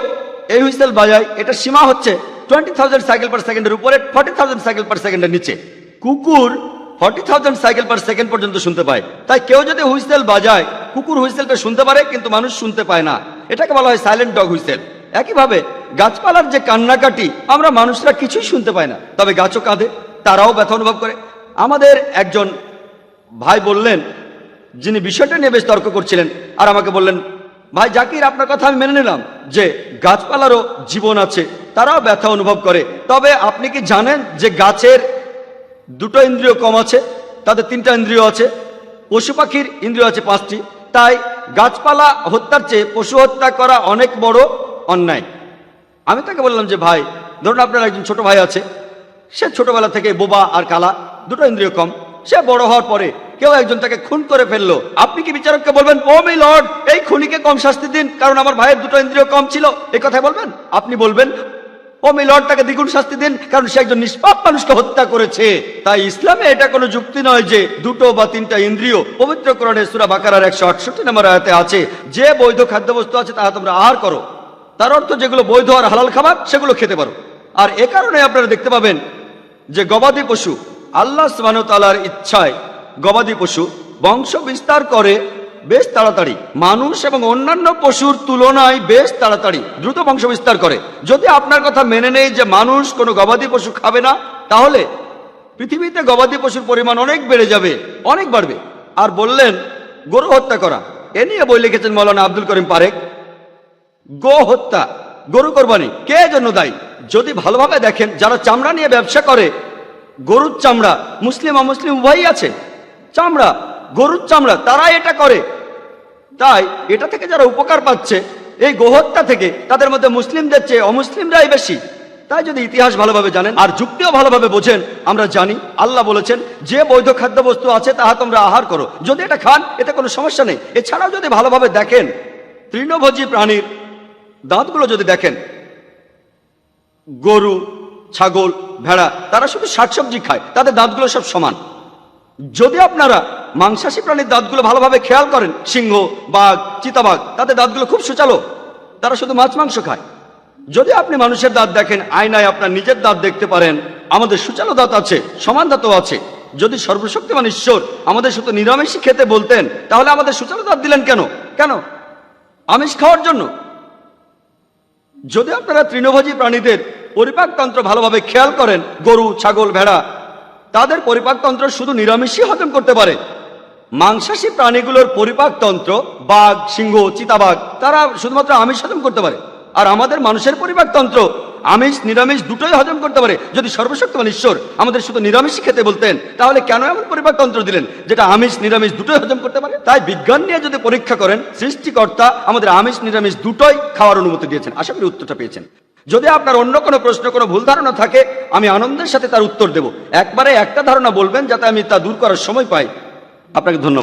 এই হুইসেল বাজায়, এটা সীমা হচ্ছে 20,000 সাইকেল পার সেকেন্ডের উপরে, 40,000 সাইকেল পার সেকেন্ডের নিচে। কুকুর 40,000 সাইকেল পার সেকেন্ড পর্যন্ত শুনতে পায়। তাই কেউ যদি হুইসেল বাজায়, কুকুর হুইসেলটা শুনতে পারে কিন্তু মানুষ শুনতে পায় না, এটাকে বলা হয় সাইলেন্ট ডগ হুইসেল। একইভাবে গাছপালার যে কান্নাকাটি আমরা মানুষরা কিছুই শুনতে পাই না, তবে গাছও কাঁদে, তারাও ব্যথা অনুভব করে। আমাদের একজন ভাই বললেন, যিনি বিষয়টা নিয়ে বেশ তর্ক করছিলেন, আর আমাকে বললেন, ভাই জাকির, আপনার কথা আমি মেনে নিলাম যে গাছপালারও জীবন আছে, তারাও ব্যথা অনুভব করে, তবে আপনি কি জানেন যে গাছের দুটো ইন্দ্রিয় কম আছে, তাদের 3টা ইন্দ্রিয় আছে, পশু পাখির ইন্দ্রিয় আছে 5টি। তাই গাছপালা হত্যার চেয়ে পশু হত্যা করা অনেক বড় অন্যায়। আমি তাকে বললাম যে ভাই, ধরুন আপনার একজন ছোট ভাই আছে, সে ছোটবেলা থেকে বোবা আর কালা, দুটো ইন্দ্রিয় কম, সে বড় হওয়ার পরে কেউ একজন তাকে খুন করে ফেললো, আপনি কি বিচারককে বলবেন, ও মাই লর্ড, এই খুনিকে কম শাস্তি দিন কারণ আমার ভাইয়ের দুটো ইন্দ্রিয় কম ছিল, এই কথাই বলবেন? আপনি বলবেন, ও মাই লর্ড, তাকে দ্বিগুণ শাস্তি দিন কারণ সে একজন নিষ্পাপ মানুষকে হত্যা করেছে। তাই ইসলামে এটা কোনো যুক্তি নয় যে 2 বা 3টা ইন্দ্রিয়। পবিত্র কোরআনে সূরা বাকারার 168 নম্বর আয়াতে আছে, যে বৈধ খাদ্যবস্তু আছে তাহা তোমরা আহার করো। তার অর্থ যেগুলো বৈধ আর হালাল খাবার সেগুলো খেতে পারো। আর এ কারণে আপনারা দেখতে পাবেন যে গবাদি পশু, আল্লাহ সুবহানাহু ওয়া তাআলার ইচ্ছায় গবাদি পশু বংশ বিস্তার করে বেশ তাড়াতাড়ি, মানুষ এবং অন্যান্য পশুর তুলনায় বেশ তাড়াতাড়ি দ্রুত বংশ বিস্তার করে। যদি আপনার কথা মেনে নেই যে মানুষ কোনো গবাদি পশু খাবে না, তাহলে পৃথিবীতে গবাদি পশুর পরিমাণ অনেক বেড়ে যাবে, অনেক বাড়বে। আর বললেন গরু হত্যা করা, এ নিয়ে বই লিখেছেন মৌলানা আব্দুল করিম পারেক। গো হত্যা, গরু কোরবানি কে জন্য দায়ী? যদি ভালোভাবে দেখেন, যারা চামড়া নিয়ে ব্যবসা করে, গরুর চামড়া, মুসলিম অমুসলিম উভয়ই আছে, চামড়া, গরুর চামড়া, তারা এটা করে। তাই এটা থেকে যারা উপকার পাচ্ছে এই গোহত্যা থেকে, তাদের মধ্যে মুসলিমদের চেয়ে অমুসলিমরাই বেশি। তাই যদি ইতিহাস ভালোভাবে জানেন আর যুক্তিও ভালোভাবে বোঝেন, আমরা জানি আল্লাহ বলেছেন যে বৈধ খাদ্যবস্তু আছে তাহা তোমরা আহার করো, যদি এটা খান এতে কোনো সমস্যা নেই। এছাড়াও যদি ভালোভাবে দেখেন, তৃণভোজী প্রাণীর দাঁতগুলো যদি দেখেন, গরু, ছাগল, ভেড়া, তারা শুধু শাকসবজি খায়, তাদের দাঁতগুলো সব সমান। যদি আপনারা মাংসাশী প্রাণীর দাঁতগুলো ভালোভাবে খেয়াল করেন, সিংহ, বাঘ, চিতাবাঘ, তাদের দাঁতগুলো খুব সুচালো, তারা শুধু মাছ মাংস খায়। যদি আপনি মানুষের দাঁত দেখেন, আয়নায় আপনার নিজের দাঁত দেখতে পারেন, আমাদের সুচালো দাঁত আছে, সমান দাঁতও আছে। যদি সর্বশক্তিমান ঈশ্বর আমাদের শুধু নিরামিষই খেতে বলতেন, তাহলে আমাদের সুচালো দাঁত দিলেন কেন? কেন? আমিষ খাওয়ার জন্য। যদি আপনারা তৃণভোজী প্রাণীদের পরিপাকতন্ত্র ভালোভাবে খেয়াল করেন, গরু, ছাগল, ভেড়া, তাদের পরিপাকতন্ত্র শুধু নিরামিষই হজম করতে পারে। মাংসাশী প্রাণীগুলোর পরিপাকতন্ত্র, বাঘ, সিংহ, চিতাবাঘ, তারা শুধুমাত্র আমিষ হজম করতে পারে। আর আমাদের মানুষের পরিপাকতন্ত্র আমিষ নিরামিষ দুটোই হজম করতে পারে। যদি সর্বশক্তিমান ঈশ্বর আমাদের শুধু নিরামিষ খেতে বলতেন, তাহলে কেন এমন পরিপাকতন্ত্র দিলেন যেটা আমিষ নিরামিষ দুটোই হজম করতে পারে? তাই বিজ্ঞান নিয়ে যদি পরীক্ষা করেন, সৃষ্টিকর্তা আমাদের আমিষ নিরামিষ দুটোই খাওয়ার অনুমতি দিয়েছেন। আশা করি উত্তরটা পেয়েছেন। যদি আপনার অন্য কোনো প্রশ্ন, কোনো ভুল ধারণা থাকে, আমি আনন্দের সাথে তার উত্তর দেব। একবারে একটা ধারণা বলবেন যাতে আমি তা দূর করার সময় পাই। আপনাকে ধন্যবাদ।